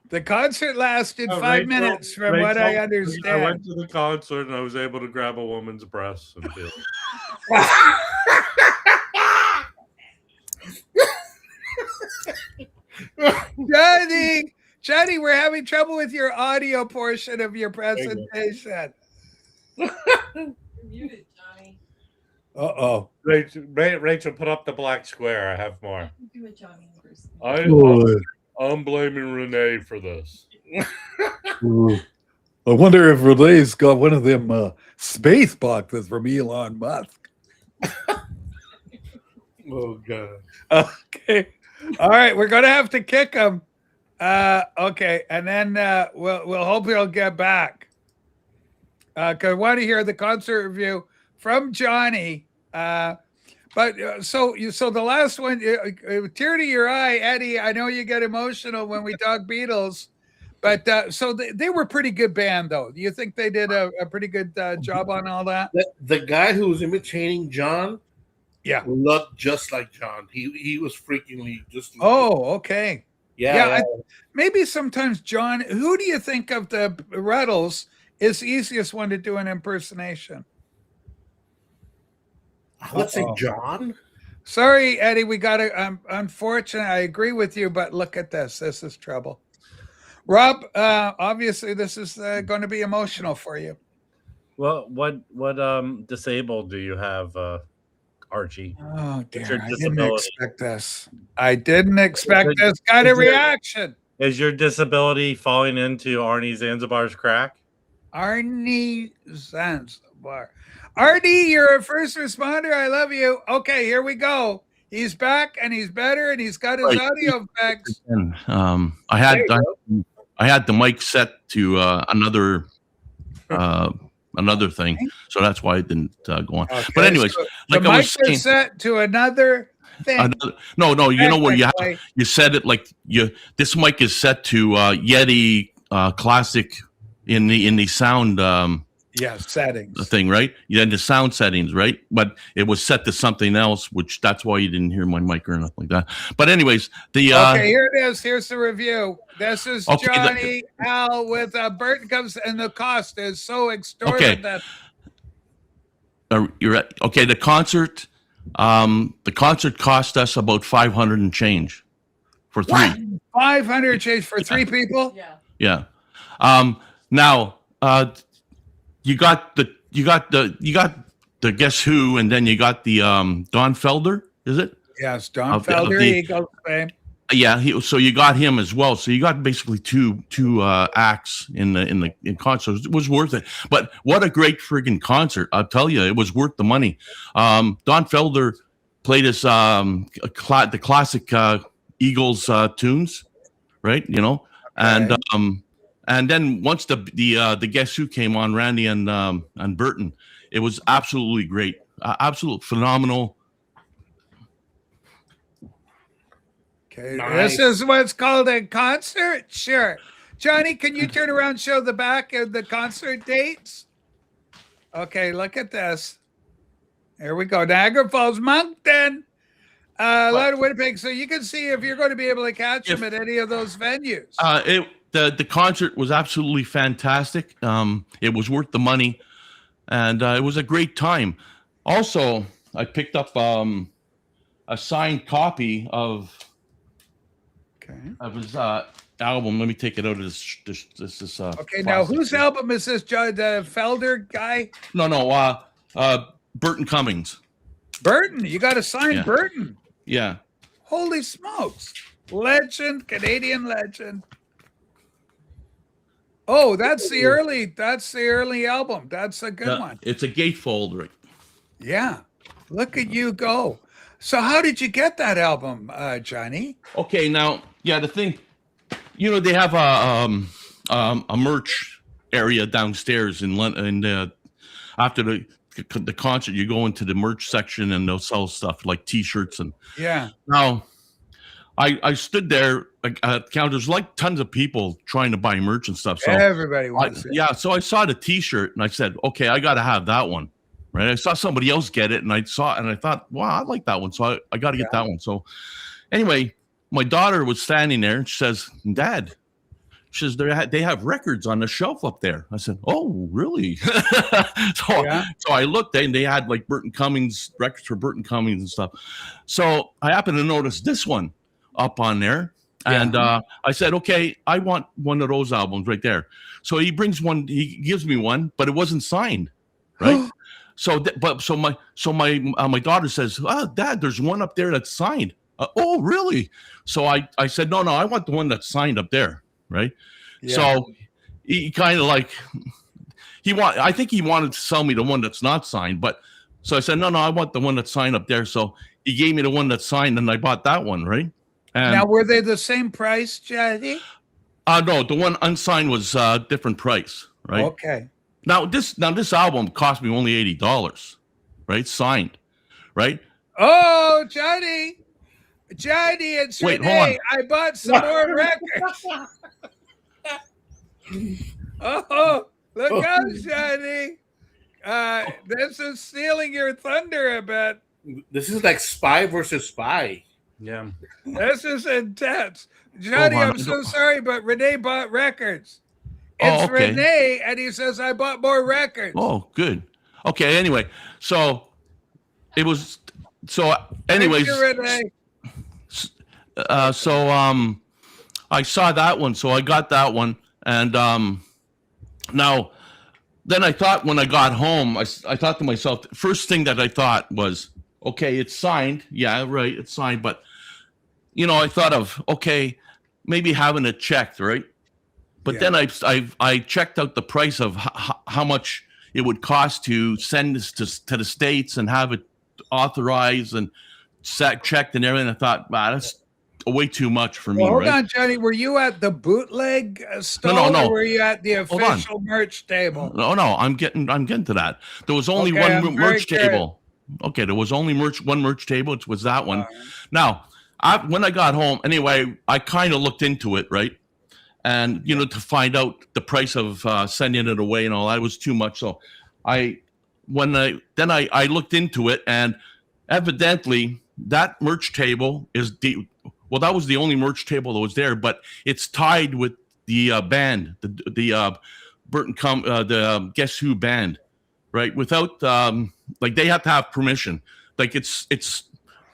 The concert lasted Oh, 5 Rachel, minutes, from what I Rachel, understand. I went to the concert and I was able to grab a woman's breasts and feel it. Johnny, we're having trouble with your audio portion of your presentation. You're muted, Johnny. Uh-oh. Rachel, put up the black square. I have more. Do a Johnny impersonation. I'm blaming Renee for this. I wonder if Renee's got one of them space boxes from Elon Musk. Oh god. Okay. All right, we're gonna have to kick him. Okay, and then we'll hope he'll get back. Cause I want to hear the concert review from Johnny. So the last one, tear to your eye, Eddie. I know you get emotional when we talk Beatles, but so they were a pretty good band, though. Do you think they did a pretty good job on all that? The guy who was imitating John, Yeah. looked just like John. He was freakingly just. Oh, okay. yeah. Maybe sometimes John. Who do you think of the Ruddles is the easiest one to do an impersonation? Let's say Uh-oh. John. Sorry, Eddie. We got to. Unfortunate. I agree with you, but look at this. This is trouble. Rob, obviously, this is going to be emotional for you. Well, what disabled do you have, Archie? Oh dear! your I didn't disability? expect this. I didn't expect Is it- this kind of is it- reaction. Is your disability falling into Arnie Zanzibar's crack? Arnie Zanzibar. Arnie, you're a first responder. I love you. Okay, here we go. He's back and he's better and he's got his Right. audio effects. And I There had you I had the mic set to another thing, so that's why it didn't go on. Okay, But anyways, so like the I mic was saying, is set to another thing. no, you know where Technically. you said it like this mic is set to Yeti Classic in the sound Yeah, settings. the thing, right? You had the sound settings, right? But it was set to something else, which that's why you didn't hear my mic or nothing like that. But anyways, the Okay, here it is. Here's the review. This is Okay, Johnny Al with Burton comes, and the cost is so extortionate Okay. that you're right. Okay, the concert cost us about 500 and change for three. 500 change for 3 people. Yeah. Yeah. Now, you got the Guess Who, and then you got the Don Felder, is it? Yes, Don Of the- Felder, the- Eagles fame. Yeah. So you got him as well. So you got basically two acts in concert. It was worth it. But what a great friggin' concert! I'll tell you, it was worth the money. Don Felder played us the classic Eagles tunes, right? You know, and then once the Guess Who came on, Randy and Burton, it was absolutely great, absolute phenomenal. Okay, Nice. this is what's called a concert. Sure, Johnny, can you turn around and show the back of the concert dates? Okay, look at this. There we go. Niagara Falls, Moncton, a lot of Winnipeg. So you can see if you're going to be able to catch them at any of those venues. The concert was absolutely fantastic. It was worth the money, and it was a great time. Also, I picked up a signed copy of his album. Let me take it out of this. Okay, now whose album is this? The Felder guy? No. Burton Cummings. Burton. You got to sign Yeah. Burton. Yeah. Holy smokes! Legend, Canadian legend. Oh, that's the early. That's the early album. That's a good one. It's a gatefold, right? Yeah. Look at you go. So how did you get that album, Johnny? Okay, now, the thing, they have a merch area downstairs in London, and after the concert, you go into the merch section and they'll sell stuff like T-shirts and. Yeah. Now, I stood there at the counter. There's like tons of people trying to buy merch and stuff. So Everybody wants it. so I saw the T-shirt and I said, okay, I got to have that one. Right. I saw somebody else get it and I thought, wow, I like that one. So I got to get that one. So anyway, my daughter was standing there and she says, Dad, she says, they have records on the shelf up there. I said, oh, really? So I looked and they had like Burton Cummings, records for Burton Cummings and stuff. So I happened to notice this one up on there. And I said, okay, I want one of those albums right there. So he brings one, he gives me one, but it wasn't signed. Right. So my daughter says, "Oh, Dad, there's one up there that's signed." Oh, really? So I said, "No, I want the one that's signed up there." Right. Yeah. So he kind of like I think he wanted to sell me the one that's not signed, but so I said, "No, I want the one that's signed up there." So he gave me the one that's signed, and I bought that one. Right. And Now, were they the same price, Johnny? no, the one unsigned was different price. Right. Okay. Now this album cost me only $80, right? Signed, right? Oh, Johnny, it's Wait, hold Renee. I bought some more records. Oh, look out, Johnny. This is stealing your thunder a bit. This is like spy versus spy. Yeah. This is intense. Johnny, man, I'm so sorry, but Renee bought records. Oh, It's okay. Renee, and he says, I bought more records. Oh, good. Okay. Anyway, so it was. So, anyways, Thank you, Renee. I saw that one, so I got that one, and now, then I thought when I got home, I thought to myself, first thing that I thought was, okay, it's signed. Yeah, right, it's signed, but I thought of, okay, maybe having it checked, right? But then I checked out the price of how much it would cost to send this to the States and have it authorized and checked and everything. I thought, wow, that's way too much for me. Well, hold right? on, Johnny. Were you at the bootleg stall, No. or were you at the Hold on. official merch table? No, I'm getting to that. There was only Okay, I'm one very merch curious. table. Okay, there was only one merch table. It was that one. Now, when I got home, anyway, I kind of looked into it, right? and to find out the price of sending it away and all that was too much. So I looked into it, and evidently that merch table is that was the only merch table that was there, but it's tied with the band, the the Guess Who band, right? Without like they have to have permission. Like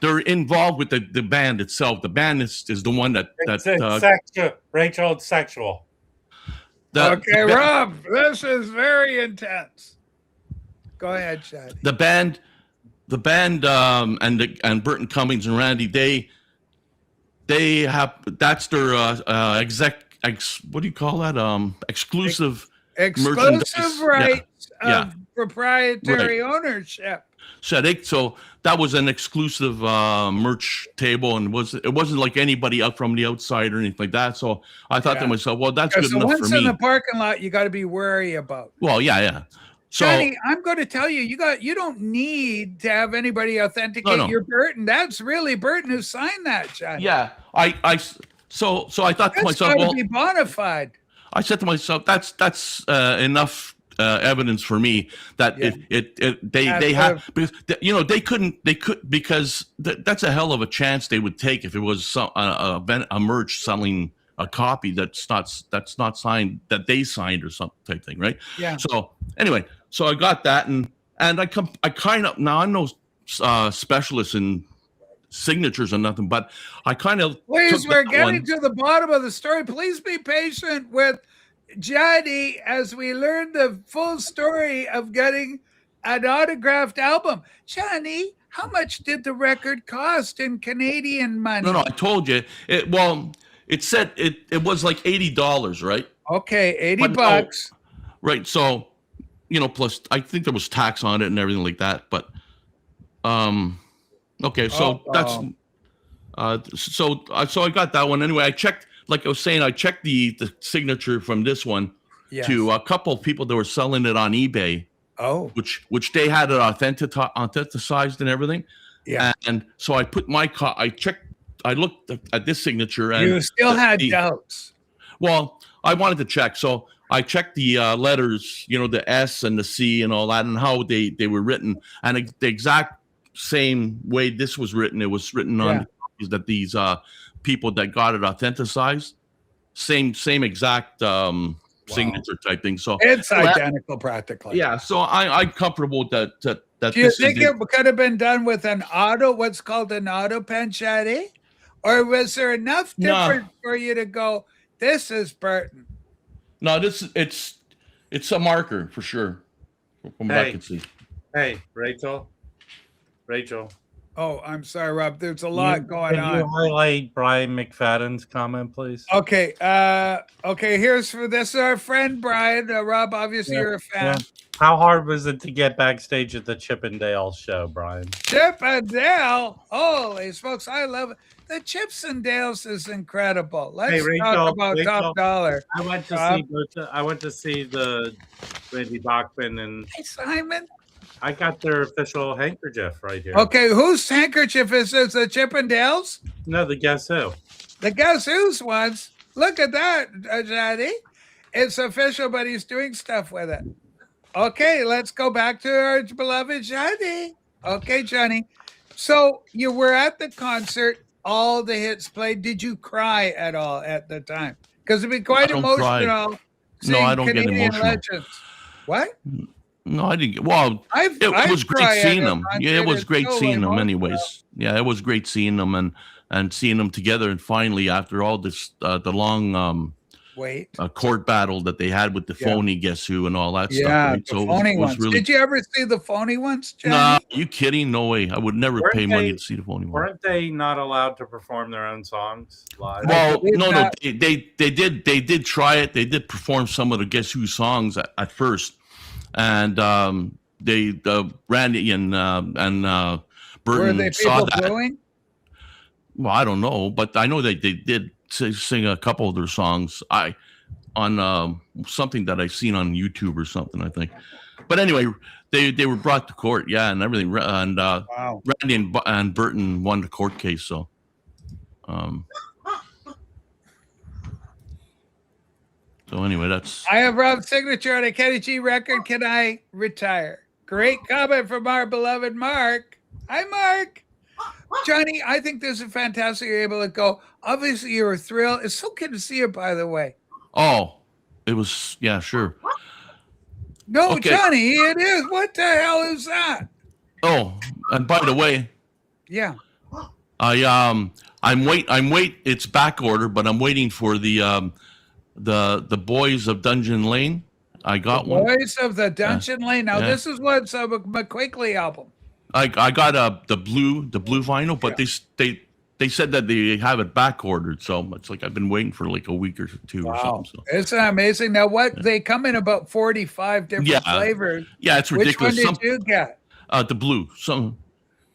they're involved with the band itself. The band is the one that sexual. Rachel, it's sexual. Okay, Rob, this is very intense. Go ahead, Chad. The band, and Burton Cummings and Randy, they have, that's their what do you call that? Exclusive merchandise. Rights Yeah. of proprietary ownership. So that was an exclusive merch table, and it wasn't like anybody out from the outside or anything like that. So I thought to myself, well, that's good So enough once for in me. the parking lot, you got to be wary about. Well, yeah. So Johnny, I'm going to tell you, you don't need to have anybody authenticate No. your Burton. That's really Burton who signed that, Johnny. yeah, so I thought to That's myself, got to well, be bona fide. I said to myself, that's enough evidence for me that they have, because because that's a hell of a chance they would take if it was a merch selling a copy that's not signed, that they signed or some type thing, right? Yeah. So anyway, so I got that, and I kind of, now I'm no specialist in signatures or nothing, but I kind of Please, we're getting to the bottom of the story. Please be patient with Johnny as we learn the full story of getting an autographed album. Johnny, how much did the record cost in Canadian money? No, I told you. It said it was like $80, right? Okay, 80 But no, bucks. right. So, plus I think there was tax on it and everything like that. But, okay. So so I got that one anyway. I checked, like I was saying, I checked the signature from this one Yes. to a couple of people that were selling it on eBay, Oh, which they had it authenticized and everything. yeah. And so I put I looked at this signature, and You still had the- doubts. Well, I wanted to check, so I checked the letters, the S and the C and all that, and how they were written, and the exact same way this was written. It was written on the copies that these people that got it authenticized, same exact signature type thing. So It's identical practically. yeah, so I'm comfortable that Do you this think is it could have been done with what's called an auto pen, Shadi? Or was there enough No. difference for you to go, this is Burton? no, it's a marker for sure, from what I Hey. can see. Hey, Rachel. Oh, I'm sorry, Rob. There's a lot going Can you on. highlight Brian McFadden's comment, please? Okay. This is our friend Brian. Rob, obviously you're a fan. How hard was it to get backstage at the Chippendale show, Brian? Chip and Dale. Holy smokes, I love it. The Chips and Dales is incredible. Let's talk about Top Dollar. I went to see the Randy Bachman, and Hey, Simon. I got their official handkerchief right here. Okay, whose handkerchief is this? The Chip and Dales? No, the Guess Who. The Guess Who's ones. Look at that, Johnny. It's official, but he's doing stuff with it. Okay, let's go back to our beloved Johnny. Okay, Johnny. So you were at the concert, all the hits played. Did you cry at all at the time? Because it'd be quite I don't cry. emotional. No, seeing I don't get Canadian emotional. Legends. What? No, I didn't get. Well, I've it was cried great at seeing a them. Yeah, it concert. was It's great so seeing them. emotional. Anyways, yeah, it was great seeing them and seeing them together. And finally, after all this, the long Wait. court battle that they had with the Yeah. phony Guess Who and all that stuff. Yeah, Right? the So phony it was ones. really. Did you ever see the phony ones, Johnny? Nah, you kidding? No way. I would never Weren't pay money they- to see the phony one. Weren't they not allowed to perform their own songs live? Well, believe no, that. they did try it. They did perform some of the Guess Who songs at first, and Randy and Were Burton they saw people that. booing? Well, I don't know, but I know they did sing a couple of their songs. On something that I seen on YouTube or something, I think. But anyway, they were brought to court, yeah, and everything. And Wow. Randy and Burton won the court case. So, So anyway, that's I have Rob's signature on a Kenny G record. Can I retire? Great comment from our beloved Mark. Hi, Mark. Johnny, I think this is fantastic. You're able to go. Obviously, you were thrilled. It's so good to see you, by the way. oh, it was yeah, sure. No, Okay. Johnny, it is. What the hell is that? Oh, and by the way, Yeah. I'm wait. It's back order, but I'm waiting for the Boys of Dungeon Lane. I got one. Voice of the Dungeon Lane. Now, Yeah. this is what's a McQuickly album. I got the blue vinyl, but they said that they have it back ordered, so it's like I've been waiting for like a week or two or something. So. It's amazing. Now, what they come in about 45 different Yeah. flavors. Yeah, it's Which one ridiculous. did you get? The blue.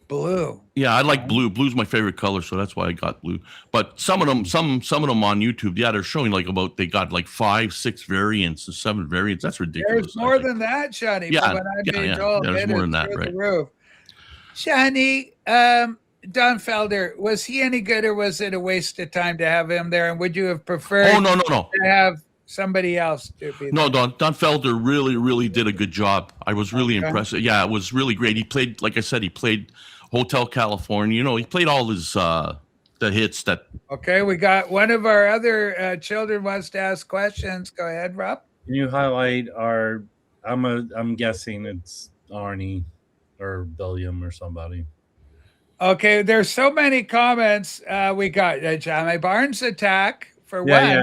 Blue. Yeah, I like blue. Blue's my favorite color, so that's why I got blue. But some of them on YouTube, yeah, they're showing like they got like 5, 6 variants, 7 variants. That's ridiculous. There's more than that, Johnny. Yeah, from what I'm yeah, being yeah. told. There's It more is than that, through right. the roof. Johnny, Don Felder, was he any good, or was it a waste of time to have him there? And would you have preferred Oh no. to have somebody else to be No, Don Felder really did a good job. I was really Okay. impressed. Yeah, it was really great. He played, like I said, he played Hotel California. You know, he played all his the hits that. Okay, we got one of our other children wants to ask questions. Go ahead, Rob. Can you highlight our? I'm guessing it's Arnie or William or somebody. Okay, there's so many comments. We got Johnny Barnes attack for Yeah,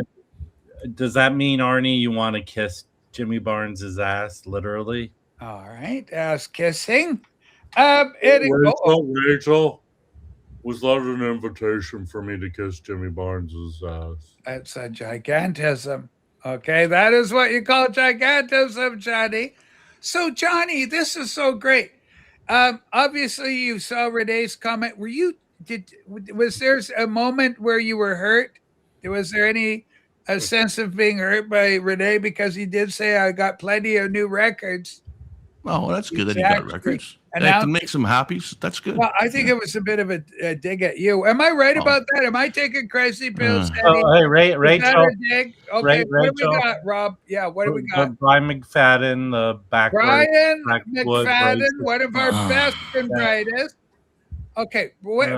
one. Does that mean, Arnie, you want to kiss Jimmy Barnes's ass, literally? All right, ass kissing. Rachel, was that an invitation for me to kiss Jimmy Barnes's ass? That's a gigantism. Okay, that is what you call gigantism, Johnny. So, Johnny, this is so great. Obviously, you saw Renee's comment. Was there a moment where you were hurt? Was there a sense of being hurt by Renee, because he did say, "I got plenty of new records"? Oh, that's good that he got Exactly. records. And That now- can make some happy. That's good. Well, I think it was a bit of a dig at you. Am I right Oh. about that? Am I taking crazy pills? Eddie? Oh, hey, Is that Rachel. a dig? Okay, what do we Rachel. got, Rob? Yeah, what do we got? Brian McFadden, the backward. Brian Blackwood McFadden, racist. one of our best and brightest. Okay,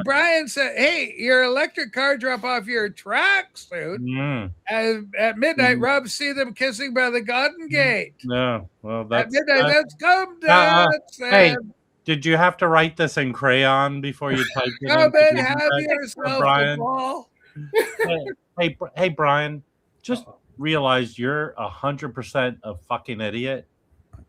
Brian said, "Hey, your electric car drop off your tracksuit Mm, at midnight. Rob, see them kissing by the Garden Gate no, well, at that's. midnight. Let's come uh, dance. hey, did you have to write this in crayon before you typed it? Come into and the have internet, yourself a Brian? ball." Hey, Brian, just realize you're 100% a fucking idiot,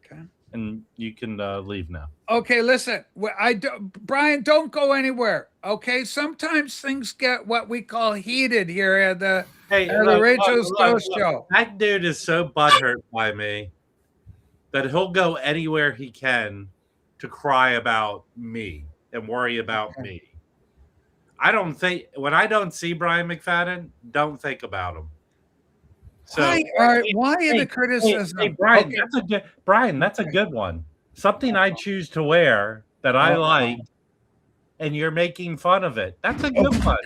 Okay. and you can leave now. Okay, listen. Brian, don't go anywhere. Okay, sometimes things get what we call heated here at the Hey, the Rachel's Ghost Show. That dude is so butthurt by me that he'll go anywhere he can to cry about me and worry about me. I don't think when I don't see Brian McFadden, don't think about him. So Why in the criticism? Hey, Brian, Okay. that's a good one. Something I choose to wear that I like, and you're making fun of it. That's a good one.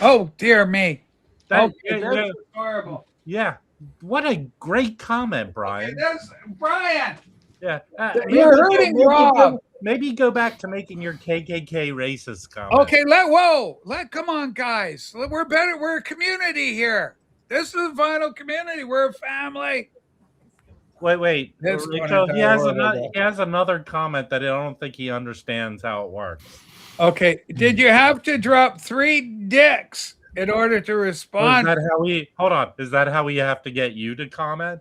Oh dear me. That- Okay, yeah, that's horrible. yeah. What a great comment, Brian. That's Brian. Yeah. You're hurting Rob. Maybe go back to making your KKK racist comment. Okay, come on, guys. We're better. We're a community here. This is a vinyl community. We're a family. Wait. That's Rachel, funny. he has another comment that I don't think he understands how it works. Okay, did you have to drop 3 dicks in order to Is respond? that how we hold on? Is that how we have to get you to comment?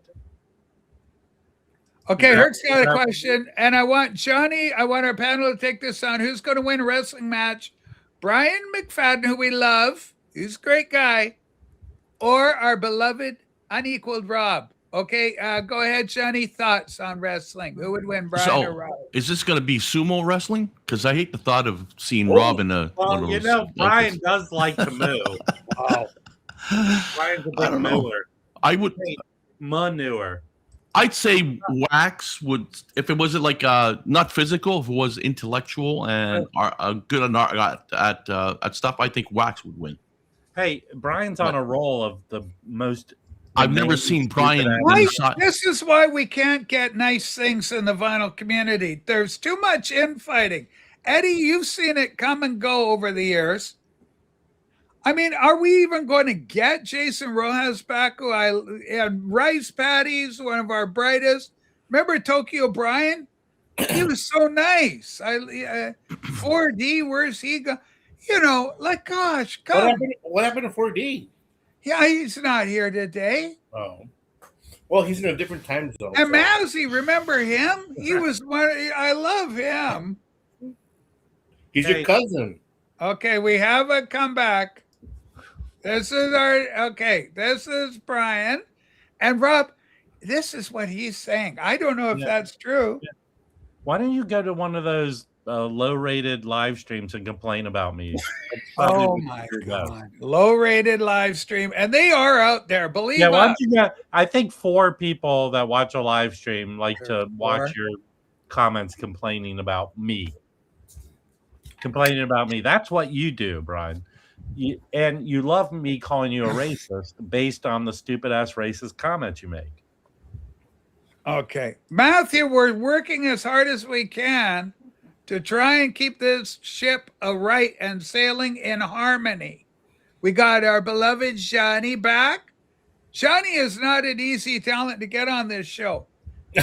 Okay, Yeah, Herc's got a yeah. question, and I want our panel to take this on. Who's going to win a wrestling match? Brian McFadden, who we love, he's a great guy, or our beloved unequaled Rob? Okay, go ahead, Johnny. Thoughts on wrestling? Who would win, Brian or Rob? Is this going to be sumo wrestling? Because I hate the thought of seeing Rob in a. one Well, of you those know, Brian outfits. does like to move. Brian's a I big don't know. mover. I would. Manure. I'd say Wax would, if it wasn't like not physical, if it was intellectual and good at stuff. I think Wax would win. Hey, Brian's on a roll of the most I've never name seen stupid Brian ass- Why? inside. This is why we can't get nice things in the vinyl community. There's too much infighting. Eddie, you've seen it come and go over the years. I mean, are we even going to get Jason Rojas back? Who and Rice Patties, one of our brightest. Remember Tokyo Brian? He was so nice. 4D, where's he go? You know, like, gosh, come. What happened to 4D? Yeah, he's not here today. Oh, well, he's in a different time zone. And so- Mazzy, remember him? He was one. I love him. He's Hey. your cousin. Okay, we have a comeback. This is this is Brian. And Rob, this is what he's saying. I don't know if Yeah. that's true. Why don't you go to one of those low-rated live streams and complain about me? That's Oh probably my your best. God. Low rated live stream. And they are out there. Believe Yeah, why us. don't you go? I think 4 people that watch a live stream like to watch your comments complaining about me. Complaining about me. That's what you do, Brian. And you love me calling you a racist based on the stupid ass racist comments you make. Okay. Matthew, we're working as hard as we can to try and keep this ship aright and sailing in harmony. We got our beloved Johnny back. Johnny is not an easy talent to get on this show.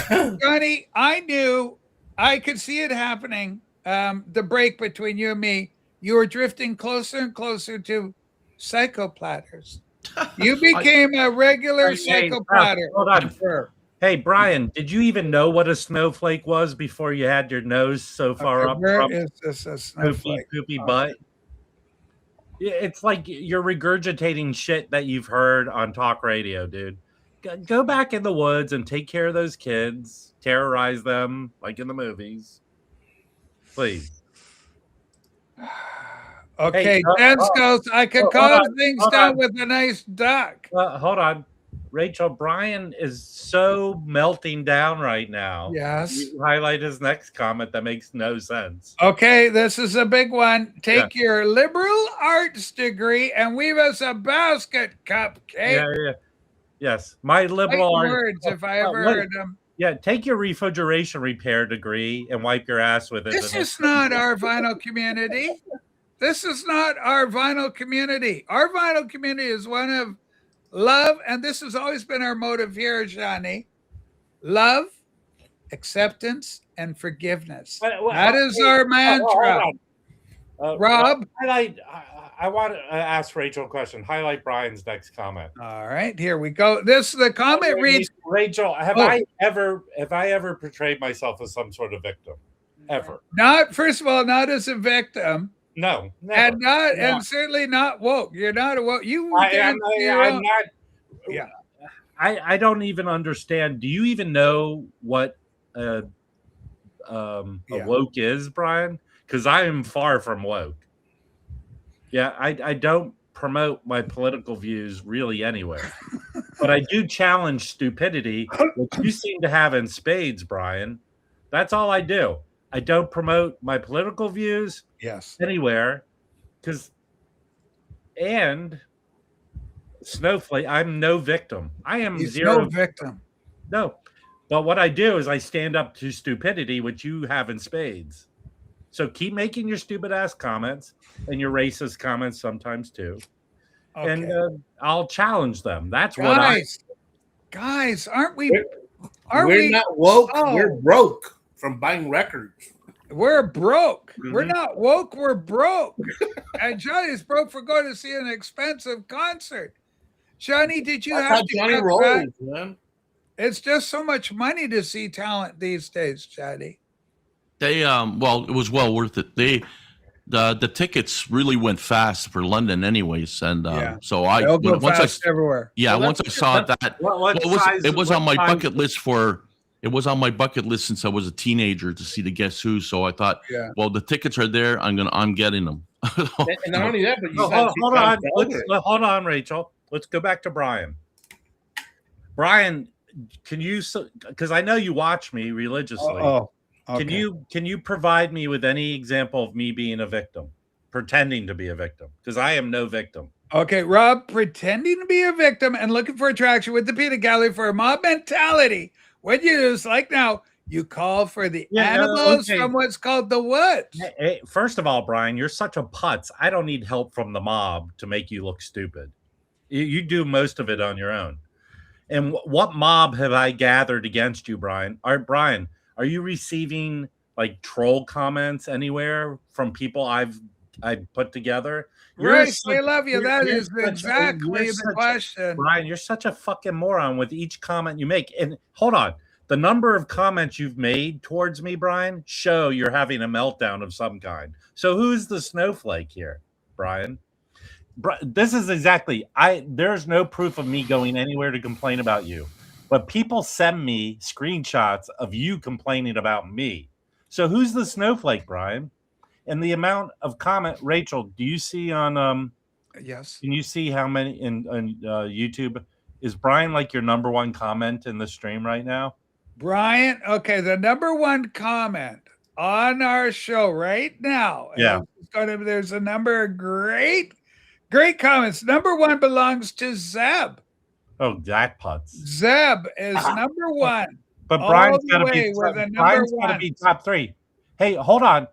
Johnny, I knew I could see it happening. The break between you and me, you were drifting closer and closer to psychoplatters. You became a regular psychoplatter. Hold on. Hey, Brian, did you even know what a snowflake was before you had your nose so far up Where from is this a snowflake? poopy butt? Yeah, it's like you're regurgitating shit that you've heard on talk radio, dude. Go back in the woods and take care of those kids. Terrorize them like in the movies. Please. Okay, Hey, Dance goes, I could hold calm on, things hold down on. with a nice duck. Hold on. Rachel, Brian is so melting down right now. Yes. You highlight his next comment that makes no sense. Okay, this is a big one. Take your liberal arts degree and weave us a basket cupcake. Yeah. Yes. My liberal Fighting arts. words, if I ever heard them. Yeah, take your refrigeration repair degree and wipe your ass with it. This is not our vinyl community. This is not our vinyl community. Our vinyl community is one of love, and this has always been our motive here, Johnny. Love, acceptance, and forgiveness. That is our mantra. Rob? I want to ask Rachel a question. Highlight Brian's next comment. All right, here we go. The comment reads, Rachel, have I ever portrayed myself as some sort of victim? Ever? first of all, not as a victim. No, never. And certainly not woke. You're not a woke. I'm not. Yeah. I don't even understand. Do you even know what a woke is, Brian? Because I am far from woke. Yeah, I don't promote my political views really anywhere. But I do challenge stupidity, which you seem to have in spades, Brian. That's all I do. I don't promote my political views anywhere and Snowflake, I'm no victim. I am zero no victim. No. But what I do is I stand up to stupidity, which you have in spades. So keep making your stupid ass comments and your racist comments sometimes too. Okay. And I'll challenge them. That's what guys, aren't we? We're not woke. We're broke from buying records. We're broke. We're not woke. We're broke. And Johnny's broke for going to see an expensive concert. Johnny, did you have to Johnny cut rolls, back? man. It's just so much money to see talent these days, Johnny. They it was well worth it. The tickets really went fast for London anyways, and so They'll go fast everywhere. Yeah, once I saw that, it was on my bucket list It was on my bucket list since I was a teenager to see the Guess Who. So I thought, well, the tickets are there. I'm getting them. And not only that, but hold on, Rachel. Let's go back to Brian. Brian, can you? Because I know you watch me religiously. Okay. Can you provide me with any example of me being a victim, pretending to be a victim? Because I am no victim. Okay, Rob, pretending to be a victim and looking for attraction with the peanut gallery for a mob mentality. What you do is like now, you call for the animals okay. from what's called the woods. Hey, first of all, Brian, you're such a putz. I don't need help from the mob to make you look stupid. You do most of it on your own. And what mob have I gathered against you, Brian? Brian, are you receiving like troll comments anywhere from people I've put together? Right, I love you. you're- That you're is such a- exactly you're the such a- question. Brian, you're such a fucking moron with each comment you make. And hold on, the number of comments you've made towards me, Brian, show you're having a meltdown of some kind. So who's the snowflake here, Brian? This is exactly there's no proof of me going anywhere to complain about you, but people send me screenshots of you complaining about me. So who's the snowflake, Brian? And the amount of comment, Rachel, do you see on Yes. can you see how many in YouTube? Is Brian like your number one comment in the stream right now? Brian, okay, the number one comment on our show right now. Yeah. There's a number of great comments. Number one belongs to Zeb. Oh, that putz. Zeb is number one. But all Brian's the got to way be with the Brian's number got to one. be top three. Hey, hold on.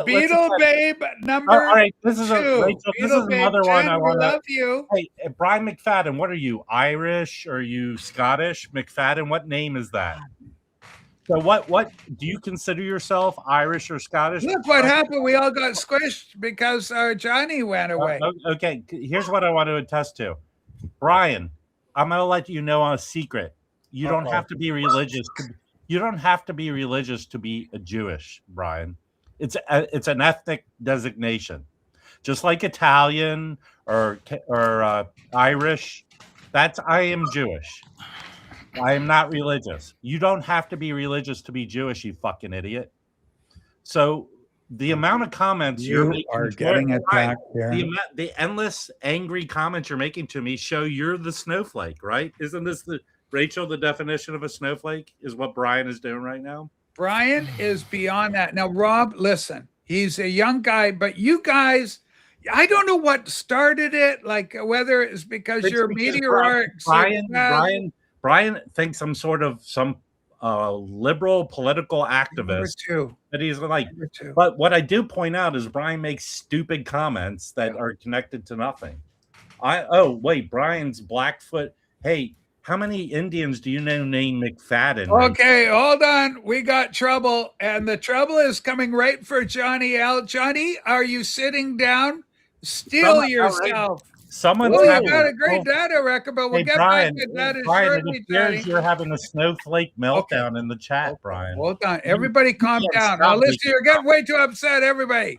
Beetle Babe, number all right, this is two. Rachel. This Beetle is Babe another one 10, I we want to. love you. Hey, Brian McFadden, what are you? Irish? Or are you Scottish? McFadden, what name is that? So what do you consider yourself, Irish or Scottish? Look what happened. We all got squished because Johnny went away. Okay, here's what I want to attest to. Brian, I'm going to let you know a secret. You don't have to be religious. You don't have to be religious to be a Jewish, Brian. It's an ethnic designation, just like Italian or Irish. I am Jewish. I am not religious. You don't have to be religious to be Jewish, you fucking idiot. So the amount of comments you're making are getting attacked here. the endless angry comments you're making to me show you're the snowflake, right? Isn't this Rachel, the definition of a snowflake is what Brian is doing right now? Brian is beyond that. Now, Rob, listen, he's a young guy, but you guys, I don't know what started it, like whether it's because you're meteoric. Brian thinks I'm sort of some liberal political activist. That he's like, but what I do point out is Brian makes stupid comments that are connected to nothing. Wait, Brian's Blackfoot. Hey, how many Indians do you know named McFadden? Okay, hold on. We got trouble, and the trouble is coming right for Johnny L. Johnny, are you sitting down? Steel yourself. Someone's you got a great data record, but we'll get Brian, back to that Brian, shortly, it appears Johnny. you're having a snowflake meltdown in the chat, Brian. Hold on. Everybody calm down. Now listen, you're getting way too upset, everybody.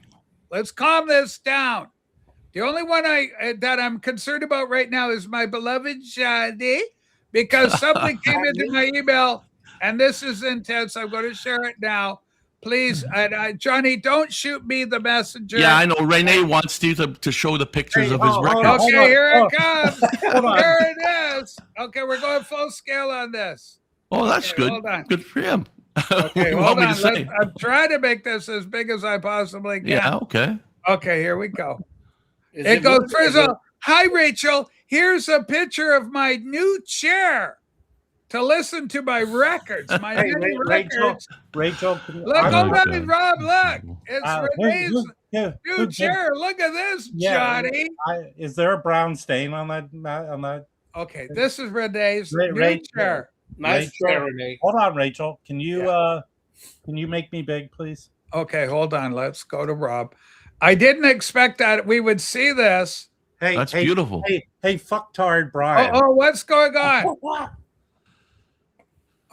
Let's calm this down. The only one that I'm concerned about right now is my beloved Johnny, because something came into my email, and this is intense. I'm going to share it now. Please, Johnny, don't shoot me, the messenger. Yeah, I know. Renee wants you to show the pictures of his records. Okay, here it comes. Here it is. Okay, we're going full scale on this. Oh, that's Okay, good. hold on. Good for him. Okay, You hold want me on. to say? I'm trying to make this as big as I possibly can. Yeah, okay. Okay, here we go. It goes first of all. Hi, Rachel. Here's a picture of my new chair to listen to my records. My many records. Rachel, Look, hold on, Rob. Look, it's Renee's new chair. Look at this, Johnny. Is there a brown stain on that? Okay, this is Renee's new chair. Nice chair, Renee. Hold on, Rachel. Can you make me big, please? Okay, hold on. Let's go to Rob. I didn't expect that we would see this. Hey, That's beautiful. Hey, fucktard, Brian. Oh, what's going on?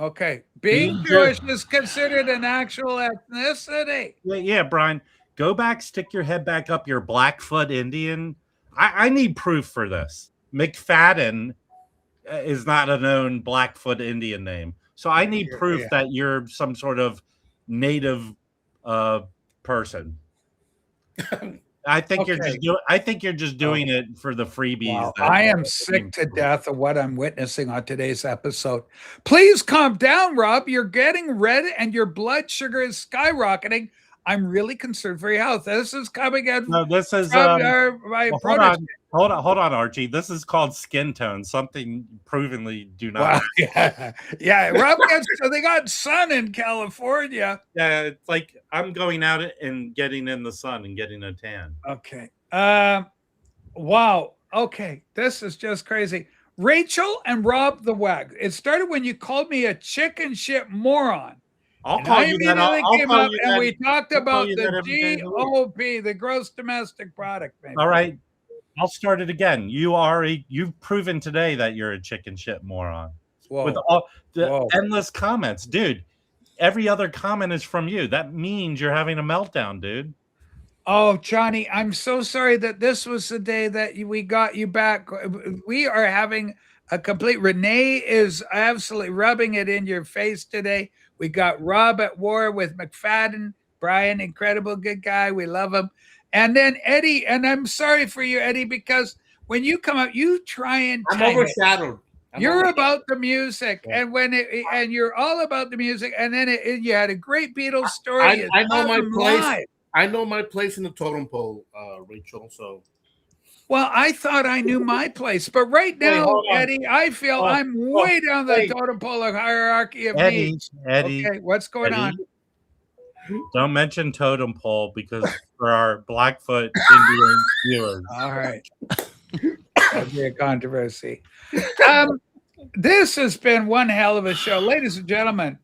Okay, being Jewish is considered an actual ethnicity. Yeah, Brian. Go back, stick your head back up. You're Blackfoot Indian. I need proof for this. McFadden is not a known Blackfoot Indian name, so I need proof that you're some sort of native person. I think you're just doing it for the freebies. Wow. I am sick to death of what I'm witnessing on today's episode. Please calm down, Rob. You're getting red and your blood sugar is skyrocketing. I'm really concerned for your health. This is coming in No, this is from my well, protege. hold on, Archie. This is called skin tone. Something provenly do not. Wow. Yeah. Rob gets, so they got sun in California. Yeah, it's like I'm going out and getting in the sun and getting a tan. Okay. Wow. Okay. This is just crazy. Rachel and Rob the Wag. It started when you called me a chicken shit moron. I'll And call I you that. immediately came call up you and that. we talked I'll call about you that the every day of the week. GOP, the gross domestic product. Baby. All right, I'll start it again. You've proven today that you're a chicken shit moron. Whoa. With all the Whoa. endless comments, dude. Every other comment is from you. That means you're having a meltdown, dude. Oh, Johnny, I'm so sorry that this was the day that we got you back. We are having a complete. Renee is absolutely rubbing it in your face today. We got Rob at war with McFadden. Brian, incredible good guy. We love him. And then Eddie, and I'm sorry for you, Eddie, because when you come out, you try and I'm time it. overshadowed. You're about the music, and and you're all about the music, and then you had a great Beatles story. I know my place. Live. I know my place in the totem pole, Rachel. So, Well, I thought I knew my place, but right now, hold on. Eddie, I feel I'm way down the totem pole hierarchy of Eddie, needs. Eddie, Okay, what's going on? don't mention totem pole because for our Blackfoot Indian viewers. All right, that'd be a controversy. This has been one hell of a show, ladies and gentlemen.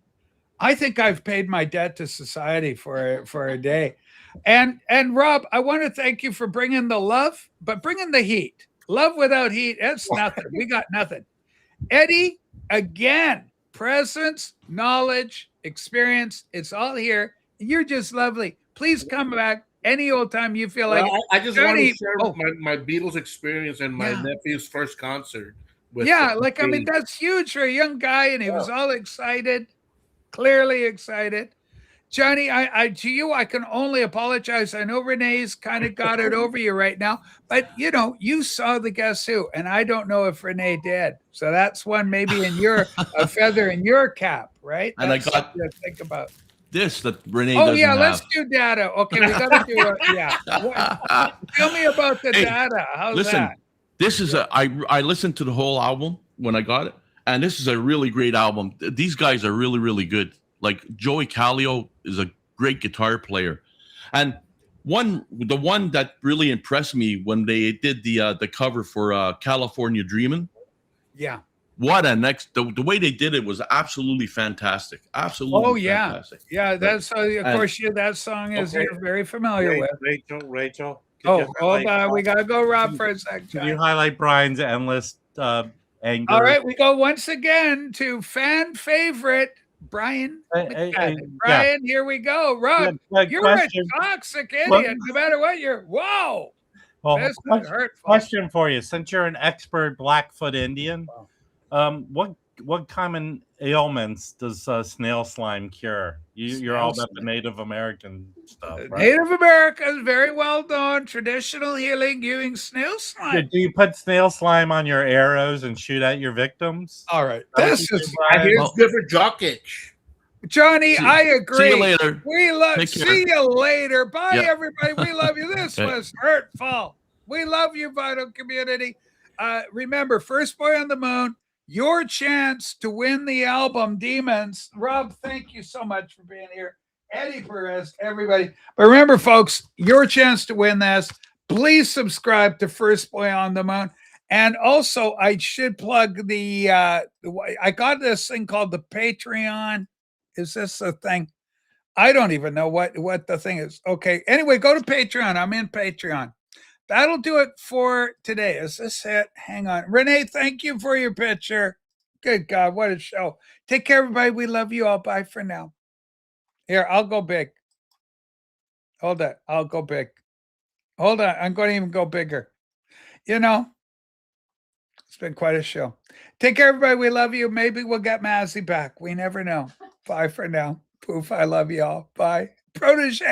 I think I've paid my debt to society for a day. And Rob, I want to thank you for bringing the love, but bringing the heat. Love without heat, it's nothing. We got nothing. Eddie, again, presence, knowledge, experience, it's all here. You're just lovely. Please come back any old time you feel like it. I just want Johnny- to share my Beatles experience and my nephew's first concert. I mean, that's huge for a young guy, and he was all excited, clearly excited. Johnny, to you, I can only apologize. I know Renee's kind of got it over you right now, but you saw the Guess Who, and I don't know if Renee did. So that's one maybe in a feather in your cap, right? And that's I got something to think about. this that Renee Oh doesn't yeah, have. let's do data. Okay, we got to do it. Yeah. Tell me about the Hey, data. How's listen, that? this is I listened to the whole album when I got it, and this is a really great album. These guys are really, really good. Like Joey Callio is a great guitar player, and the one that really impressed me when they did the cover for California Dreamin'. Yeah. What a the way they did it was absolutely fantastic. Absolutely. Oh yeah, fantastic. yeah. That's of course that song is you're very familiar with. Rachel. Oh, hold on. We gotta go, Rob, for a second. Can you highlight Brian's endless anger? All right, we go once again to fan favorite Brian. Brian, here we go. Rob, you're question. a toxic idiot. No matter what you're. Whoa. Well, This is hurtful. question for you: since you're an expert Blackfoot Indian, what common ailments does snail slime cure? You're all about the Native American stuff, right? Native Americans, very well known, traditional healing using snail slime. Do you put snail slime on your arrows and shoot at your victims? All right, This this is I hear it's good for jock itch. Johnny. I agree. See you later. We love. Take care. See you later. Bye, Yeah. everybody. We love you. This was hurtful. We love you, Vital Community. Remember, First Boy on the Moon. Your chance to win the album Demons. Rob, thank you so much for being here. Eddie Perez, everybody. But remember, folks, your chance to win this. Please subscribe to First Boy on the Moon. And also, I should plug I got this thing called the Patreon. Is this a thing? I don't even know what the thing is. Okay. Anyway, go to Patreon. I'm in Patreon. That'll do it for today. Is this it? Hang on. Renee, thank you for your picture. Good God, what a show. Take care, everybody. We love you all. Bye for now. Here, I'll go big. Hold on. I'll go big. Hold on. I'm going to even go bigger. It's been quite a show. Take care, everybody. We love you. Maybe we'll get Mazzy back. We never know. Bye for now. Poof, I love you all. Bye. Protege.